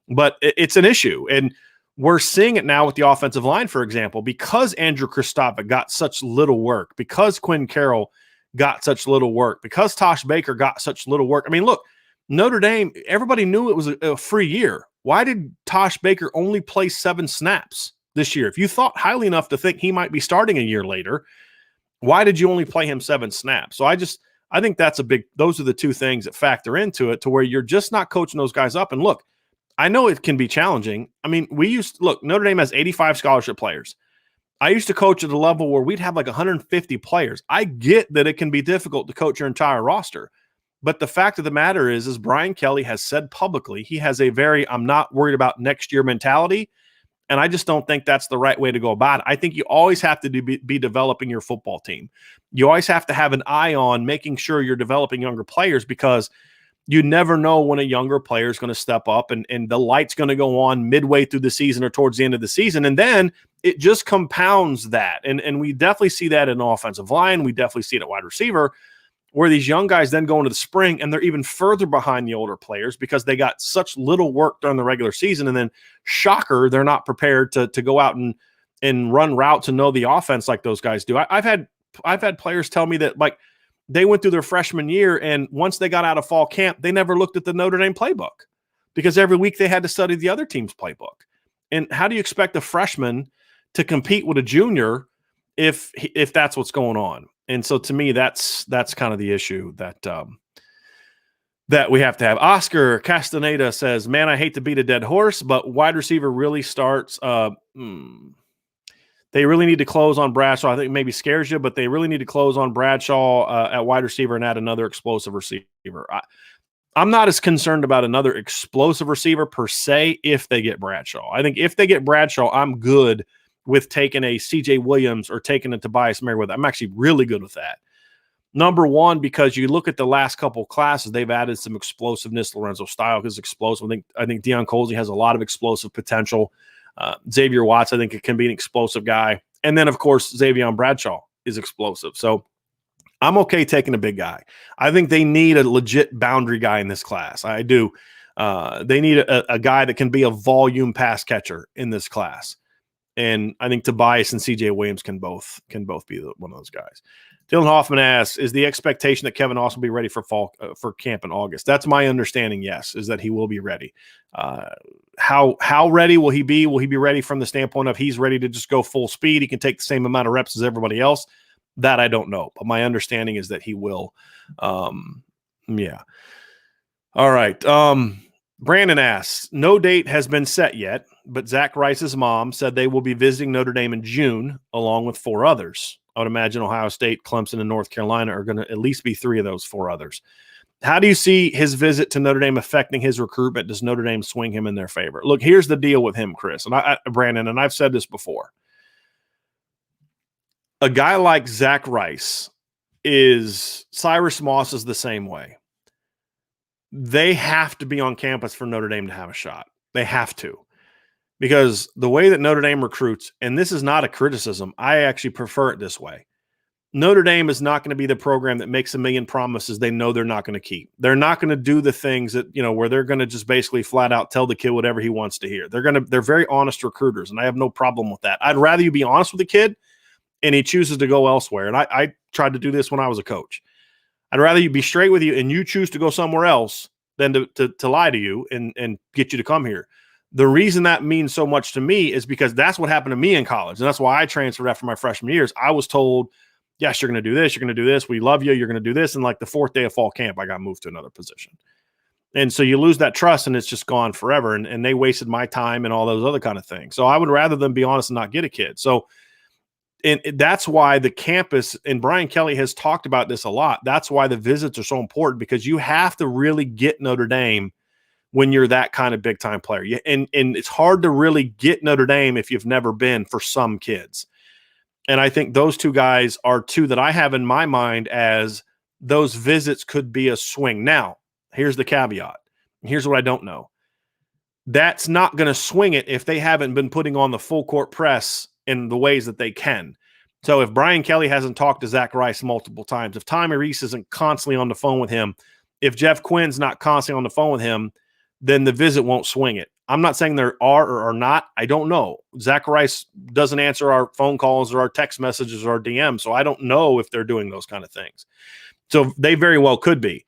But it's an issue. And we're seeing it now with the offensive line, for example, because Andrew Kristofic got such little work, because Quinn Carroll got such little work, because Tosh Baker got such little work. I mean, look, Notre Dame, everybody knew it was a free year. Why did Tosh Baker only play 7 snaps this year? If you thought highly enough to think he might be starting a year later, why did you only play him 7 snaps? So I think that's those are the 2 things that factor into it, to where you're just not coaching those guys up. And look, I know it can be challenging. I mean, Notre Dame has 85 scholarship players. I used to coach at a level where we'd have like 150 players. I get that it can be difficult to coach your entire roster. But the fact of the matter is Brian Kelly has said publicly, he has a very, I'm not worried about next year mentality. And I just don't think that's the right way to go about it. I think you always have to be developing your football team. You always have to have an eye on making sure you're developing younger players, because you never know when a younger player is going to step up and the light's going to go on midway through the season or towards the end of the season. And then it just compounds that. And we definitely see that in offensive line. We definitely see it at wide receiver, where these young guys then go into the spring and they're even further behind the older players because they got such little work during the regular season. And then, shocker, they're not prepared to go out and run routes and know the offense like those guys do. I've had players tell me that, like, they went through their freshman year, and once they got out of fall camp, they never looked at the Notre Dame playbook because every week they had to study the other team's playbook. And how do you expect a freshman to compete with a junior if that's what's going on? And so to me, that's kind of the issue that we have to have. Oscar Castaneda says, man, I hate to beat a dead horse, but wide receiver really starts. They really need to close on Bradshaw. I think it maybe scares you, but they really need to close on Bradshaw at wide receiver and add another explosive receiver. I'm not as concerned about another explosive receiver per se if they get Bradshaw. I think if they get Bradshaw, I'm good with taking a CJ Williams or taking a Tobias Merriweather. I'm actually really good with that. Number one, because you look at the last couple classes, they've added some explosiveness. Lorenzo Style is explosive. I think Deion Colsey has a lot of explosive potential. Xavier Watts, I think it can be an explosive guy. And then, of course, Xavier Bradshaw is explosive. So I'm okay taking a big guy. I think they need a legit boundary guy in this class. I do. They need a guy that can be a volume pass catcher in this class. And I think Tobias and CJ Williams can both be one of those guys. Dylan Hoffman asks, is the expectation that Kevin Austin will be ready for fall for camp in August? That's my understanding, yes, is that he will be ready. How ready will he be? Will he be ready from the standpoint of he's ready to just go full speed? He can take the same amount of reps as everybody else. That I don't know. But my understanding is that he will. Yeah. All right. Brandon asks, no date has been set yet, but Zach Rice's mom said they will be visiting Notre Dame in June along with 4 others. I would imagine Ohio State, Clemson, and North Carolina are going to at least be 3 of those 4 others. How do you see his visit to Notre Dame affecting his recruitment? Does Notre Dame swing him in their favor? Look, here's the deal with him, Chris, and Brandon, and I've said this before. A guy like Zach Rice Cyrus Moss is the same way. They have to be on campus for Notre Dame to have a shot. They have to. Because the way that Notre Dame recruits, and this is not a criticism, I actually prefer it this way. Notre Dame is not going to be the program that makes a million promises they know they're not going to keep. They're not going to do the things that, where they're going to just basically flat out tell the kid whatever he wants to hear. They're very honest recruiters, and I have no problem with that. I'd rather you be honest with the kid and he chooses to go elsewhere. And I tried to do this when I was a coach. I'd rather you be straight with you and you choose to go somewhere else than to lie to you and get you to come here. The reason that means so much to me is because that's what happened to me in college. And that's why I transferred after my freshman years. I was told, yes, you're going to do this. You're going to do this. We love you. You're going to do this. And like the 4th day of fall camp, I got moved to another position. And so you lose that trust and it's just gone forever. And they wasted my time and all those other kind of things. So I would rather them be honest and not get a kid. So and that's why the campus, and Brian Kelly has talked about this a lot. That's why the visits are so important, because you have to really get Notre Dame when you're that kind of big time player. And it's hard to really get Notre Dame if you've never been for some kids. And I think those 2 guys are 2 that I have in my mind as those visits could be a swing. Now, here's the caveat. Here's what I don't know. That's not going to swing it if they haven't been putting on the full court press in the ways that they can. So if Brian Kelly hasn't talked to Zach Rice multiple times, if Tommy Reese isn't constantly on the phone with him, if Jeff Quinn's not constantly on the phone with him, then the visit won't swing it. I'm not saying there are or are not. I don't know. Zach Rice doesn't answer our phone calls or our text messages or our DMs, so I don't know if they're doing those kind of things. So they very well could be.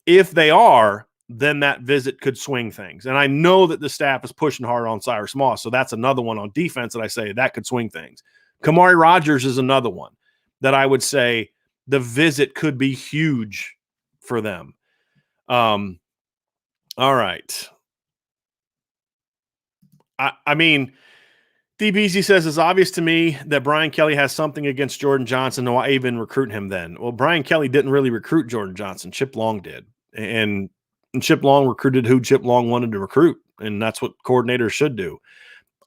If they are, then that visit could swing things. And I know that the staff is pushing hard on Cyrus Moss, so that's another one on defense that I say that could swing things. Kamari Rogers is another one that I would say the visit could be huge for them. All right. I mean, DBZ says, it's obvious to me that Brian Kelly has something against Jordan Johnson. Why even recruit him then? Well, Brian Kelly didn't really recruit Jordan Johnson. Chip Long did. And Chip Long recruited who Chip Long wanted to recruit. And that's what coordinators should do.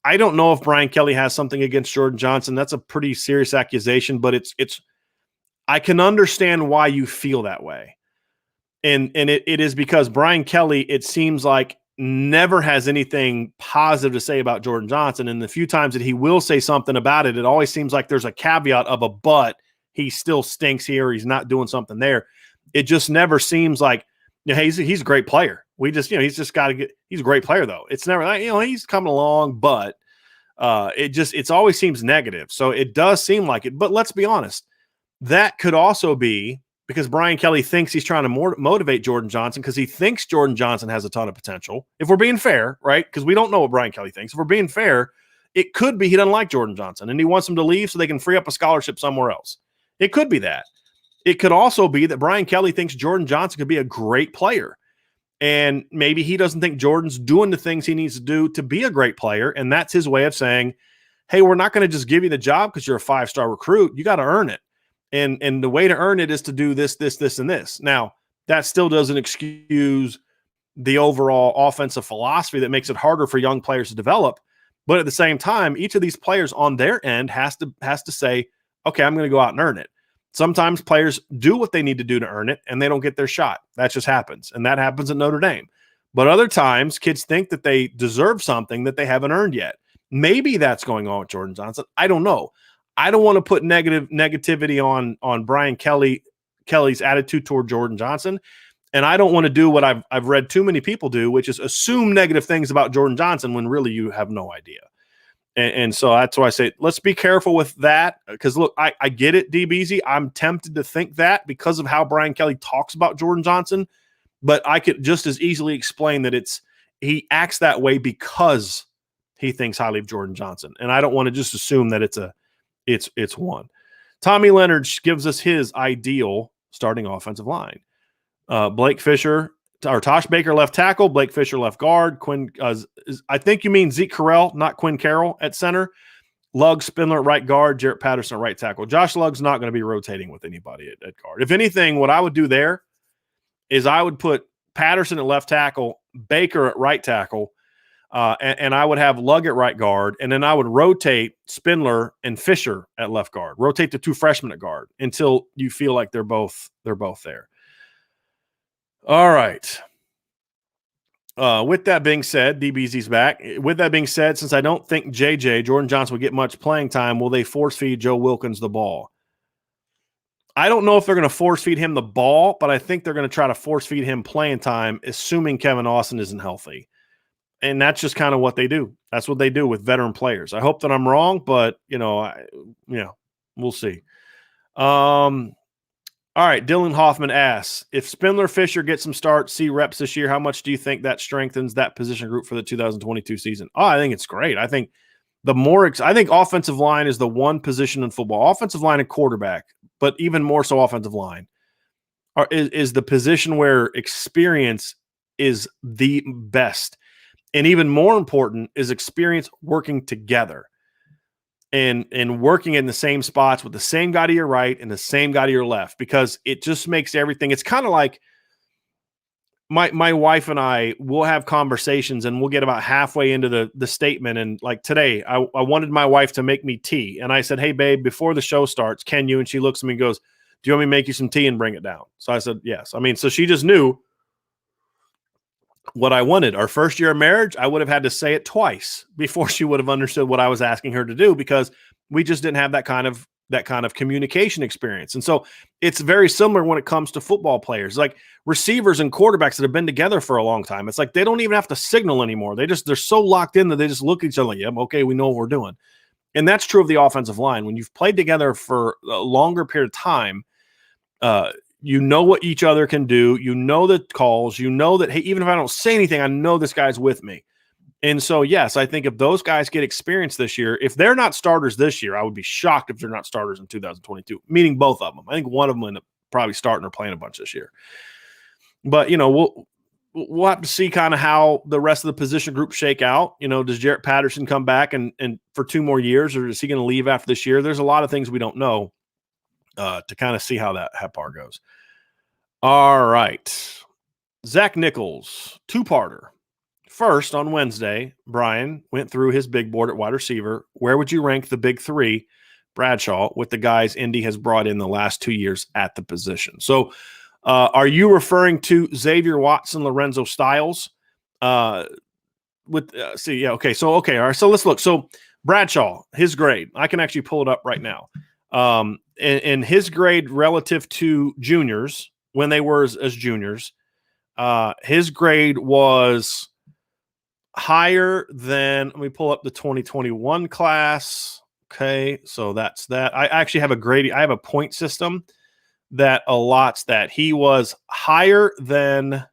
I don't know if Brian Kelly has something against Jordan Johnson. That's a pretty serious accusation, but it's I can understand why you feel that way. And it is because Brian Kelly, it seems like, never has anything positive to say about Jordan Johnson. And the few times that he will say something about it, it always seems like there's a caveat of a but. He still stinks here. He's not doing something there. It just never seems like, hey, he's a great player. We just, he's just got to get, he's a great player though. It's never like, he's coming along, but it's always seems negative. So it does seem like it, but let's be honest. That could also be because Brian Kelly thinks he's trying to motivate Jordan Johnson because he thinks Jordan Johnson has a ton of potential. If we're being fair, right? Because we don't know what Brian Kelly thinks. If we're being fair, it could be he doesn't like Jordan Johnson and he wants him to leave so they can free up a scholarship somewhere else. It could be that. It could also be that Brian Kelly thinks Jordan Johnson could be a great player. And maybe he doesn't think Jordan's doing the things he needs to do to be a great player. And that's his way of saying, hey, we're not going to just give you the job because you're a 5-star recruit. You got to earn it. And the way to earn it is to do this, this, this, and this. Now, that still doesn't excuse the overall offensive philosophy that makes it harder for young players to develop. But at the same time, each of these players on their end has to say, okay, I'm going to go out and earn it. Sometimes players do what they need to do to earn it, and they don't get their shot. That just happens, and that happens at Notre Dame. But other times, kids think that they deserve something that they haven't earned yet. Maybe that's going on with Jordan Johnson. I don't know. I don't want to put negativity on Brian Kelly's attitude toward Jordan Johnson. And I don't want to do what I've read too many people do, which is assume negative things about Jordan Johnson when really you have no idea. And so that's why I say, let's be careful with that. Because look, I get it, DBZ. I'm tempted to think that because of how Brian Kelly talks about Jordan Johnson, but I could just as easily explain that he acts that way because he thinks highly of Jordan Johnson. And I don't want to just assume that it's one. Tommy Leonard gives us his ideal starting offensive line. Blake Fisher or Tosh Baker left tackle, Blake Fisher left guard. I think you mean Zeke Carrell, not Quinn Carroll at center. Lugg Spindler at right guard, Jarrett Patterson at right tackle. Josh Lugg's not going to be rotating with anybody at guard. If anything, what I would do there is I would put Patterson at left tackle, Baker at right tackle, and I would have Lugg at right guard, and then I would rotate Spindler and Fisher at left guard. Rotate the two freshmen at guard until you feel like they're both there. All right. With that being said, DBZ's back. With that being said, since I don't think Jordan Johnson will get much playing time, will they force feed Joe Wilkins the ball? I don't know if they're going to force feed him the ball, but I think they're going to try to force feed him playing time, assuming Kevin Austin isn't healthy. And that's just kind of what they do. That's what they do with veteran players. I hope that I'm wrong, but we'll see. All right, Dylan Hoffman asks, if Spindler Fisher gets some starts, see reps this year, how much do you think that strengthens that position group for the 2022 season? Oh, I think it's great. I think I think offensive line is the one position in football, offensive line and quarterback, but even more so offensive line is the position where experience is the best. And even more important is experience working together. And working in the same spots with the same guy to your right and the same guy to your left, because it just makes everything. It's kind of like my wife and I will have conversations and we'll get about halfway into the statement. And like today, I wanted my wife to make me tea. And I said, hey, babe, before the show starts, can you? And she looks at me and goes, do you want me to make you some tea and bring it down? So I said, yes. I mean, so she just knew what I wanted. Our first year of marriage, I would have had to say it twice before she would have understood what I was asking her to do, because we just didn't have that kind of communication experience. And so it's very similar when it comes to football players, like receivers and quarterbacks that have been together for a long time. It's like they don't even have to signal anymore. They're so locked in that they just look at each other like, yeah, okay, we know what we're doing. And that's true of the offensive line. When you've played together for a longer period of time, you know what each other can do. You know the calls. You know that, hey, even if I don't say anything, I know this guy's with me. And so, yes, I think if those guys get experience this year, if they're not starters this year, I would be shocked if they're not starters in 2022, meaning both of them. I think one of them will end up probably starting or playing a bunch this year. But, we'll have to see kind of how the rest of the position group shake out. Does Jarrett Patterson come back and for 2 more years, or is he going to leave after this year? There's a lot of things we don't know. To kind of see how that part goes. All right. Zach Nichols, 2-parter. First, on Wednesday, Brian went through his big board at wide receiver. Where would you rank the big 3, Bradshaw, with the guys Indy has brought in the last 2 years at the position? So are you referring to Xavier Watson, Lorenzo Styles? All right. So let's look. So Bradshaw, his grade, I can actually pull it up right now. And his grade relative to juniors, when they were as juniors, his grade was higher than, let me pull up the 2021 class. Okay, so that's that. I actually have I have a point system that allots that. He was higher than,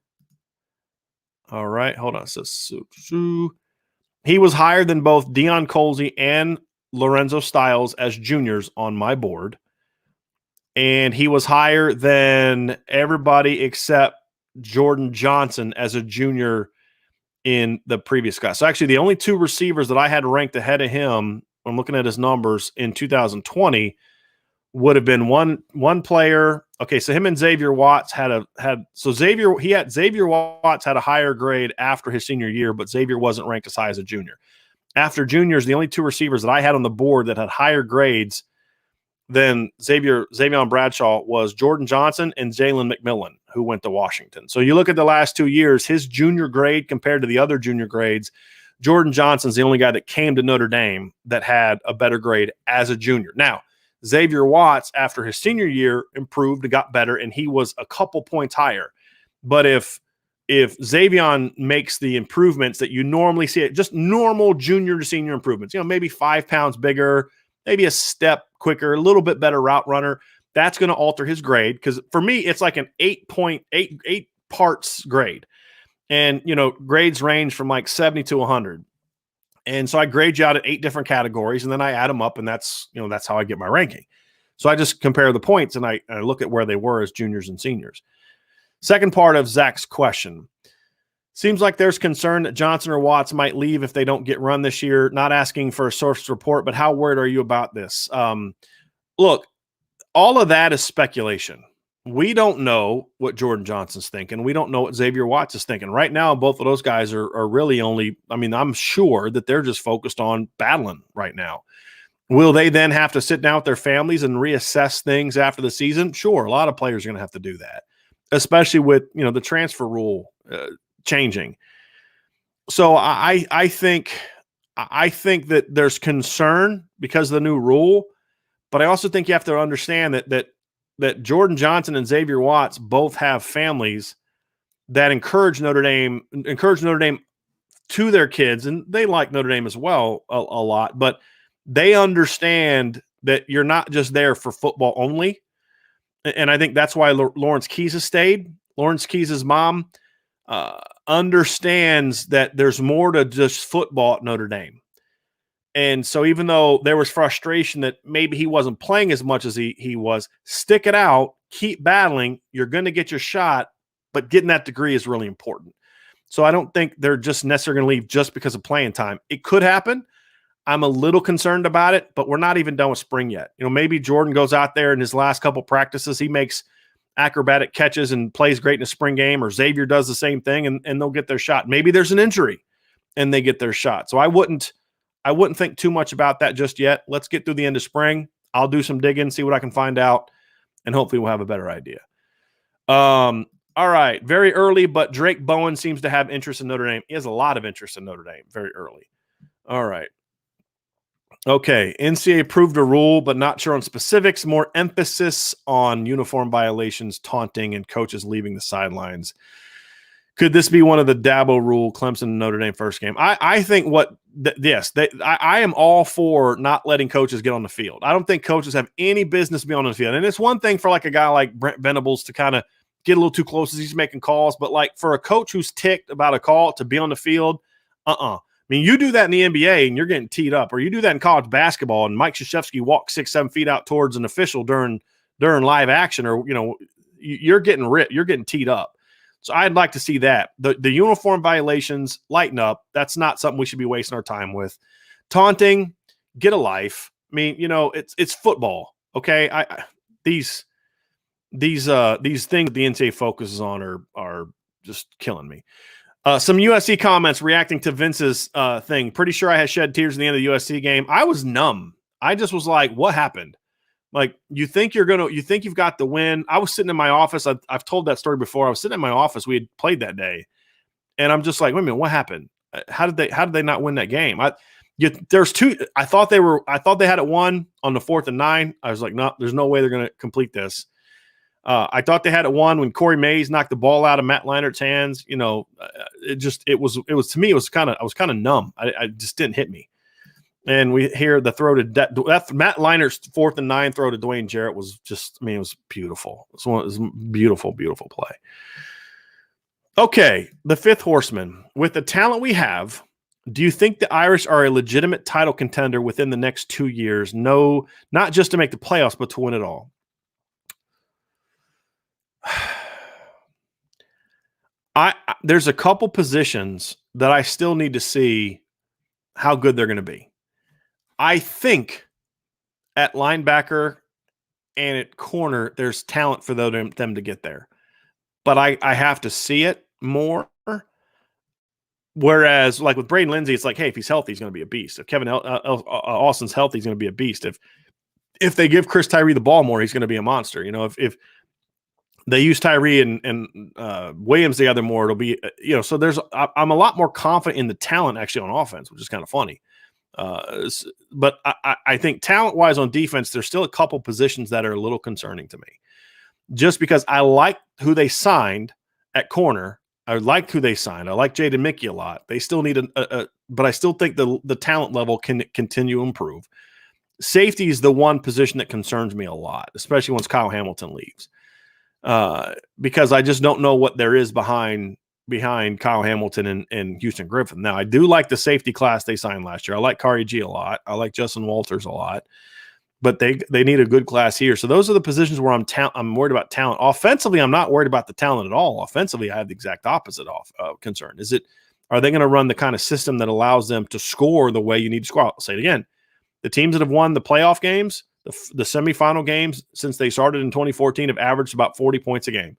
all right, hold on. So he was higher than both Deion Colsey and Lorenzo Styles as juniors on my board. And he was higher than everybody except Jordan Johnson as a junior in the previous class. So actually the only 2 receivers that I had ranked ahead of him, I'm looking at his numbers in 2020, would have been one player. Okay, so him and Xavier Watts Xavier Watts had a higher grade after his senior year, but Xavier wasn't ranked as high as a junior. After juniors, the only 2 receivers that I had on the board that had higher grades than Xavier Bradshaw was Jordan Johnson and Jalen McMillan, who went to Washington. So you look at the last 2 years, his junior grade compared to the other junior grades, Jordan Johnson's the only guy that came to Notre Dame that had a better grade as a junior. Now, Xavier Watts, after his senior year, improved and got better, and he was a couple points higher. But if Xavion makes the improvements that you normally see, just normal junior to senior improvements, maybe 5 pounds bigger, maybe a step quicker, a little bit better route runner, that's going to alter his grade. Because for me, it's like an 8.8 parts grade. And, grades range from like 70 to 100. And so I grade you out at 8 different categories, and then I add them up, and that's how I get my ranking. So I just compare the points, and I look at where they were as juniors and seniors. Second part of Zach's question. Seems like there's concern that Johnson or Watts might leave if they don't get run this year. Not asking for a source report, but how worried are you about this? Look, all of that is speculation. We don't know what Jordan Johnson's thinking. We don't know what Xavier Watts is thinking. Right now, both of those guys are really only – I'm sure that they're just focused on battling right now. Will they then have to sit down with their families and reassess things after the season? Sure, a lot of players are going to have to do that, especially with the transfer rule changing. So I think that there's concern because of the new rule, but I also think you have to understand that Jordan Johnson and Xavier Watts both have families that encourage Notre Dame to their kids, and they like Notre Dame as well a lot, but they understand that you're not just there for football only. And I think that's why Lawrence Keys has stayed. Lawrence Keys' mom understands that there's more to just football at Notre Dame. And so even though there was frustration that maybe he wasn't playing as much as he was, stick it out, keep battling. You're going to get your shot, but getting that degree is really important. So I don't think they're just necessarily going to leave just because of playing time. It could happen. I'm a little concerned about it, but we're not even done with spring yet. Maybe Jordan goes out there in his last couple practices, he makes acrobatic catches and plays great in a spring game, or Xavier does the same thing and they'll get their shot. Maybe there's an injury and they get their shot. So I wouldn't think too much about that just yet. Let's get through the end of spring. I'll do some digging, see what I can find out, and hopefully we'll have a better idea. All right. Very early, but Drake Bowen seems to have interest in Notre Dame. He has a lot of interest in Notre Dame very early. All right. Okay. NCAA approved a rule, but not sure on specifics. More emphasis on uniform violations, taunting, and coaches leaving the sidelines. Could this be one of the Dabo rule, Clemson and Notre Dame first game? I think I am all for not letting coaches get on the field. I don't think coaches have any business being on the field. And it's one thing for like a guy like Brent Venables to kind of get a little too close as he's making calls, but like for a coach who's ticked about a call to be on the field, you do that in the NBA and you're getting teed up, or you do that in college basketball and Mike Krzyzewski walks 6-7 feet out towards an official during live action, or you're getting ripped, you're getting teed up. So I'd like to see that. The uniform violations, lighten up. That's not something we should be wasting our time with. Taunting, get a life. It's football. Okay. These things that the NCAA focuses on are just killing me. Some USC comments reacting to Vince's thing. Pretty sure I had shed tears in the end of the USC game. I was numb. I just was like, what happened? Like, you think you've got the win. I was sitting in my office. I've told that story before. I was sitting in my office. We had played that day. And I'm just like, wait a minute, what happened? How did they not win that game? There's two. I thought they had it won on the 4th and 9. I was like, no, there's no way they're going to complete this. I thought they had it won when Corey Mays knocked the ball out of Matt Leinert's hands. It was to me, I was kind of numb. I just didn't hit me. And we hear the throw to Matt Leinert's 4th and 9 throw to Dwayne Jarrett was just, it was beautiful. It was a beautiful, beautiful play. Okay. The fifth horseman. With the talent we have, do you think the Irish are a legitimate title contender within the next 2 years? No, not just to make the playoffs, but to win it all. There's a couple positions that I still need to see how good they're going to be. I think at linebacker and at corner, there's talent for them to get there. But I have to see it more. Whereas, like with Braden Lindsey, it's like, hey, if he's healthy, he's going to be a beast. If Kevin Austin's healthy, he's going to be a beast. If they give Chris Tyree the ball more, he's going to be a monster. If they use Tyree and Williams the other more, it'll be, so I'm a lot more confident in the talent actually on offense, which is kind of funny. But I think talent-wise on defense, there's still a couple positions that are a little concerning to me. Just because I like who they signed at corner. I like who they signed. I like Jaden Mickey a lot. They still need but I still think the talent level can continue to improve. Safety is the one position that concerns me a lot, especially once Kyle Hamilton leaves, because I just don't know what there is behind Kyle Hamilton and Houston Griffin. Now, I do like the safety class they signed last year. I like Kari G a lot. I like Justin Walters a lot, but they need a good class here. So those are the positions where I'm worried about talent. Offensively, I'm not worried about the talent at all. Offensively, I have the exact opposite concern. Are they going to run the kind of system that allows them to score the way you need to score? I'll say it again. The teams that have won the playoff games, the semifinal games since they started in 2014 have averaged about 40 points a game.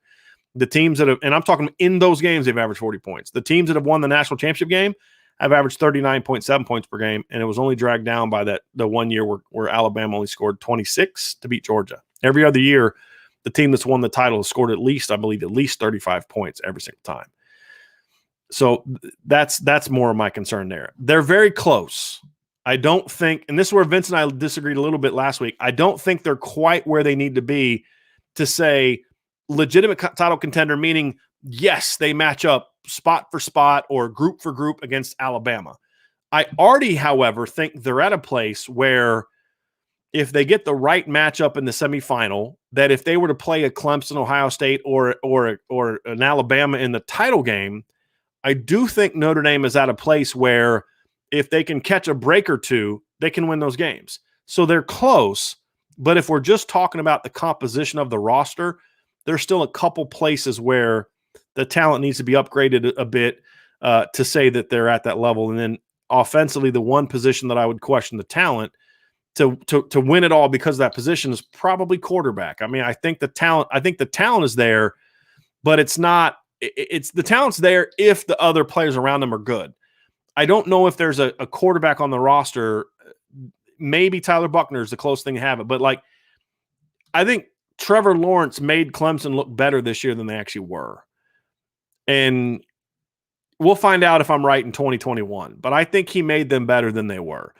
The teams that have, and I'm talking in those games, they've averaged 40 points. The teams that have won the national championship game have averaged 39.7 points per game, and it was only dragged down by the 1 year where Alabama only scored 26 to beat Georgia. Every other year, the team that's won the title has scored at least 35 points every single time. So that's more of my concern there. They're very close. I don't think, and this is where Vince and I disagreed a little bit last week, I don't think they're quite where they need to be to say legitimate title contender, meaning, yes, they match up spot for spot or group for group against Alabama. I already, however, think they're at a place where if they get the right matchup in the semifinal, that if they were to play a Clemson, Ohio State, or an Alabama in the title game, I do think Notre Dame is at a place where if they can catch a break or two, they can win those games. So they're close, but if we're just talking about the composition of the roster, there's still a couple places where the talent needs to be upgraded a bit to say that they're at that level. And then offensively, the one position that I would question the talent to win it all because of that position is probably quarterback. I mean, I think the talent is there, but it's not. It's the talent's there if the other players around them are good. I don't know if there's a quarterback on the roster. Maybe Tyler Buckner is the closest thing to have it, but I think Trevor Lawrence made Clemson look better this year than they actually were. And we'll find out if I'm right in 2021, but I think he made them better than they were.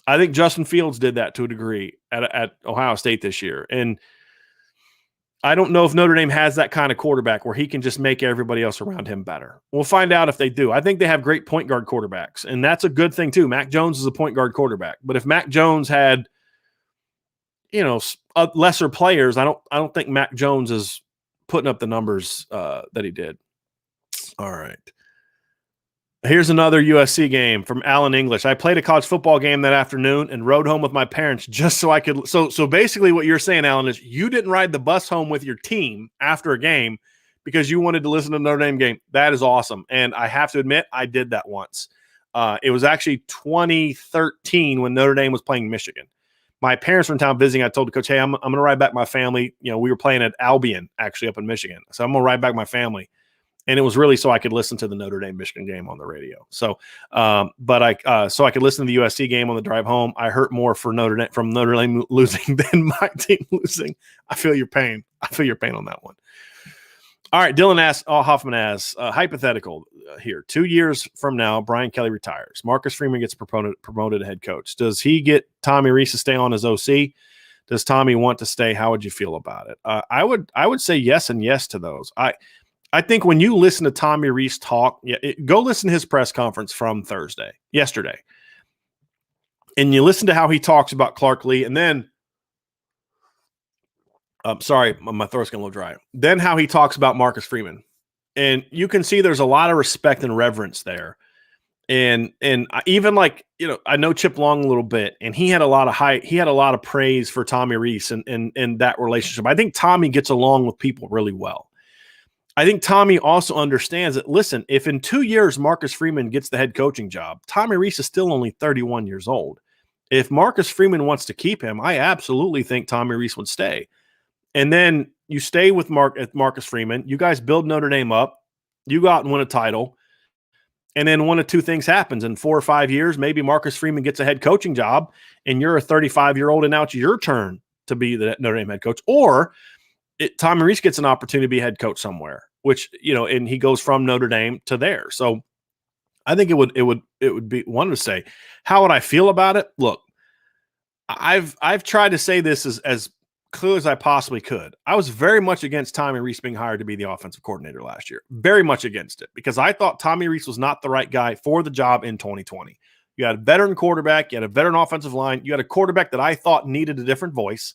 I think Justin Fields did that to a degree at Ohio State this year. And I don't know if Notre Dame has that kind of quarterback where he can just make everybody else around him better. We'll find out if they do. I think they have great point guard quarterbacks, and that's a good thing too. Mac Jones is a point guard quarterback. But if Mac Jones had, lesser players, I don't think Mac Jones is putting up the numbers that he did. All right. Here's another USC game from Alan English. I played a college football game that afternoon and rode home with my parents just so I could. So basically what you're saying, Alan, is you didn't ride the bus home with your team after a game because you wanted to listen to the Notre Dame game. That is awesome. And I have to admit, I did that once. It was actually 2013 when Notre Dame was playing Michigan. My parents were in town visiting. I told the coach, hey, I'm going to ride back my family. We were playing at Albion, actually, up in Michigan. So I'm going to ride back my family. And it was really so I could listen to the Notre Dame Michigan game on the radio. So, so I could listen to the USC game on the drive home. I hurt more from Notre Dame losing than my team losing. I feel your pain. On that one. All right, Dylan asks, Hoffman asks, hypothetical here. 2 years from now, Brian Kelly retires. Marcus Freeman gets promoted to head coach. Does he get Tommy Rees to stay on as OC? Does Tommy want to stay? How would you feel about it? I would say yes and yes to those. I think when you listen to Tommy Rees talk, go listen to his press conference from yesterday. And you listen to how he talks about Clark Lee, and then sorry, my throat's getting a little dry. Then how he talks about Marcus Freeman. And you can see there's a lot of respect and reverence there. And even I know Chip Long a little bit, and he had a lot of praise for Tommy Rees and that relationship. I think Tommy gets along with people really well. I think Tommy also understands that, listen, if in 2 years Marcus Freeman gets the head coaching job, Tommy Rees is still only 31 years old. If Marcus Freeman wants to keep him, I absolutely think Tommy Rees would stay. And then you stay with Marcus Freeman. You guys build Notre Dame up. You go out and win a title. And then one of two things happens. In 4 or 5 years, maybe Marcus Freeman gets a head coaching job, and you're a 35-year-old, and now it's your turn to be the Notre Dame head coach. Or Tommy Rees gets an opportunity to be head coach somewhere, which, and he goes from Notre Dame to there. So I think it would be one to say, how would I feel about it? Look, I've tried to say this as clear as I possibly could. I was very much against Tommy Rees being hired to be the offensive coordinator last year. Very much against it because I thought Tommy Rees was not the right guy for the job in 2020. You had a veteran quarterback. You had a veteran offensive line. You had a quarterback that I thought needed a different voice.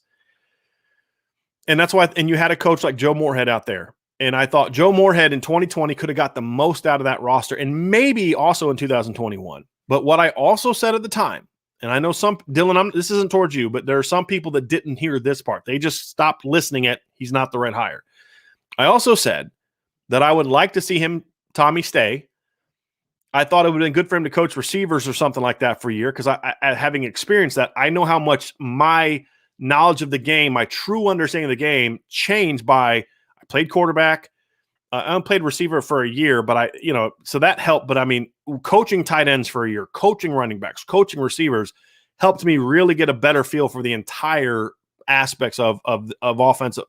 And that's why – and you had a coach like Joe Moorhead out there. And I thought Joe Moorhead in 2020 could have got the most out of that roster and maybe also in 2021. But what I also said at the time, and I know some – Dylan, this isn't towards you, but there are some people that didn't hear this part. They just stopped listening at he's not the right hire. I also said that I would like to see Tommy, stay. I thought it would have been good for him to coach receivers or something like that for a year because I having experienced that, I know how much my knowledge of the game, my true understanding of the game changed by I played quarterback. I played receiver for a year, but so that helped. But I mean, coaching tight ends for a year, coaching running backs, coaching receivers helped me really get a better feel for the entire aspects of offensive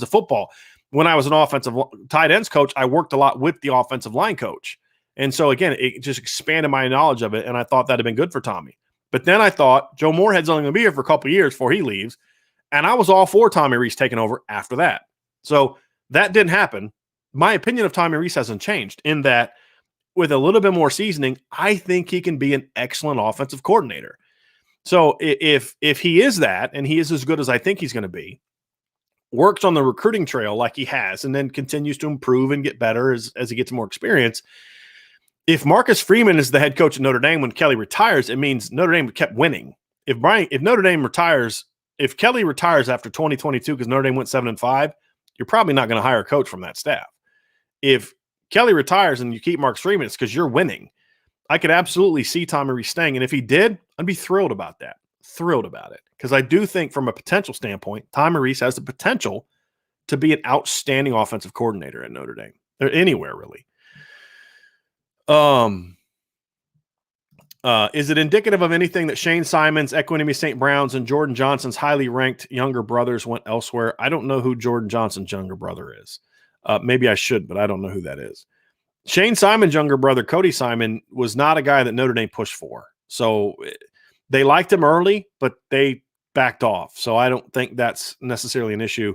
football. When I was an offensive tight ends coach, I worked a lot with the offensive line coach. And so, again, it just expanded my knowledge of it, and I thought that had been good for Tommy. But then I thought Joe Moorhead's only going to be here for a couple of years before he leaves, and I was all for Tommy Rees taking over after that. So that didn't happen. My opinion of Tommy Rees hasn't changed in that with a little bit more seasoning, I think he can be an excellent offensive coordinator. So if he is that, and he is as good as I think he's going to be, works on the recruiting trail like he has, and then continues to improve and get better as he gets more experience. If Marcus Freeman is the head coach at Notre Dame when Kelly retires, it means Notre Dame kept winning. If Notre Dame retires, if Kelly retires after 2022 because Notre Dame went 7-5, you're probably not going to hire a coach from that staff. If Kelly retires and you keep Marcus Freeman, it's because you're winning. I could absolutely see Tommy Rees staying, and if he did, I'd be thrilled about that. Thrilled about it because I do think from a potential standpoint, Tommy Rees has the potential to be an outstanding offensive coordinator at Notre Dame or anywhere really. Is it indicative of anything that Shane Simons, Equinemy St. Brown's, and Jordan Johnson's highly ranked younger brothers went elsewhere? I don't know who Jordan Johnson's younger brother is. Maybe I should, but I don't know who that is. Shane Simon's younger brother, Cody Simon, was not a guy that Notre Dame pushed for. So they liked him early, but they backed off. So I don't think that's necessarily an issue.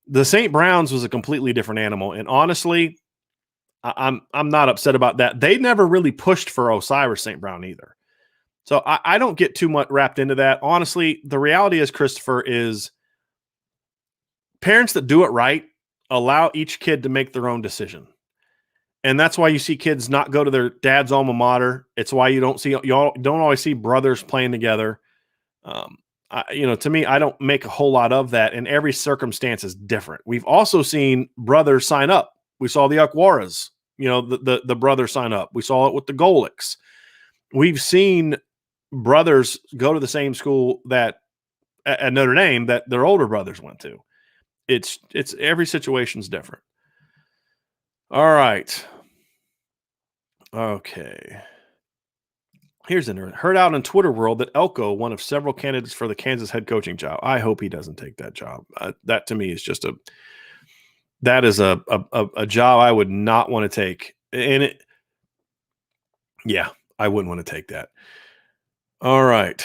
The St. Brown's was a completely different animal. And honestly, I'm not upset about that. They never really pushed for Osiris St. Brown either. So I don't get too much wrapped into that. Honestly, the reality is, Christopher, is parents that do it right allow each kid to make their own decision. And that's why you see kids not go to their dad's alma mater. It's why you don't always see brothers playing together. To me, I don't make a whole lot of that, and every circumstance is different. We've also seen brothers sign up. We saw the Akwaras, the brothers sign up. We saw it with the Golics. We've seen brothers go to the same school that at Notre Dame that their older brothers went to. It's every situation's different. All right. Okay. Here's heard out in Twitter world that Elko, one of several candidates for the Kansas head coaching job. I hope he doesn't take that job. That to me is just that is a job I would not want to take. And I wouldn't want to take that. All right.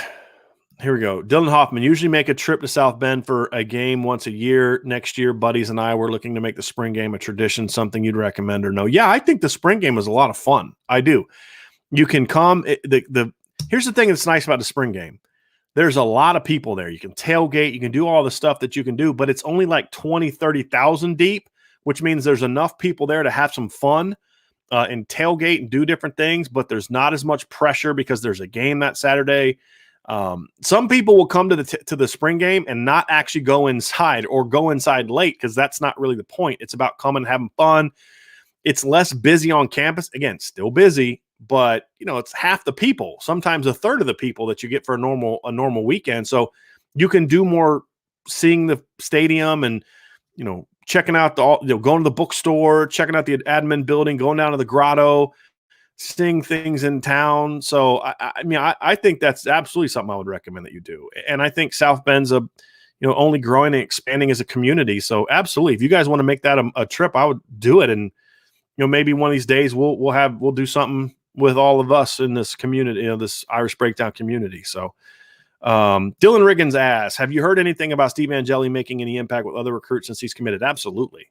Here we go. Dylan Hoffman, usually make a trip to South Bend for a game once a year. Next year, buddies and I were looking to make the spring game a tradition, something you'd recommend or no. Yeah, I think the spring game is a lot of fun. I do. You can come. Here's the thing that's nice about the spring game. There's a lot of people there. You can tailgate. You can do all the stuff that you can do, but it's only like 20, 30,000 deep, which means there's enough people there to have some fun and tailgate and do different things, but there's not as much pressure because there's a game that Saturday. Some people will come to the spring game and not actually go inside or go inside late because that's not really the point. It's about coming and having fun. It's less busy on campus. Again, still busy, but it's half the people, sometimes a third of the people that you get for a normal weekend. So you can do more seeing the stadium and, checking out going to the bookstore, checking out the admin building, going down to the grotto, seeing things in town. So I think that's absolutely something I would recommend that you do. And I think South Bend's only growing and expanding as a community. So absolutely, if you guys want to make that a trip, I would do it. And maybe one of these days we'll do something with all of us in this community, this Irish Breakdown community. So Dylan Riggins asks, have you heard anything about Steve Angeli making any impact with other recruits since he's committed? Absolutely.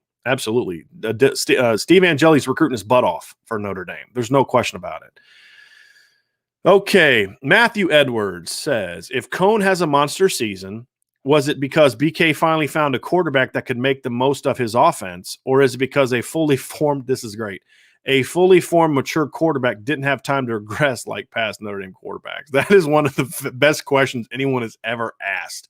Steve Angeli's recruiting his butt off for Notre Dame. There's no question about it. Okay. Matthew Edwards says, if Cone has a monster season, was it because BK finally found a quarterback that could make the most of his offense, or is it because a fully formed, mature quarterback didn't have time to regress like past Notre Dame quarterbacks? That is one of the best questions anyone has ever asked.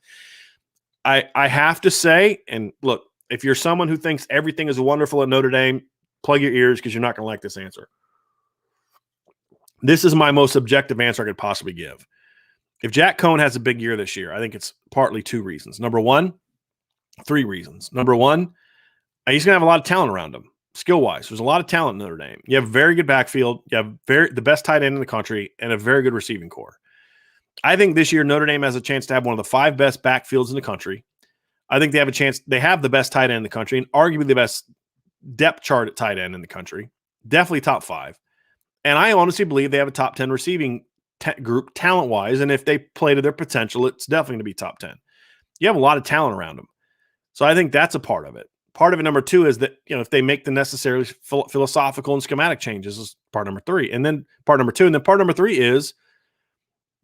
I have to say, and look, if you're someone who thinks everything is wonderful at Notre Dame, plug your ears because you're not going to like this answer. This is my most objective answer I could possibly give. If Jack Cohn has a big year this year, I think it's partly three reasons. Number one, he's going to have a lot of talent around him, skill-wise. There's a lot of talent in Notre Dame. You have a very good backfield. You have the best tight end in the country and a very good receiving core. I think this year Notre Dame has a chance to have one of the 5 best backfields in the country. I think they have a chance. They have the best tight end in the country and arguably the best depth chart at tight end in the country. Definitely top 5. And I honestly believe they have a top 10 receiving group talent-wise, and if they play to their potential, it's definitely going to be top 10. You have a lot of talent around them. So I think that's a part of it. Part of it, number 2, is that, if they make the necessary philosophical and schematic changes, is part number 3. And then part number 2, and then part number 3 is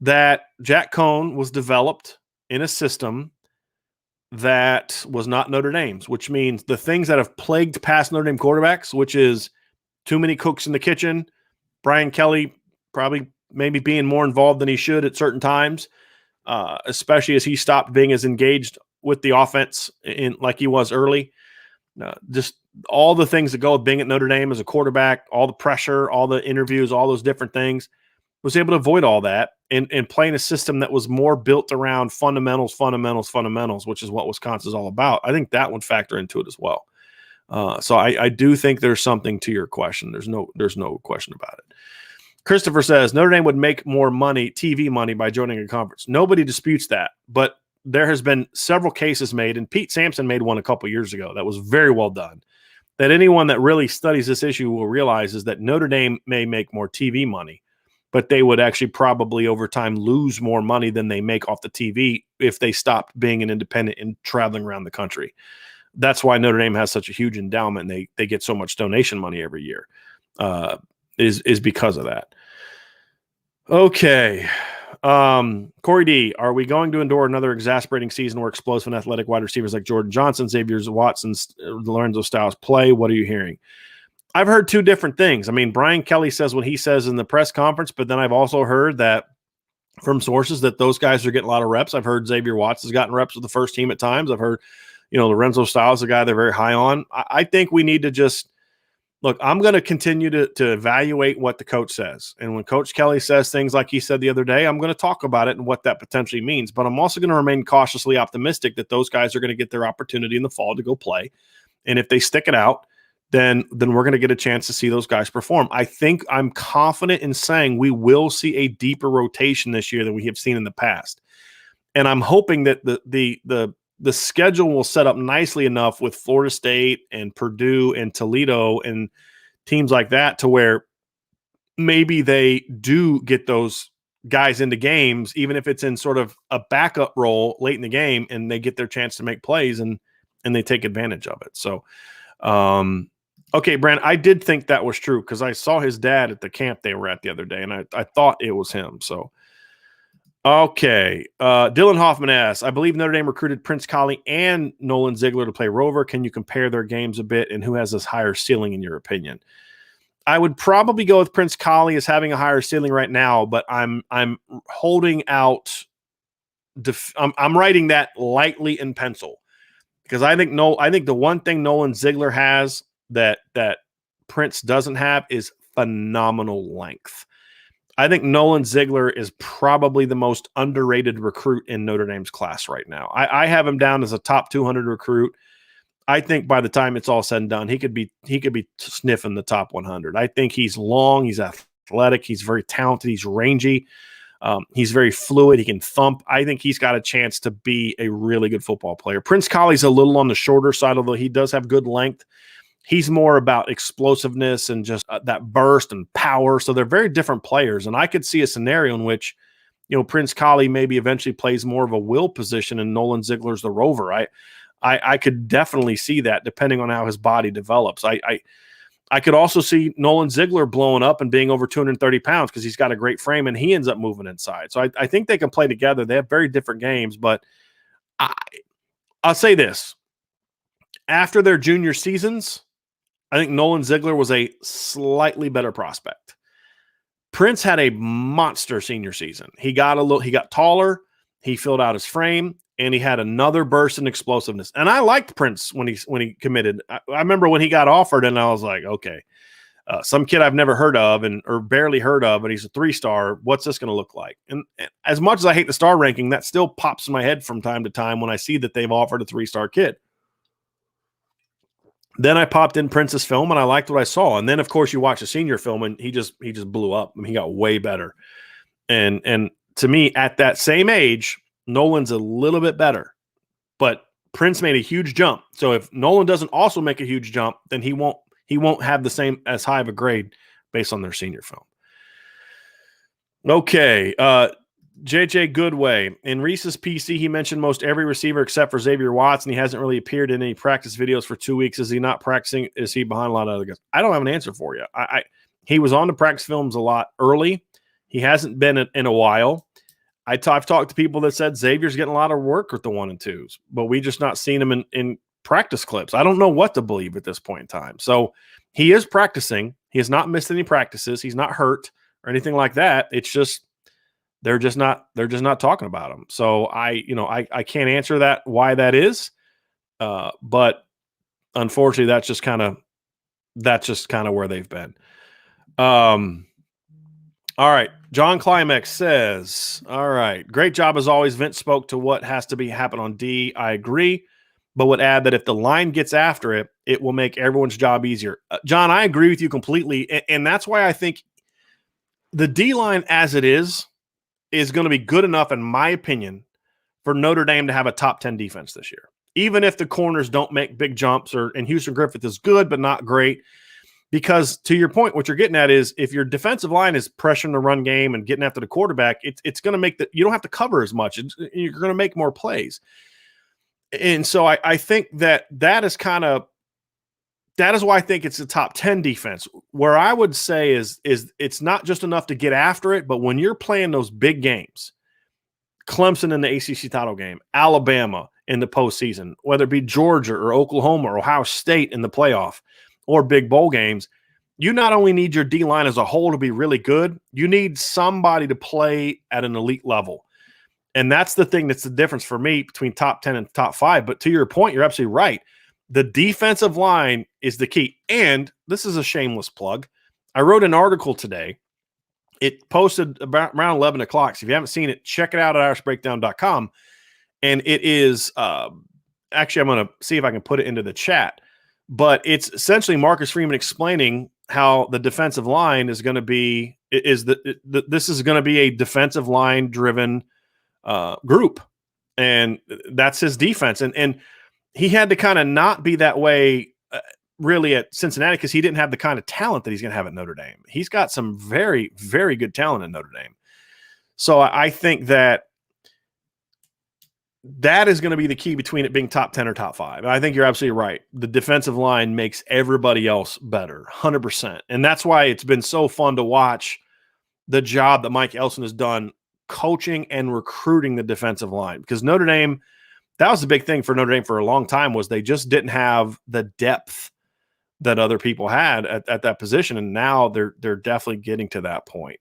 that Jack Cohn was developed in a system that was not Notre Dame's, which means the things that have plagued past Notre Dame quarterbacks, which is too many cooks in the kitchen, Brian Kelly probably maybe being more involved than he should at certain times, especially as he stopped being as engaged with the offense like he was early. Just all the things that go with being at Notre Dame as a quarterback, all the pressure, all the interviews, all those different things, was able to avoid all that and play in a system that was more built around fundamentals, which is what Wisconsin's all about. I think that would factor into it as well. So I do think there's something to your question. There's no question about it. Christopher says Notre Dame would make more money, TV money, by joining a conference. Nobody disputes that, but there has been several cases made, and Pete Sampson made one a couple years ago that was very well done, that anyone that really studies this issue will realize is that Notre Dame may make more TV money, but they would actually probably over time lose more money than they make off the TV if they stopped being an independent and traveling around the country. That's why Notre Dame has such a huge endowment, and they get so much donation money every year, is because of that. Okay. Corey D, are we going to endure another exasperating season where explosive and athletic wide receivers like Jordan Johnson, Xavier Watson, Lorenzo Styles play? What are you hearing? I've heard 2 different things. I mean, Brian Kelly says what he says in the press conference, but then I've also heard that from sources that those guys are getting a lot of reps. I've heard Xavier Watson has gotten reps with the first team at times. I've heard, Lorenzo Styles, a guy they're very high on. I think we need to just look. I'm going to continue to evaluate what the coach says. And when Coach Kelly says things like he said the other day, I'm going to talk about it and what that potentially means. But I'm also going to remain cautiously optimistic that those guys are going to get their opportunity in the fall to go play. And if they stick it out, then we're going to get a chance to see those guys perform. I think I'm confident in saying we will see a deeper rotation this year than we have seen in the past. And I'm hoping that the schedule will set up nicely enough with Florida State and Purdue and Toledo and teams like that to where maybe they do get those guys into games, even if it's in sort of a backup role late in the game, and they get their chance to make plays and they take advantage of it. So, okay, Brand, I did think that was true because I saw his dad at the camp they were at the other day, and I thought it was him. So, okay. Dylan Hoffman asks, I believe Notre Dame recruited Prince Colley and Nolan Ziegler to play Rover. Can you compare their games a bit, and who has this higher ceiling in your opinion? I would probably go with Prince Colley as having a higher ceiling right now, but I'm holding out. I'm writing that lightly in pencil because I think the one thing Nolan Ziegler has that Prince doesn't have is phenomenal length. I think Nolan Ziegler is probably the most underrated recruit in Notre Dame's class right now. I have him down as a top 200 recruit. I think by the time it's all said and done, he could be sniffing the top 100. I think he's long, he's athletic, he's very talented, he's rangy, he's very fluid, he can thump. I think he's got a chance to be a really good football player. Prince Colley's a little on the shorter side, although he does have good length. He's more about explosiveness and just that burst and power. So they're very different players. And I could see a scenario in which Prince Kollie maybe eventually plays more of a will position and Nolan Ziegler's the rover. I could definitely see that depending on how his body develops. I could also see Nolan Ziegler blowing up and being over 230 pounds because he's got a great frame and he ends up moving inside. So I think they can play together. They have very different games, but I'll say this. After their junior seasons, I think Nolan Ziegler was a slightly better prospect. Prince had a monster senior season. He got taller, he filled out his frame, and he had another burst in explosiveness. And I liked Prince when he committed. I remember when he got offered, and I was like, okay, some kid I've never heard of or barely heard of, but he's a 3-star. What's this going to look like? And as much as I hate the star ranking, that still pops in my head from time to time when I see that they've offered a 3-star kid. Then I popped in Prince's film, and I liked what I saw. And then, of course, you watch the senior film, and he just blew up. I mean, he got way better. And to me, at that same age, Nolan's a little bit better, but Prince made a huge jump. So if Nolan doesn't also make a huge jump, then he won't have the same as high of a grade based on their senior film. Okay. JJ Goodway. In Reese's PC, he mentioned most every receiver except for Xavier Watson. He hasn't really appeared in any practice videos for 2 weeks. Is he not practicing? Is he behind a lot of other guys? I don't have an answer for you. He was on the practice films a lot early. He hasn't been in a while. I've talked to people that said Xavier's getting a lot of work with the 1 and 2s, but we just not seen him in practice clips. I don't know what to believe at this point in time. So he is practicing. He has not missed any practices. He's not hurt or anything like that. It's just they're just not talking about him. So I can't answer that why that is, but unfortunately that's just kind of where they've been. All right. John Climax says, all right, great job as always. Vince spoke to what has to be happen on D. I agree, but would add that if the line gets after it, it will make everyone's job easier. John, I agree with you completely. And that's why I think the D line as it is going to be good enough, in my opinion, for Notre Dame to have a top 10 defense this year. Even if the corners don't make big jumps and Houston Griffith is good, but not great. Because to your point, what you're getting at is if your defensive line is pressuring the run game and getting after the quarterback, it's going to make you don't have to cover as much. You're going to make more plays. And so I think that is why I think it's a top 10 defense. Where I would say is it's not just enough to get after it, but when you're playing those big games, Clemson in the ACC title game, Alabama in the postseason, whether it be Georgia or Oklahoma or Ohio State in the playoff, or big bowl games, you not only need your D-line as a whole to be really good, you need somebody to play at an elite level. And that's the thing that's the difference for me between top 10 and top 5. But to your point, you're absolutely right. The defensive line is the key. And this is a shameless plug. I wrote an article today. It posted about around 11 o'clock. So if you haven't seen it, check it out at irishbreakdown.com. And it is actually, I'm going to see if I can put it into the chat. But it's essentially Marcus Freeman explaining how the defensive line is going to be this is going to be a defensive line driven group, and that's his defense. And he had to kind of not be that way really at Cincinnati because he didn't have the kind of talent that he's going to have at Notre Dame. He's got some very, very good talent at Notre Dame. So I think that is going to be the key between it being top 10 or top 5. And I think you're absolutely right. The defensive line makes everybody else better, 100%. And that's why it's been so fun to watch the job that Mike Elson has done coaching and recruiting the defensive line. Because Notre Dame, that was the big thing for Notre Dame for a long time, was they just didn't have the depth that other people had at that position. And now they're definitely getting to that point.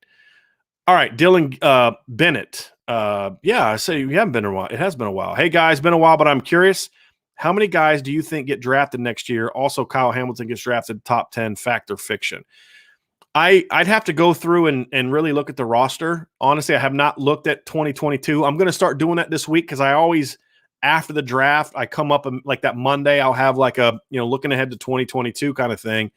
All right, Dylan Bennett. I say you haven't been a while. It has been a while. Hey guys, been a while, but I'm curious. How many guys do you think get drafted next year? Also, Kyle Hamilton gets drafted top 10, fact or fiction? I'd have to go through and really look at the roster. Honestly, I have not looked at 2022. I'm going to start doing that this week because I always, after the draft, I come up and like that Monday, I'll have like a, looking ahead to 2022 kind of thing.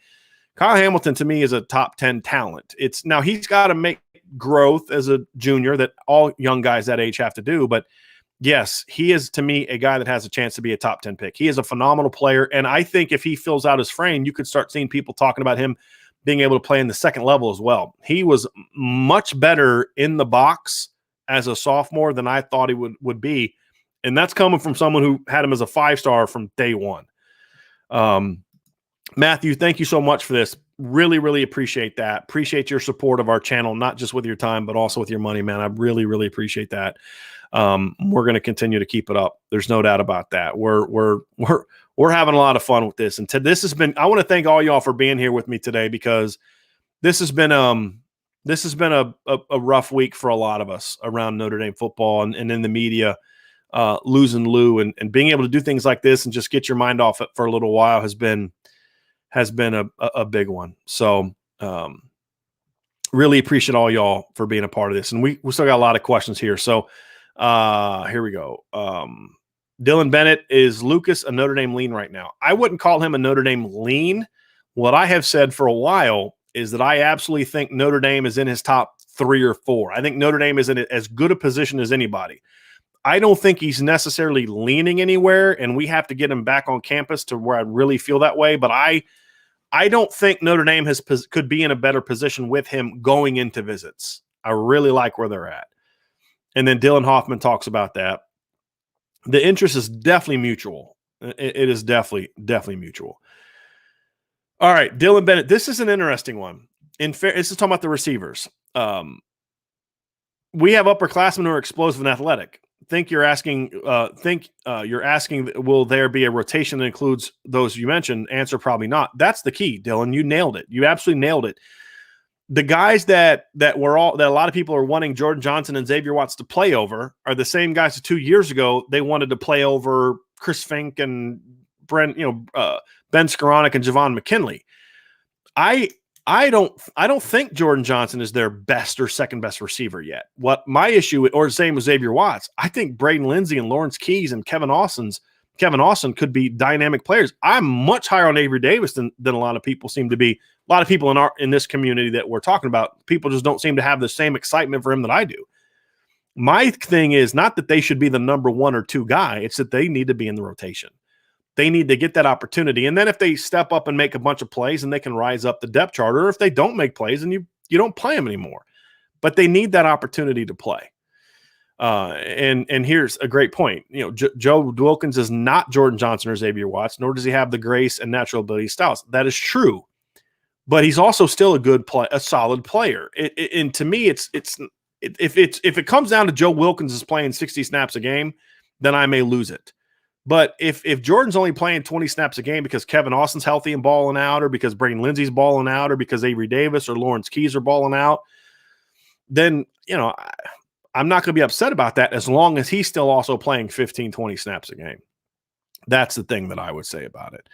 Kyle Hamilton to me is a top 10 talent. Now he's got to make growth as a junior that all young guys that age have to do. But yes, he is to me a guy that has a chance to be a top 10 pick. He is a phenomenal player. And I think if he fills out his frame, you could start seeing people talking about him being able to play in the second level as well. He was much better in the box as a sophomore than I thought he would be. And that's coming from someone who had him as a 5-star from day one. Matthew, thank you so much for this. Really, really appreciate that. Appreciate your support of our channel, not just with your time, but also with your money, man. I really, really appreciate that. We're going to continue to keep it up. There's no doubt about that. We're having a lot of fun with this. And this has been, I want to thank all y'all for being here with me today, because this has been a rough week for a lot of us around Notre Dame football and in the media, losing Lou and being able to do things like this and just get your mind off it for a little while has been a big one. So, really appreciate all y'all for being a part of this. And we still got a lot of questions here. So, here we go. Dylan Bennett, is Lucas a Notre Dame lean right now? I wouldn't call him a Notre Dame lean. What I have said for a while is that I absolutely think Notre Dame is in his top 3 or 4. I think Notre Dame is in as good a position as anybody. I don't think he's necessarily leaning anywhere, and we have to get him back on campus to where I really feel that way. But I don't think Notre Dame could be in a better position with him going into visits. I really like where they're at. And then Dylan Hoffman talks about that. The interest is definitely mutual. It is definitely mutual. All right, Dylan Bennett. This is an interesting one. This is talking about the receivers. We have upperclassmen who are explosive and athletic. You're asking, will there be a rotation that includes those you mentioned? Answer, probably not. That's the key, Dylan. You nailed it. You absolutely nailed it. The guys that a lot of people are wanting Jordan Johnson and Xavier Watts to play over are the same guys that 2 years ago they wanted to play over Chris Fink and Ben Skoranek and Javon McKinley. I don't think Jordan Johnson is their best or second best receiver yet. What my issue, or the same with Xavier Watts, I think Braden Lindsey and Lawrence Keys and Kevin Austin could be dynamic players. I'm much higher on Avery Davis than a lot of people seem to be. A lot of people in this community that we're talking about, people just don't seem to have the same excitement for him that I do. My thing is not that they should be the number 1 or 2 guy. It's that they need to be in the rotation. They need to get that opportunity. And then if they step up and make a bunch of plays, and they can rise up the depth chart, or if they don't make plays and you don't play them anymore, but they need that opportunity to play. And here's a great point. Joe Wilkins is not Jordan Johnson or Xavier Watts, nor does he have the grace and natural ability styles. That is true, but he's also still a solid player. And to me, if it comes down to Joe Wilkins is playing 60 snaps a game, then I may lose it. But if Jordan's only playing 20 snaps a game because Kevin Austin's healthy and balling out, or because Braden Lindsey's balling out, or because Avery Davis or Lawrence Keys are balling out, then, I'm not going to be upset about that as long as he's still also playing 15, 20 snaps a game. That's the thing that I would say about it.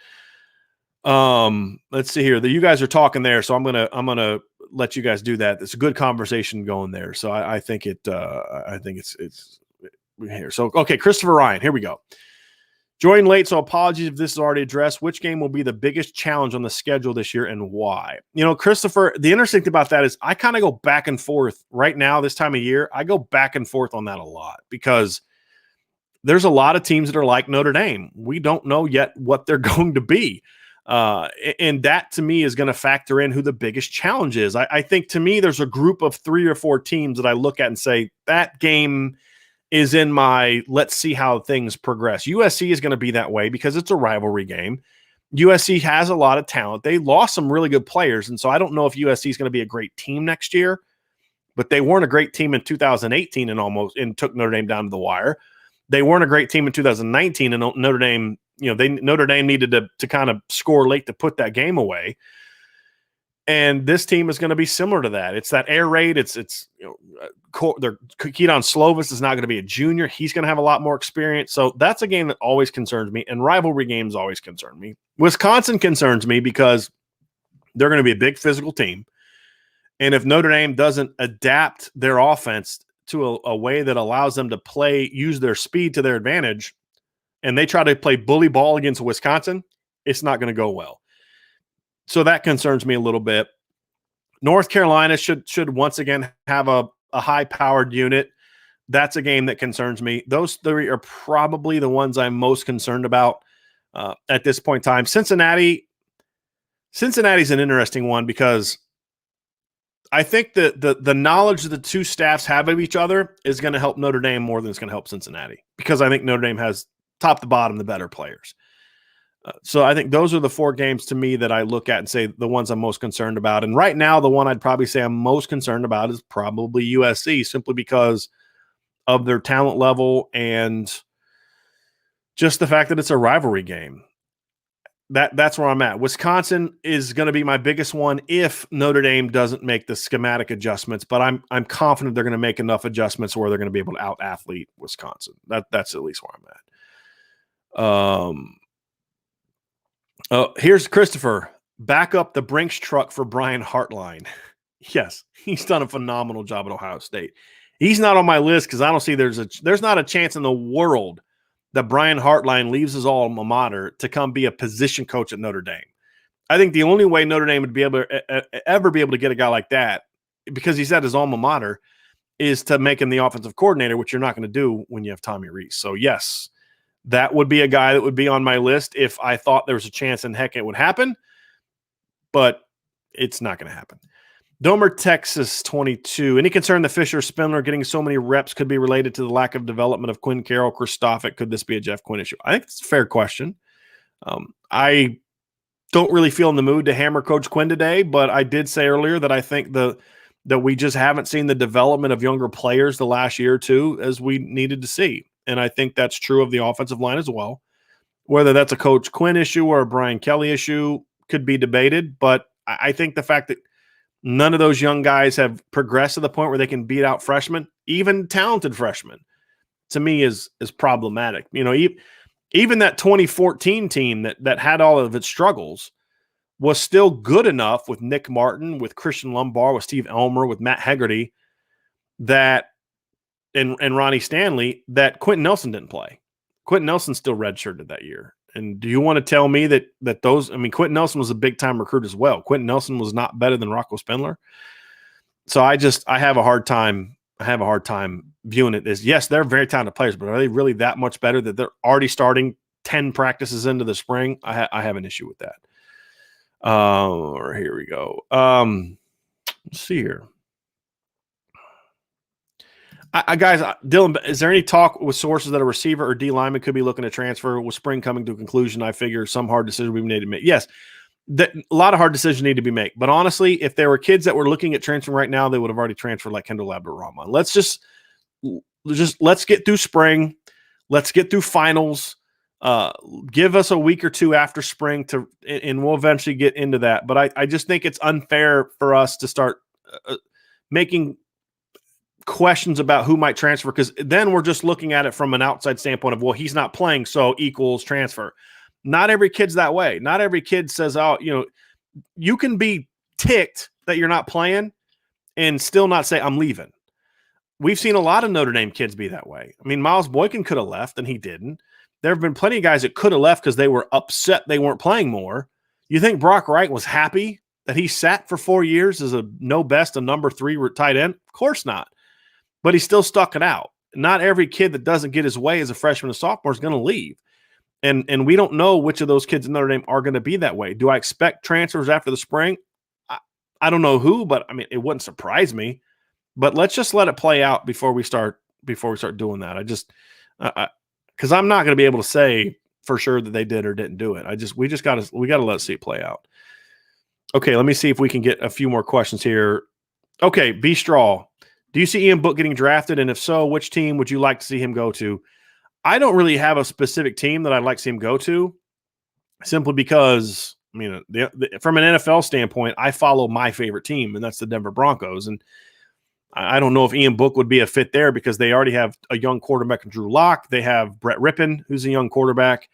Let's see here. You guys are talking there, so I'm gonna let you guys do that. It's a good conversation going there. So I think it's here. So okay, Christopher Ryan, here we go. Join late, so apologies if this is already addressed. Which game will be the biggest challenge on the schedule this year and why? Christopher, the interesting thing about that is I kind of go back and forth right now, this time of year. I go back and forth on that a lot because there's a lot of teams that are like Notre Dame. We don't know yet what they're going to be. And that to me is going to factor in who the biggest challenge is. I think to me, there's a group of 3 or 4 teams that I look at and say that game is in my let's see how things progress. USC is going to be that way because it's a rivalry game. USC has a lot of talent. They lost some really good players, and so I don't know if USC is going to be a great team next year, but they weren't a great team in 2018 and took Notre Dame down to the wire. They weren't a great team in 2019, and Notre Dame, Notre Dame needed to kind of score late to put that game away. And this team is going to be similar to that. It's that air raid. Keaton Slovis is not going to be a junior. He's going to have a lot more experience. So that's a game that always concerns me. And rivalry games always concern me. Wisconsin concerns me because they're going to be a big physical team. And if Notre Dame doesn't adapt their offense to a way that allows them to use their speed to their advantage, and they try to play bully ball against Wisconsin, it's not going to go well. So that concerns me a little bit. North Carolina should once again have a high-powered unit. That's a game that concerns me. Those 3 are probably the ones I'm most concerned about at this point in time. Cincinnati's an interesting one because I think that the knowledge that the two staffs have of each other is going to help Notre Dame more than it's going to help Cincinnati, because I think Notre Dame has top to bottom the better players. So I think those are the 4 games to me that I look at and say the ones I'm most concerned about. And right now, the one I'd probably say I'm most concerned about is probably USC, simply because of their talent level and just the fact that it's a rivalry game. That's where I'm at. Wisconsin is going to be my biggest one if Notre Dame doesn't make the schematic adjustments, but I'm confident they're going to make enough adjustments where they're going to be able to out-athlete Wisconsin. That's at least where I'm at. Here's Christopher. Back up the Brinks truck for Brian Hartline. Yes, he's done a phenomenal job at Ohio State. He's not on my list because I don't see there's not a chance in the world that Brian Hartline leaves his alma mater to come be a position coach at Notre Dame. I think the only way Notre Dame would be able to ever be able to get a guy like that, because he's at his alma mater, is to make him the offensive coordinator, which you're not going to do when you have Tommy Rees. So yes, that would be a guy that would be on my list if I thought there was a chance, and heck, it would happen, but it's not going to happen. Domer, Texas 22. Any concern that Fisher Spindler getting so many reps could be related to the lack of development of Quinn Carroll, Kristofic? Could this be a Jeff Quinn issue? I think it's a fair question. I don't really feel in the mood to hammer Coach Quinn today, but I did say earlier that I think that we just haven't seen the development of younger players the last year or two as we needed to see. And I think that's true of the offensive line as well. Whether that's a Coach Quinn issue or a Brian Kelly issue could be debated, but I think the fact that none of those young guys have progressed to the point where they can beat out freshmen, even talented freshmen, to me is problematic. You know, even that 2014 team that had all of its struggles was still good enough with Nick Martin, with Christian Lombard, with Steve Elmer, with Matt Hegarty, that and Ronnie Stanley, that Quentin Nelson didn't play. Quentin Nelson still redshirted that year. And do you want to tell me that those – I mean, Quentin Nelson was a big-time recruit as well. Quentin Nelson was not better than Rocco Spindler. So I have a hard time viewing it as, yes, they're very talented players, but are they really that much better that they're already starting 10 practices into the spring? I have an issue with that. Here we go. Let's see here. Guys, Dylan, is there any talk with sources that a receiver or D lineman could be looking to transfer? With spring coming to a conclusion, I figure some hard decision we need to make. Yes, a lot of hard decisions need to be made. But honestly, if there were kids that were looking at transferring right now, they would have already transferred, like Kendall Abdur-Rahman. Let's get through spring. Let's get through finals. Give us a week or two after spring and we'll eventually get into that. But I just think it's unfair for us to start making questions about who might transfer, because then we're just looking at it from an outside standpoint of, well, he's not playing, so equals transfer. Not every kid's that way. Not every kid says, oh, you know, you can be ticked that you're not playing and still not say, I'm leaving. We've seen a lot of Notre Dame kids be that way. I mean, Miles Boykin could have left and he didn't. There have been plenty of guys that could have left because they were upset they weren't playing more. You think Brock Wright was happy that he sat for 4 years as a number 3 tight end? Of course not. But he still stuck it out. Not every kid that doesn't get his way as a freshman or sophomore is going to leave. And we don't know which of those kids in Notre Dame are going to be that way. Do I expect transfers after the spring? I don't know who, but I mean, it wouldn't surprise me. But let's just let it play out before we start doing that. Because I'm not going to be able to say for sure that they did or didn't do it. We got to let it see it play out. Okay, let me see if we can get a few more questions here. Okay, B Straw. Do you see Ian Book getting drafted? And if so, which team would you like to see him go to? I don't really have a specific team that I'd like to see him go to, simply because, I mean, from an NFL standpoint, I follow my favorite team, and that's the Denver Broncos. And I don't know if Ian Book would be a fit there because they already have a young quarterback in Drew Lock. They have Brett Rippon, who's a young quarterback.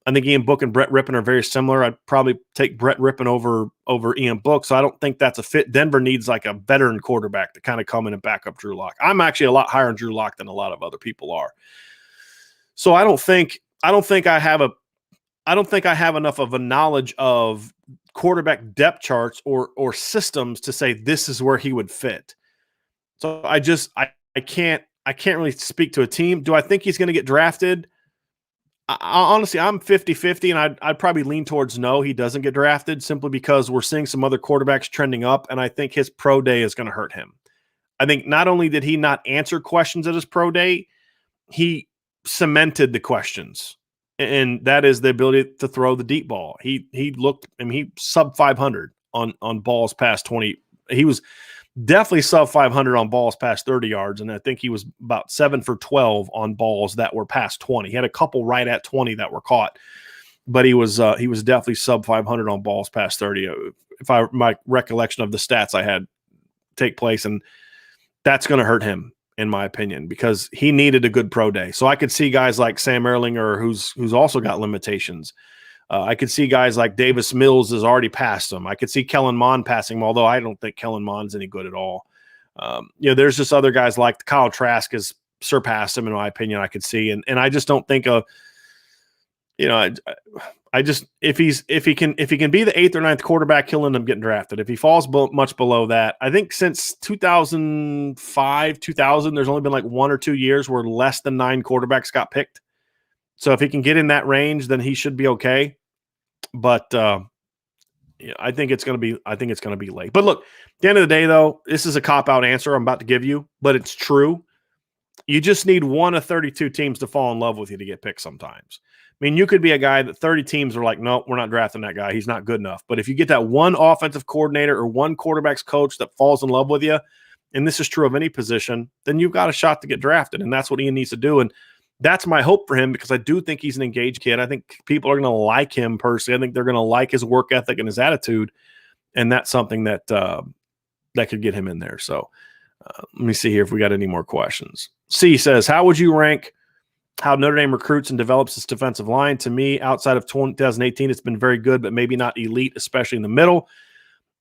I think Ian Book and Brett Rippon are very similar. I'd probably take Brett Rippon over Ian Book, so I don't think that's a fit. Denver needs like a veteran quarterback to kind of come in and back up Drew Lock. I'm actually a lot higher on Drew Lock than a lot of other people are. So I don't think I have enough of a knowledge of quarterback depth charts or systems to say this is where he would fit. So I can't really speak to a team. Do I think he's going to get drafted? Honestly, I'm 50-50, and I'd probably lean towards no, he doesn't get drafted, simply because we're seeing some other quarterbacks trending up, and I think his pro day is going to hurt him. I think not only did he not answer questions at his pro day, he cemented the questions, and that is the ability to throw the deep ball. He sub 500 on balls past 20. He was definitely sub 500 on balls past 30 yards, and I think he was about 7 for 12 on balls that were past 20. He had a couple right at 20 that were caught, but he was definitely sub 500 on balls past 30. My recollection of the stats I had take place, and that's going to hurt him, in my opinion, because he needed a good pro day. So I could see guys like Sam Erlinger, who's also got limitations. I could see guys like Davis Mills has already passed him. I could see Kellen Mond passing him, although I don't think Kellen Mond's any good at all. There's just other guys like Kyle Trask has surpassed him, in my opinion, I could see. And I just don't think if he can be the 8th or 9th quarterback, he'll end up getting drafted. If he falls much below that, I think since 2005, 2000, there's only been like 1 or 2 years where less than 9 quarterbacks got picked. So if he can get in that range, then he should be okay. But I think it's going to be late. But look, at the end of the day, though, this is a cop-out answer I'm about to give you, but it's true. You just need 1 of 32 teams to fall in love with you to get picked sometimes. I mean, you could be a guy that 30 teams are like, no, we're not drafting that guy. He's not good enough. But if you get that one offensive coordinator or one quarterback's coach that falls in love with you, and this is true of any position, then you've got a shot to get drafted, and that's what Ian needs to do. And that's my hope for him, because I do think he's an engaged kid. I think people are going to like him personally. I think they're going to like his work ethic and his attitude, and that's something that could get him in there. So let me see here if we got any more questions. C says, how would you rank how Notre Dame recruits and develops its defensive line? To me, outside of 2018, it's been very good, but maybe not elite, especially in the middle.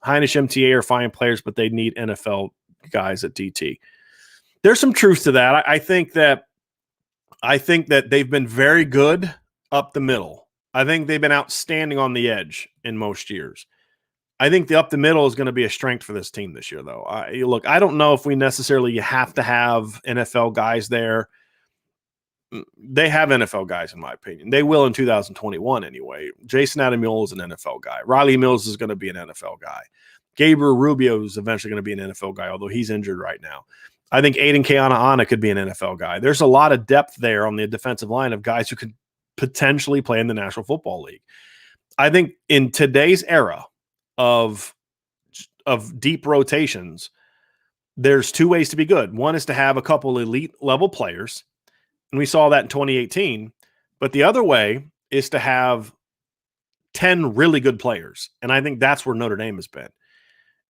Heinisch, MTA are fine players, but they need NFL guys at DT. There's some truth to that. I think that they've been very good up the middle. I think they've been outstanding on the edge in most years. I think the up the middle is going to be a strength for this team this year, though. Look, I don't know if we necessarily have to have NFL guys there. They have NFL guys, in my opinion. They will in 2021 anyway. Jason Ademilola is an NFL guy. Riley Mills is going to be an NFL guy. Gabriel Rubio is eventually going to be an NFL guy, although he's injured right now. I think Aiden Keanaaina could be an NFL guy. There's a lot of depth there on the defensive line of guys who could potentially play in the National Football League. I think in today's era of deep rotations, there's 2 ways to be good. One is to have a couple elite level players, and we saw that in 2018. But the other way is to have 10 really good players, and I think that's where Notre Dame has been.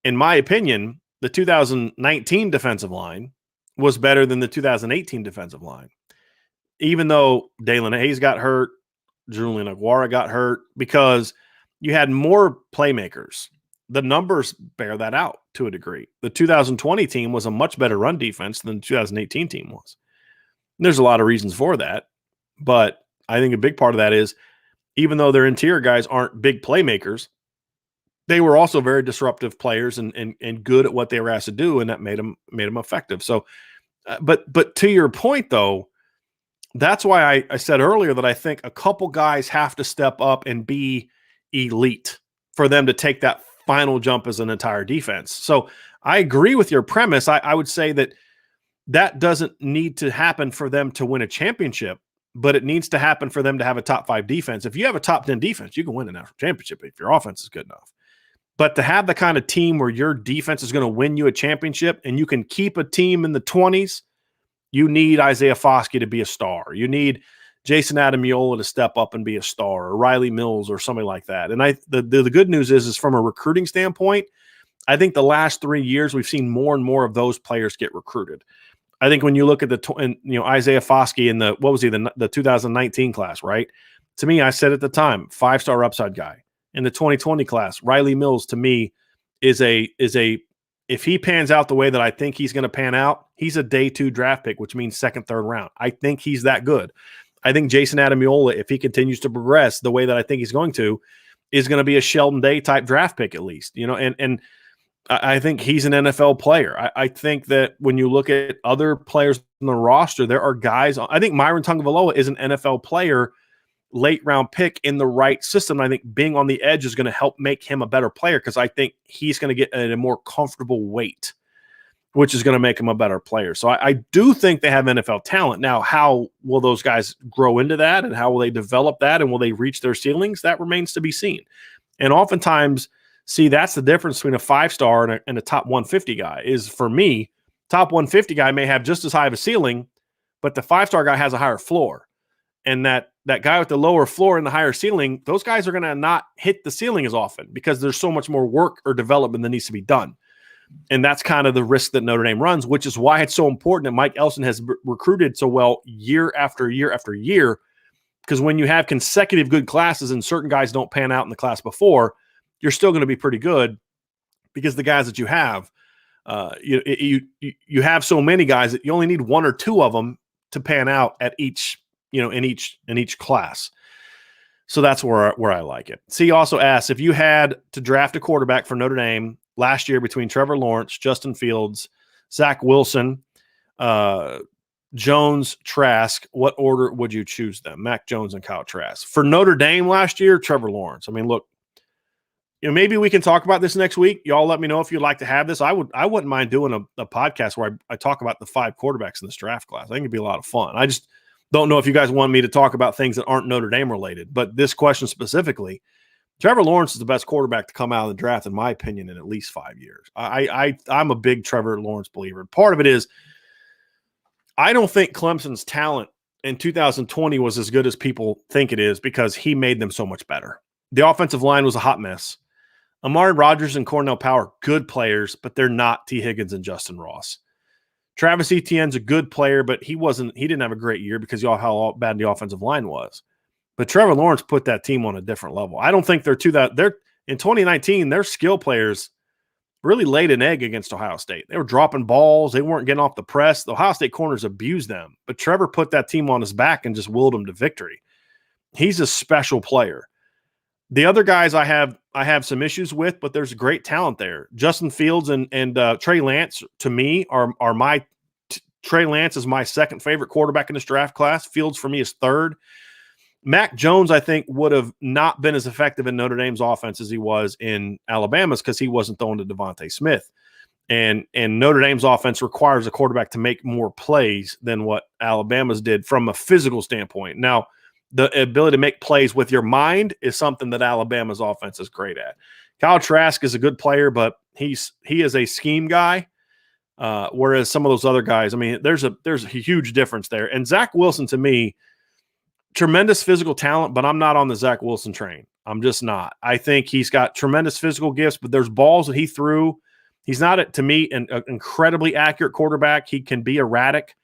In my opinion, the 2019 defensive line was better than the 2018 defensive line, even though Dalen Hayes got hurt, Julian Aguara got hurt, because you had more playmakers. The numbers bear that out to a degree. The 2020 team was a much better run defense than the 2018 team was. And there's a lot of reasons for that, but I think a big part of that is, even though their interior guys aren't big playmakers, they were also very disruptive players and good at what they were asked to do, and that made them effective. So, but to your point, though, that's why I said earlier that I think a couple guys have to step up and be elite for them to take that final jump as an entire defense. So I agree with your premise. I would say that doesn't need to happen for them to win a championship, but it needs to happen for them to have a top 5 defense. If you have a top 10 defense, you can win a national championship if your offense is good enough. But to have the kind of team where your defense is going to win you a championship and you can keep a team in the 20s, you need Isaiah Foskey to be a star. You need Jason Ademilola to step up and be a star, or Riley Mills or somebody like that. And the good news is from a recruiting standpoint, I think the last 3 years we've seen more and more of those players get recruited. I think when you look at Isaiah Foskey in the 2019 class, right? To me, I said at the time, 5-star upside guy. In the 2020 class, Riley Mills to me is if he pans out the way that I think he's going to pan out, he's a day 2 draft pick, which means 2nd, 3rd round. I think he's that good. I think Jason Ademilola, if he continues to progress the way that I think he's going to, is going to be a Sheldon Day type draft pick at least, and I think he's an NFL player. I think that when you look at other players on the roster, there are guys. I think Myron Tungavaloa is an NFL player late round pick in the right system. I think being on the edge is going to help make him a better player because I think he's going to get a more comfortable weight, which is going to make him a better player. So I do think they have NFL talent. Now, how will those guys grow into that, and how will they develop that, and will they reach their ceilings? That remains to be seen. And oftentimes, see, that's the difference between a 5-star and a top 150 guy is, for me, top 150 guy may have just as high of a ceiling, but the 5-star guy has a higher floor. And that guy with the lower floor and the higher ceiling, those guys are going to not hit the ceiling as often because there's so much more work or development that needs to be done. And that's kind of the risk that Notre Dame runs, which is why it's so important that Mike Elston has recruited so well year after year after year. Because when you have consecutive good classes and certain guys don't pan out in the class before, you're still going to be pretty good because the guys that you have, you have so many guys that you only need one or two of them to pan out at each, in each class. So that's where I like it. C also asks, if you had to draft a quarterback for Notre Dame last year between Trevor Lawrence, Justin Fields, Zach Wilson, Jones, Trask, what order would you choose them? Mac Jones and Kyle Trask. For Notre Dame last year, Trevor Lawrence. I mean, look, maybe we can talk about this next week. Y'all let me know if you'd like to have this. I wouldn't mind doing a podcast where I talk about the 5 quarterbacks in this draft class. I think it'd be a lot of fun. I just don't know if you guys want me to talk about things that aren't Notre Dame related, but this question specifically, Trevor Lawrence is the best quarterback to come out of the draft, in my opinion, in at least 5 years. I'm a big Trevor Lawrence believer. Part of it is I don't think Clemson's talent in 2020 was as good as people think it is because he made them so much better. The offensive line was a hot mess. Amari Rodgers and Cornell Power, good players, but they're not T. Higgins and Justin Ross. Travis Etienne's a good player, but he didn't have a great year because y'all how bad the offensive line was. But Trevor Lawrence put that team on a different level. I don't think they're in 2019, their skill players really laid an egg against Ohio State. They were dropping balls. They weren't getting off the press. The Ohio State corners abused them, but Trevor put that team on his back and just willed them to victory. He's a special player. The other guys I have some issues with, but there's great talent there. Justin Fields and Trey Lance, to me, are my Trey Lance is my second favorite quarterback in this draft class. Fields for me is third. Mac Jones, I think, would have not been as effective in Notre Dame's offense as he was in Alabama's because he wasn't throwing to Devontae Smith. And Notre Dame's offense requires a quarterback to make more plays than what Alabama's did from a physical standpoint. Now, the ability to make plays with your mind is something that Alabama's offense is great at. Kyle Trask is a good player, but he is a scheme guy, whereas some of those other guys, I mean, there's a huge difference there. And Zach Wilson, to me, tremendous physical talent, but I'm not on the Zach Wilson train. I'm just not. I think he's got tremendous physical gifts, but there's balls that he threw. He's not, to me, an incredibly accurate quarterback. He can be erratic.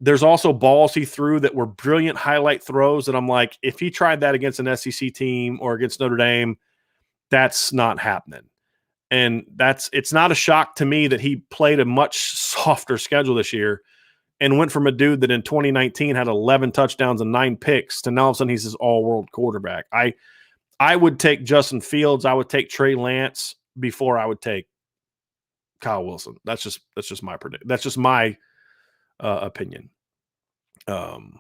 There's also balls he threw that were brilliant highlight throws that I'm like, if he tried that against an SEC team or against Notre Dame, that's not happening. And it's not a shock to me that he played a much softer schedule this year and went from a dude that in 2019 had 11 touchdowns and 9 picks to now all of a sudden he's this all-world quarterback. I would take Justin Fields. I would take Trey Lance before I would take Kyle Wilson. That's just my prediction. That's just my opinion. Let's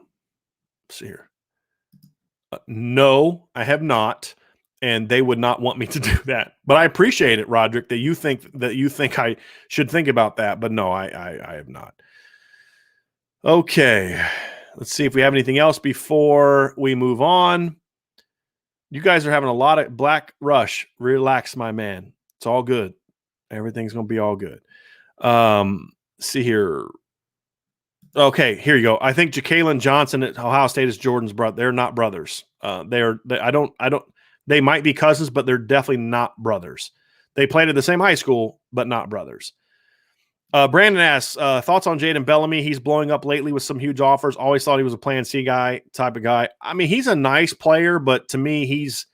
see here. No, I have not, and they would not want me to do that. But I appreciate it, Roderick, that you think I should think about that. But no, I have not. Okay, let's see if we have anything else before we move on. You guys are having a lot of Black Rush. Relax, my man. It's all good. Everything's going to be all good. See here. Okay, here you go. I think Ja'Kalen Johnson at Ohio State is Jordan's brother. They're not brothers. They might be cousins, but they're definitely not brothers. They played at the same high school, but not brothers. Brandon asks, thoughts on Jaden Bellamy? He's blowing up lately with some huge offers. Always thought he was a plan C guy type of guy. I mean, he's a nice player, but to me, he's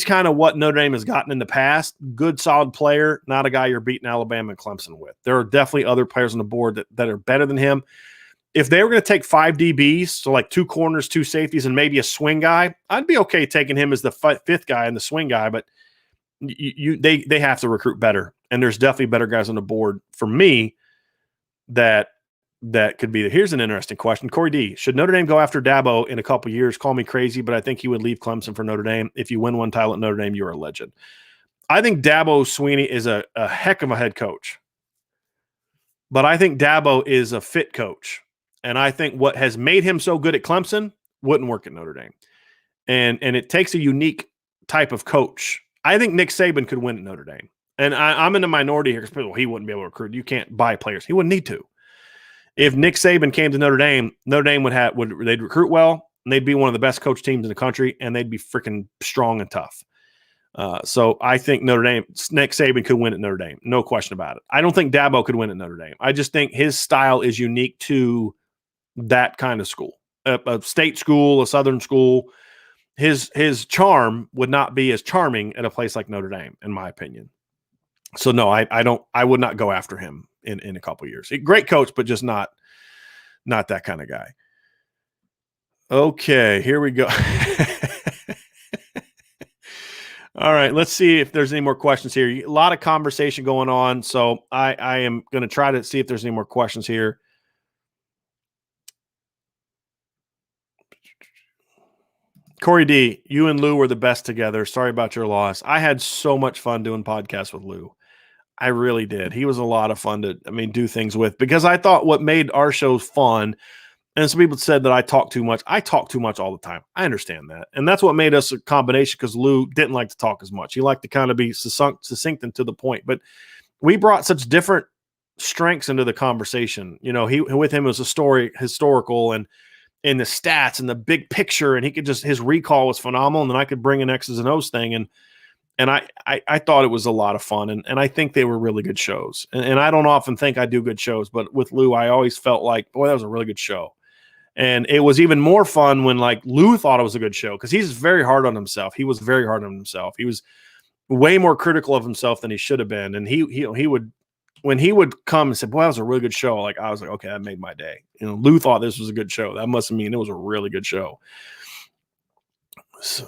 kind of what Notre Dame has gotten in the past. Good, solid player, not a guy you're beating Alabama and Clemson with. There are definitely other players on the board that are better than him. If they were going to take 5 DBs, so like 2 corners, 2 safeties, and maybe a swing guy, I'd be okay taking him as the 5th guy and the swing guy, but they have to recruit better. And there's definitely better guys on the board for me that that could be. Here's an interesting question. Corey D. Should Notre Dame go after Dabo in a couple years? Call me crazy, but I think he would leave Clemson for Notre Dame. If you win one title at Notre Dame, you're a legend. I think Dabo Swinney is a heck of a head coach. But I think Dabo is a fit coach. And I think what has made him so good at Clemson wouldn't work at Notre Dame. And it takes a unique type of coach. I think Nick Saban could win at Notre Dame. And I'm in the minority here because he wouldn't be able to recruit. You can't buy players. He wouldn't need to. If Nick Saban came to Notre Dame they'd recruit well, and they'd be one of the best coach teams in the country, and they'd be freaking strong and tough. So I think Nick Saban could win at Notre Dame. No question about it. I don't think Dabo could win at Notre Dame. I just think his style is unique to that kind of school, a state school, a Southern school. His charm would not be as charming at a place like Notre Dame, in my opinion. So no, I would not go after him in a couple of years. Great coach, but just not that kind of guy. Okay, here we go. All right, let's see if there's any more questions here. A lot of conversation going on, so I am going to try to see if there's any more questions here. Corey D, you and Lou were the best together. Sorry about your loss. I had so much fun doing podcasts with Lou. I really did. He was a lot of fun to, do things with, because I thought what made our shows fun, and some people said that I talk too much. I talk too much all the time. I understand that. And that's what made us a combination, because Lou didn't like to talk as much. He liked to kind of be succinct and to the point. But we brought such different strengths into the conversation. With him it was historical and in the stats and the big picture, and he could his recall was phenomenal, and then I could bring an X's and O's thing, and I thought it was a lot of fun, and I think they were really good shows. And I don't often think I do good shows, but with Lou, I always felt like, boy, that was a really good show. And it was even more fun when Lou thought it was a good show, because he's very hard on himself. He was very hard on himself. He was way more critical of himself than he should have been. And he would, when he would come and say, boy, that was a really good show, I was like, okay, that made my day. Lou thought this was a good show. That must mean it was a really good show. So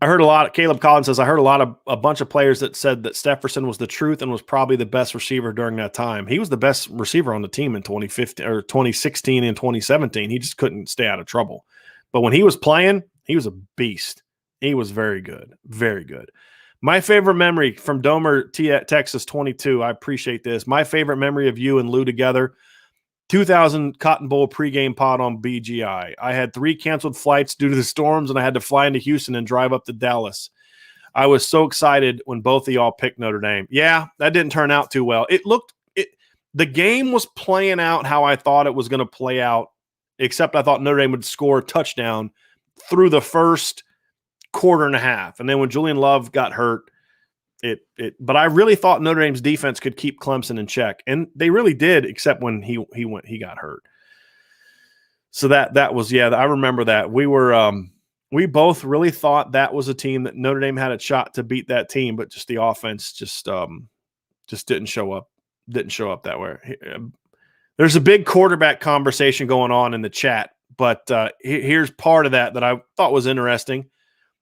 I heard Caleb Collins says, a bunch of players that said that Stefferson was the truth and was probably the best receiver during that time. He was the best receiver on the team in 2015 or 2016 and 2017. He just couldn't stay out of trouble. But when he was playing, he was a beast. He was very good. Very good. My favorite memory from Domer, Texas 22. I appreciate this. My favorite memory of you and Lou together, 2000 Cotton Bowl pregame pod on BGI. I had 3 canceled flights due to the storms, and I had to fly into Houston and drive up to Dallas. I was so excited when both of y'all picked Notre Dame. Yeah, that didn't turn out too well. The game was playing out how I thought it was going to play out, except I thought Notre Dame would score a touchdown through the first quarter and a half. And then when Julian Love got hurt, but I really thought Notre Dame's defense could keep Clemson in check, and they really did, except when he got hurt. So that was, I remember that. We both really thought that was a team that Notre Dame had a shot to beat that team, but just the offense just didn't show up that way. There's a big quarterback conversation going on in the chat, but here's part of that I thought was interesting.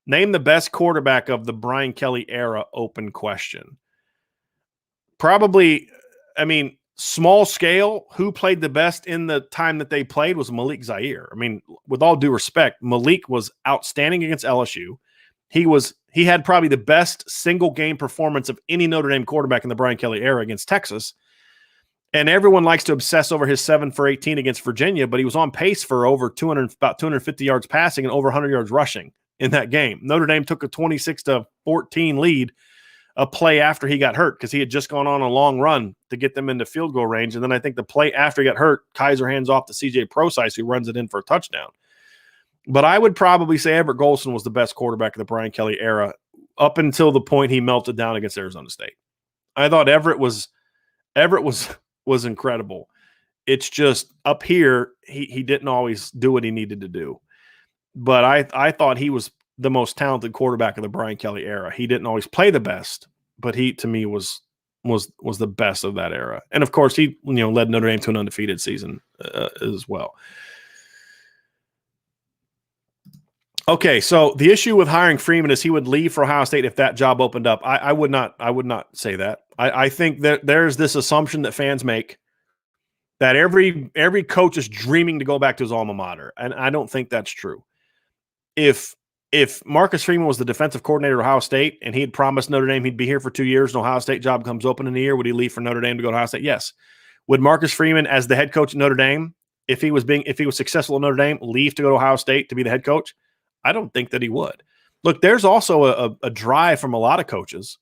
Name the best quarterback of the Brian Kelly era, open question. Probably, small scale, who played the best in the time that they played was Malik Zaire. With all due respect, Malik was outstanding against LSU. He had probably the best single game performance of any Notre Dame quarterback in the Brian Kelly era against Texas. And everyone likes to obsess over his 7 for 18 against Virginia, but he was on pace for about 250 yards passing and over 100 yards rushing in that game. Notre Dame took a 26-14 lead a play after he got hurt, because he had just gone on a long run to get them into field goal range. And then I think the play after he got hurt, Kaiser hands off to CJ Prosise, who runs it in for a touchdown. But I would probably say Everett Golson was the best quarterback of the Brian Kelly era up until the point he melted down against Arizona State. I thought Everett was incredible. It's just up here, he didn't always do what he needed to do. But I thought he was the most talented quarterback of the Brian Kelly era. He didn't always play the best, but he, to me, was the best of that era. And of course, he led Notre Dame to an undefeated season as well. Okay, so the issue with hiring Freeman is he would leave for Ohio State if that job opened up. I would not say that. I think that there's this assumption that fans make that every coach is dreaming to go back to his alma mater, and I don't think that's true. If Marcus Freeman was the defensive coordinator at Ohio State and he had promised Notre Dame he'd be here for 2 years, and Ohio State job comes open in a year, would he leave for Notre Dame to go to Ohio State? Yes. Would Marcus Freeman, as the head coach at Notre Dame, if he was successful at Notre Dame, leave to go to Ohio State to be the head coach? I don't think that he would. Look, there's also a drive from a lot of coaches.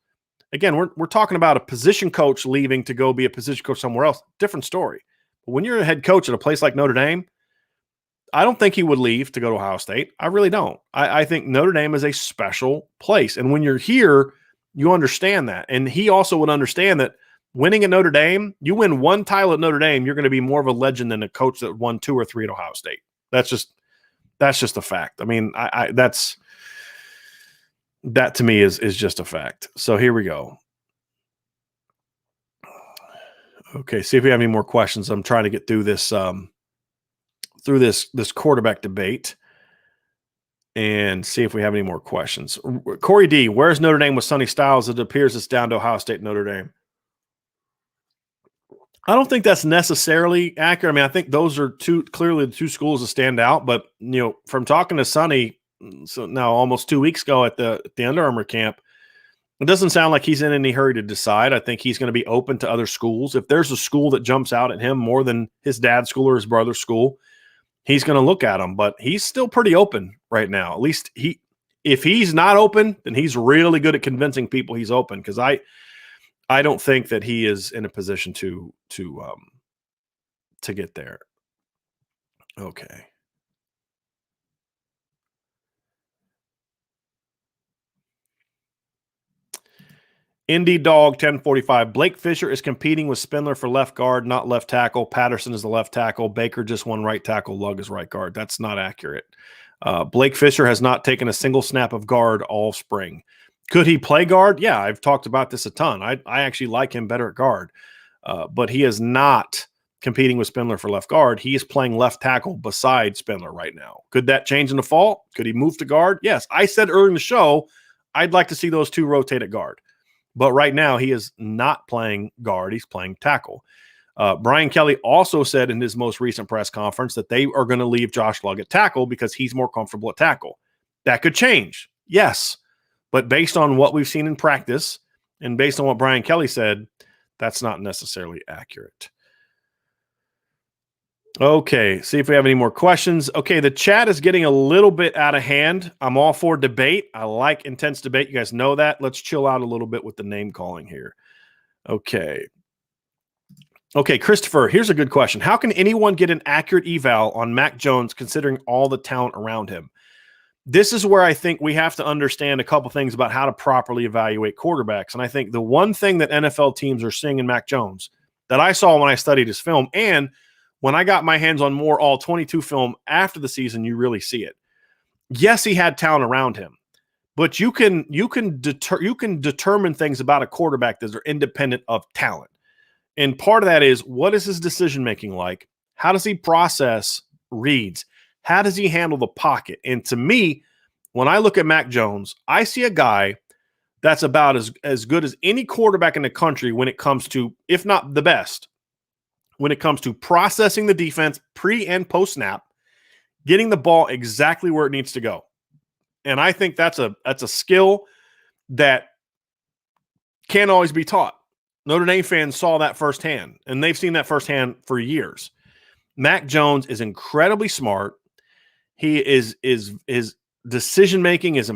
Again, we're talking about a position coach leaving to go be a position coach somewhere else. Different story. But when you're a head coach at a place like Notre Dame, I don't think he would leave to go to Ohio State. I really don't. I think Notre Dame is a special place. And when you're here, you understand that. And he also would understand that winning at Notre Dame, you win one title at Notre Dame, you're going to be more of a legend than a coach that won 2 or 3 at Ohio State. That's just a fact. I mean, that to me is just a fact. So here we go. Okay, see if we have any more questions. I'm trying to get through this this quarterback debate and see if we have any more questions. Corey D, where's Notre Dame with Sonny Styles? It appears it's down to Ohio State and Notre Dame. I don't think that's necessarily accurate. I mean, I think those are clearly the two schools that stand out. But from talking to Sonny, so now almost 2 weeks ago at the Under Armour camp, it doesn't sound like he's in any hurry to decide. I think he's going to be open to other schools. If there's a school that jumps out at him more than his dad's school or his brother's school, he's going to look at them. But he's still pretty open right now. At least if he's not open, then he's really good at convincing people he's open. Because I don't think that he is in a position to get there. Okay. Indy Dog 1045. Blake Fisher is competing with Spindler for left guard, not left tackle. Patterson is the left tackle. Baker just won right tackle. Lugg is right guard. That's not accurate. Blake Fisher has not taken a single snap of guard all spring. Could he play guard? Yeah, I've talked about this a ton. I actually like him better at guard. But he is not competing with Spindler for left guard. He is playing left tackle beside Spindler right now. Could that change in the fall? Could he move to guard? Yes. I said earlier in the show, I'd like to see those two rotate at guard. But right now, he is not playing guard. He's playing tackle. Brian Kelly also said in his most recent press conference that they are going to leave Josh Lugg at tackle because he's more comfortable at tackle. That could change. Yes. But based on what we've seen in practice and based on what Brian Kelly said, that's not necessarily accurate. Okay, see if we have any more questions. Okay, the chat is getting a little bit out of hand. I'm all for debate. I like intense debate. You guys know that. Let's chill out a little bit with the name calling here. Okay, Christopher, here's a good question. How can anyone get an accurate eval on Mac Jones considering all the talent around him? This is where I think we have to understand a couple things about how to properly evaluate quarterbacks. And I think the one thing that NFL teams are seeing in Mac Jones that I saw when I studied his film and when I got my hands on more all 22 film after the season, you really see it. Yes, he had talent around him, but you can determine things about a quarterback that are independent of talent. And part of that is, what is his decision making like? How does he process reads? How does he handle the pocket? And to me, when I look at Mac Jones, I see a guy that's about as good as any quarterback in the country when it comes to, if not the best, when it comes to processing the defense pre and post snap, getting the ball exactly where it needs to go. And I think that's a skill that can't always be taught. Notre Dame fans saw that firsthand, and they've seen that firsthand for years. Mac Jones is incredibly smart. He his decision making is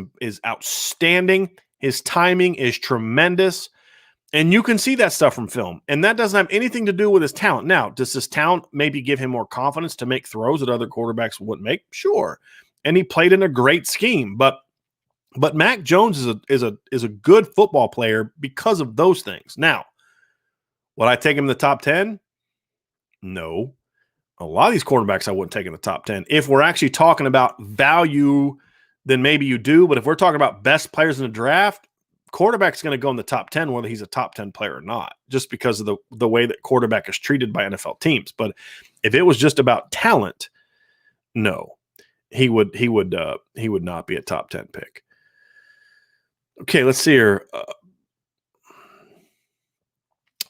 outstanding. His timing is tremendous. And you can see that stuff from film. And that doesn't have anything to do with his talent. Now, does his talent maybe give him more confidence to make throws that other quarterbacks wouldn't make? Sure. And he played in a great scheme. But Mac Jones is a good football player because of those things. Now, would I take him in the top 10? No. A lot of these quarterbacks I wouldn't take in the top 10. If we're actually talking about value, then maybe you do. But if we're talking about best players in the draft, quarterback's going to go in the top 10, whether he's a top 10 player or not, just because of the way that quarterback is treated by NFL teams. But if it was just about talent, no, he would not be a top 10 pick. Okay, let's see here.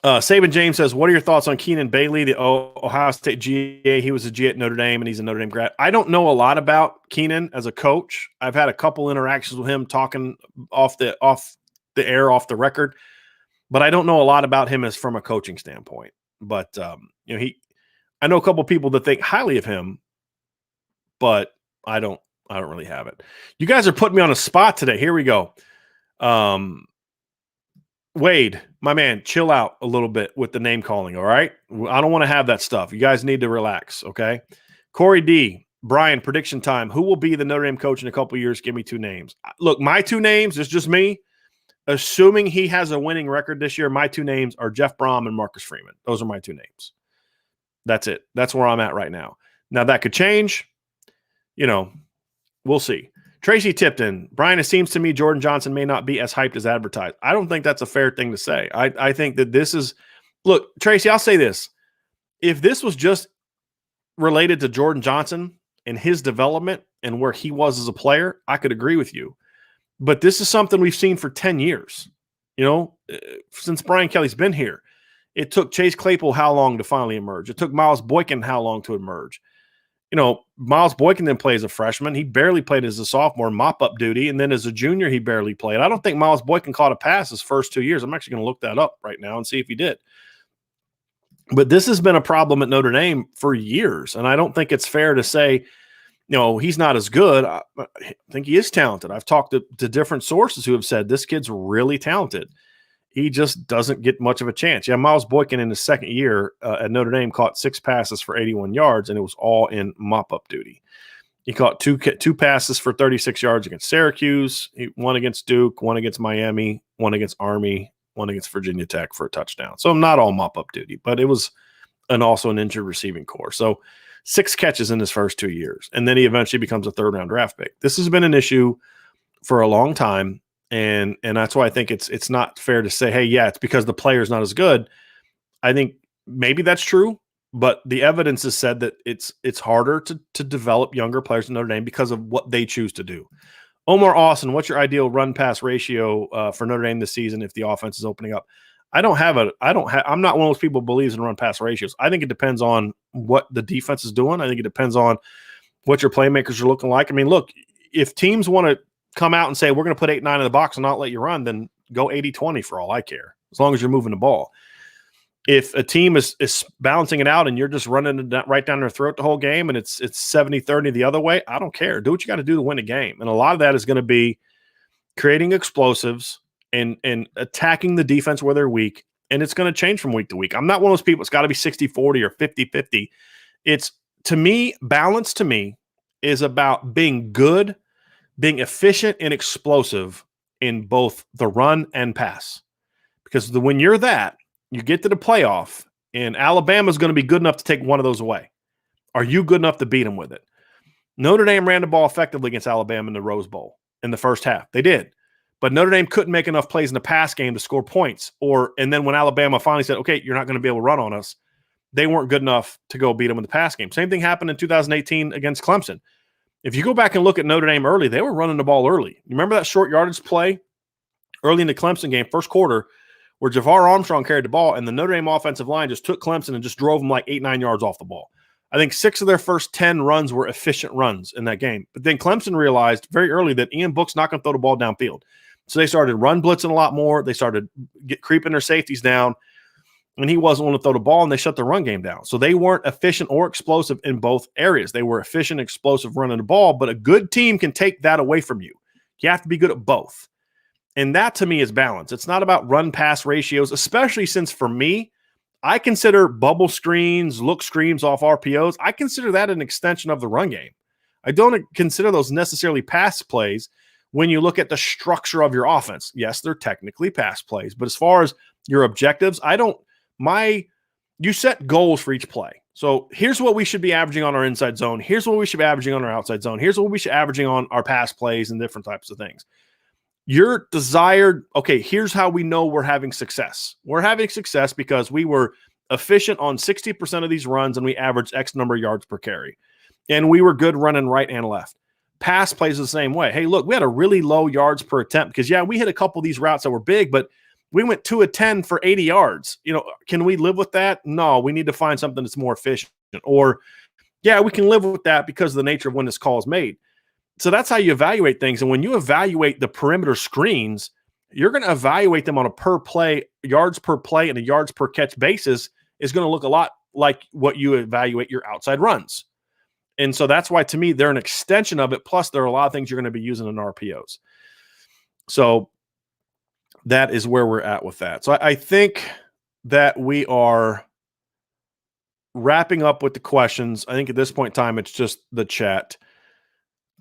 Saban James says, what are your thoughts on Keenan Bailey, the Ohio State GA? He was a G at Notre Dame, and he's a Notre Dame grad. I don't know a lot about Keenan as a coach. I've had a couple interactions with him talking off the air, off the record, but I don't know a lot about him as from a coaching standpoint. But I know a couple people that think highly of him, but I don't really have it. You guys are putting me on a spot today. Here we go. Wade, my man, chill out a little bit with the name calling, all right? I don't want to have that stuff. You guys need to relax, okay? Corey D, Brian, prediction time. Who will be the Notre Dame coach in a couple of years? Give me 2 names. Look, my 2 names, it's just me. Assuming he has a winning record this year, my 2 names are Jeff Brom and Marcus Freeman. Those are my 2 names. That's it. That's where I'm at right now. Now, that could change. We'll see. Tracy Tipton, Brian, it seems to me Jordan Johnson may not be as hyped as advertised. I don't think that's a fair thing to say. I think that this is – look, Tracy, I'll say this. If this was just related to Jordan Johnson and his development and where he was as a player, I could agree with you. But this is something we've seen for 10 years, since Brian Kelly's been here. It took Chase Claypool how long to finally emerge? It took Miles Boykin how long to emerge? Miles Boykin then played as a freshman. He barely played as a sophomore, mop-up duty, and then as a junior, he barely played. I don't think Miles Boykin caught a pass his first 2 years. I'm actually going to look that up right now and see if he did. But this has been a problem at Notre Dame for years, and I don't think it's fair to say, he's not as good. I think he is talented. I've talked to different sources who have said this kid's really talented. He just doesn't get much of a chance. Yeah, Miles Boykin in his second year at Notre Dame caught 6 passes for 81 yards, and it was all in mop-up duty. He caught two passes for 36 yards against Syracuse, one against Duke, one against Miami, one against Army, one against Virginia Tech for a touchdown. So not all mop-up duty, but it was also an injured receiving core. So 6 catches in his first 2 years, and then he eventually becomes a third-round draft pick. This has been an issue for a long time. And that's why I think it's not fair to say, hey, yeah, it's because the player's not as good. I think maybe that's true, but the evidence has said that it's harder to develop younger players in Notre Dame because of what they choose to do. Omar Austin, what's your ideal run-pass ratio for Notre Dame this season if the offense is opening up? I'm not one of those people who believes in run-pass ratios. I think it depends on what the defense is doing. I think it depends on what your playmakers are looking like. I mean, look, if teams want to come out and say, we're going to put 8-9 in the box and not let you run, then go 80-20 for all I care, as long as you're moving the ball. If a team is balancing it out and you're just running it right down their throat the whole game and it's 70-30 the other way, I don't care. Do what you got to do to win a game. And a lot of that is going to be creating explosives and attacking the defense where they're weak, and it's going to change from week to week. I'm not one of those people, it's got to be 60-40 or 50-50. It's, to me, balance to me is about being good, being efficient and explosive in both the run and pass. Because when you're that, you get to the playoff, and Alabama's going to be good enough to take one of those away. Are you good enough to beat them with it? Notre Dame ran the ball effectively against Alabama in the Rose Bowl in the first half. They did. But Notre Dame couldn't make enough plays in the pass game to score points. And then when Alabama finally said, okay, you're not going to be able to run on us, they weren't good enough to go beat them in the pass game. Same thing happened in 2018 against Clemson. If you go back and look at Notre Dame early, they were running the ball early. You remember that short yardage play early in the Clemson game, first quarter, where Javar Armstrong carried the ball, and the Notre Dame offensive line just took Clemson and just drove them like 8-9 yards off the ball. I think 6 of their first 10 runs were efficient runs in that game. But then Clemson realized very early that Ian Book's not going to throw the ball downfield. So they started run blitzing a lot more. They started creeping their safeties down, and he wasn't going to throw the ball, and they shut the run game down. So they weren't efficient or explosive in both areas. They were efficient, explosive running the ball, but a good team can take that away from you. You have to be good at both. And that, to me, is balance. It's not about run-pass ratios, especially since, for me, I consider bubble screens, look screens off RPOs, I consider that an extension of the run game. I don't consider those necessarily pass plays when you look at the structure of your offense. Yes, they're technically pass plays, but as far as your objectives, you set goals for each play. So here's what we should be averaging on our inside zone. Here's what we should be averaging on our outside zone. Here's what we should be averaging on our pass plays and different types of things. Your desired, okay, here's how we know we're having success. We're having success because we were efficient on 60% of these runs and we averaged X number of yards per carry. And we were good running right and left. Pass plays the same way. Hey, look, we had a really low yards per attempt because, yeah, we hit a couple of these routes that were big, but we went 2 of 10 for 80 yards. Can we live with that? No, we need to find something that's more efficient. Or, yeah, we can live with that because of the nature of when this call is made. So that's how you evaluate things. And when you evaluate the perimeter screens, you're going to evaluate them on a per play, yards per play, and a yards per catch basis is going to look a lot like what you evaluate your outside runs. And so that's why, to me, they're an extension of it. Plus, there are a lot of things you're going to be using in RPOs. So that is where we're at with that. So I think that we are wrapping up with the questions. I think at this point in time, it's just the chat.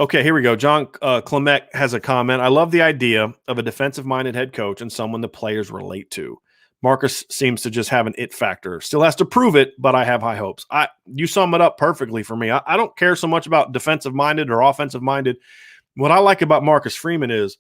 Okay, here we go. John Clement has a comment. I love the idea of a defensive-minded head coach and someone the players relate to. Marcus seems to just have an it factor. Still has to prove it, but I have high hopes. You sum it up perfectly for me. I don't care so much about defensive-minded or offensive-minded. What I like about Marcus Freeman is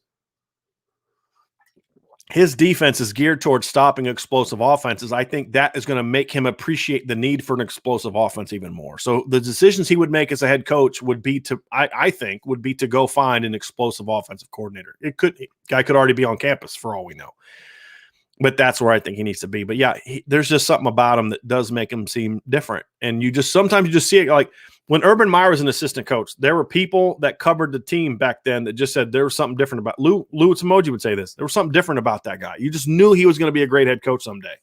his defense is geared towards stopping explosive offenses. I think that is going to make him appreciate the need for an explosive offense even more. So the decisions he would make as a head coach would be to, I think, would be to go find an explosive offensive coordinator. Guy could already be on campus for all we know. But that's where I think he needs to be. But yeah, there's just something about him that does make him seem different. And sometimes you just see it like when Urban Meyer was an assistant coach, there were people that covered the team back then that just said there was something different about Lou Tsumoji would say this. There was something different about that guy. You just knew he was going to be a great head coach someday.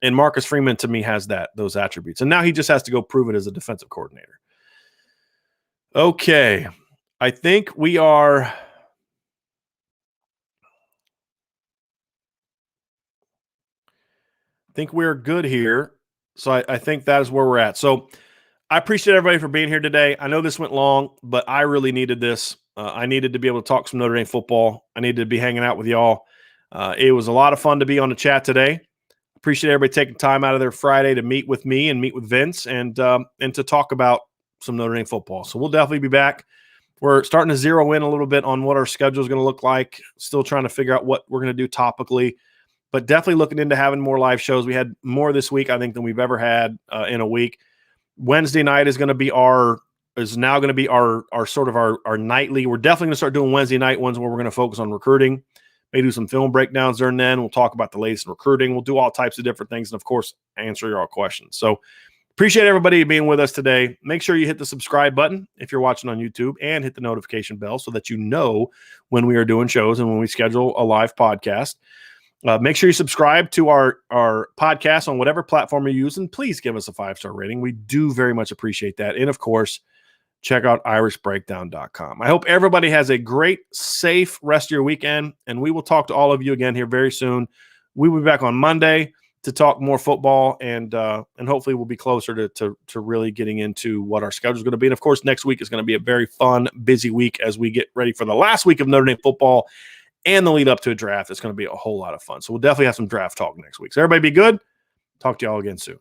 And Marcus Freeman, to me, has those attributes. And now he just has to go prove it as a defensive coordinator. Okay. I think we are – we're good here. So I think that is where we're at. So I appreciate everybody for being here today. I know this went long, but I really needed this. I needed to be able to talk some Notre Dame football. I needed to be hanging out with y'all. It was a lot of fun to be on the chat today. Appreciate everybody taking time out of their Friday to meet with me and meet with Vince and to talk about some Notre Dame football. So we'll definitely be back. We're starting to zero in a little bit on what our schedule is going to look like. Still trying to figure out what we're going to do topically. But definitely looking into having more live shows. We had more this week, I think, than we've ever had in a week. Wednesday night is now going to be our sort of our nightly. We're definitely going to start doing Wednesday night ones where we're going to focus on recruiting. Maybe do some film breakdowns during then. We'll talk about the latest in recruiting. We'll do all types of different things, and of course, answer your questions. So appreciate everybody being with us today. Make sure you hit the subscribe button if you're watching on YouTube and hit the notification bell so that you know when we are doing shows and when we schedule a live podcast. Make sure you subscribe to our podcast on whatever platform you're using. Please give us a 5-star rating. We do very much appreciate that. And, of course, check out irishbreakdown.com. I hope everybody has a great, safe rest of your weekend, and we will talk to all of you again here very soon. We will be back on Monday to talk more football, and hopefully we'll be closer to really getting into what our schedule is going to be. And, of course, next week is going to be a very fun, busy week as we get ready for the last week of Notre Dame football and the lead up to a draft. It's going to be a whole lot of fun. So we'll definitely have some draft talk next week. So everybody be good. Talk to you all again soon.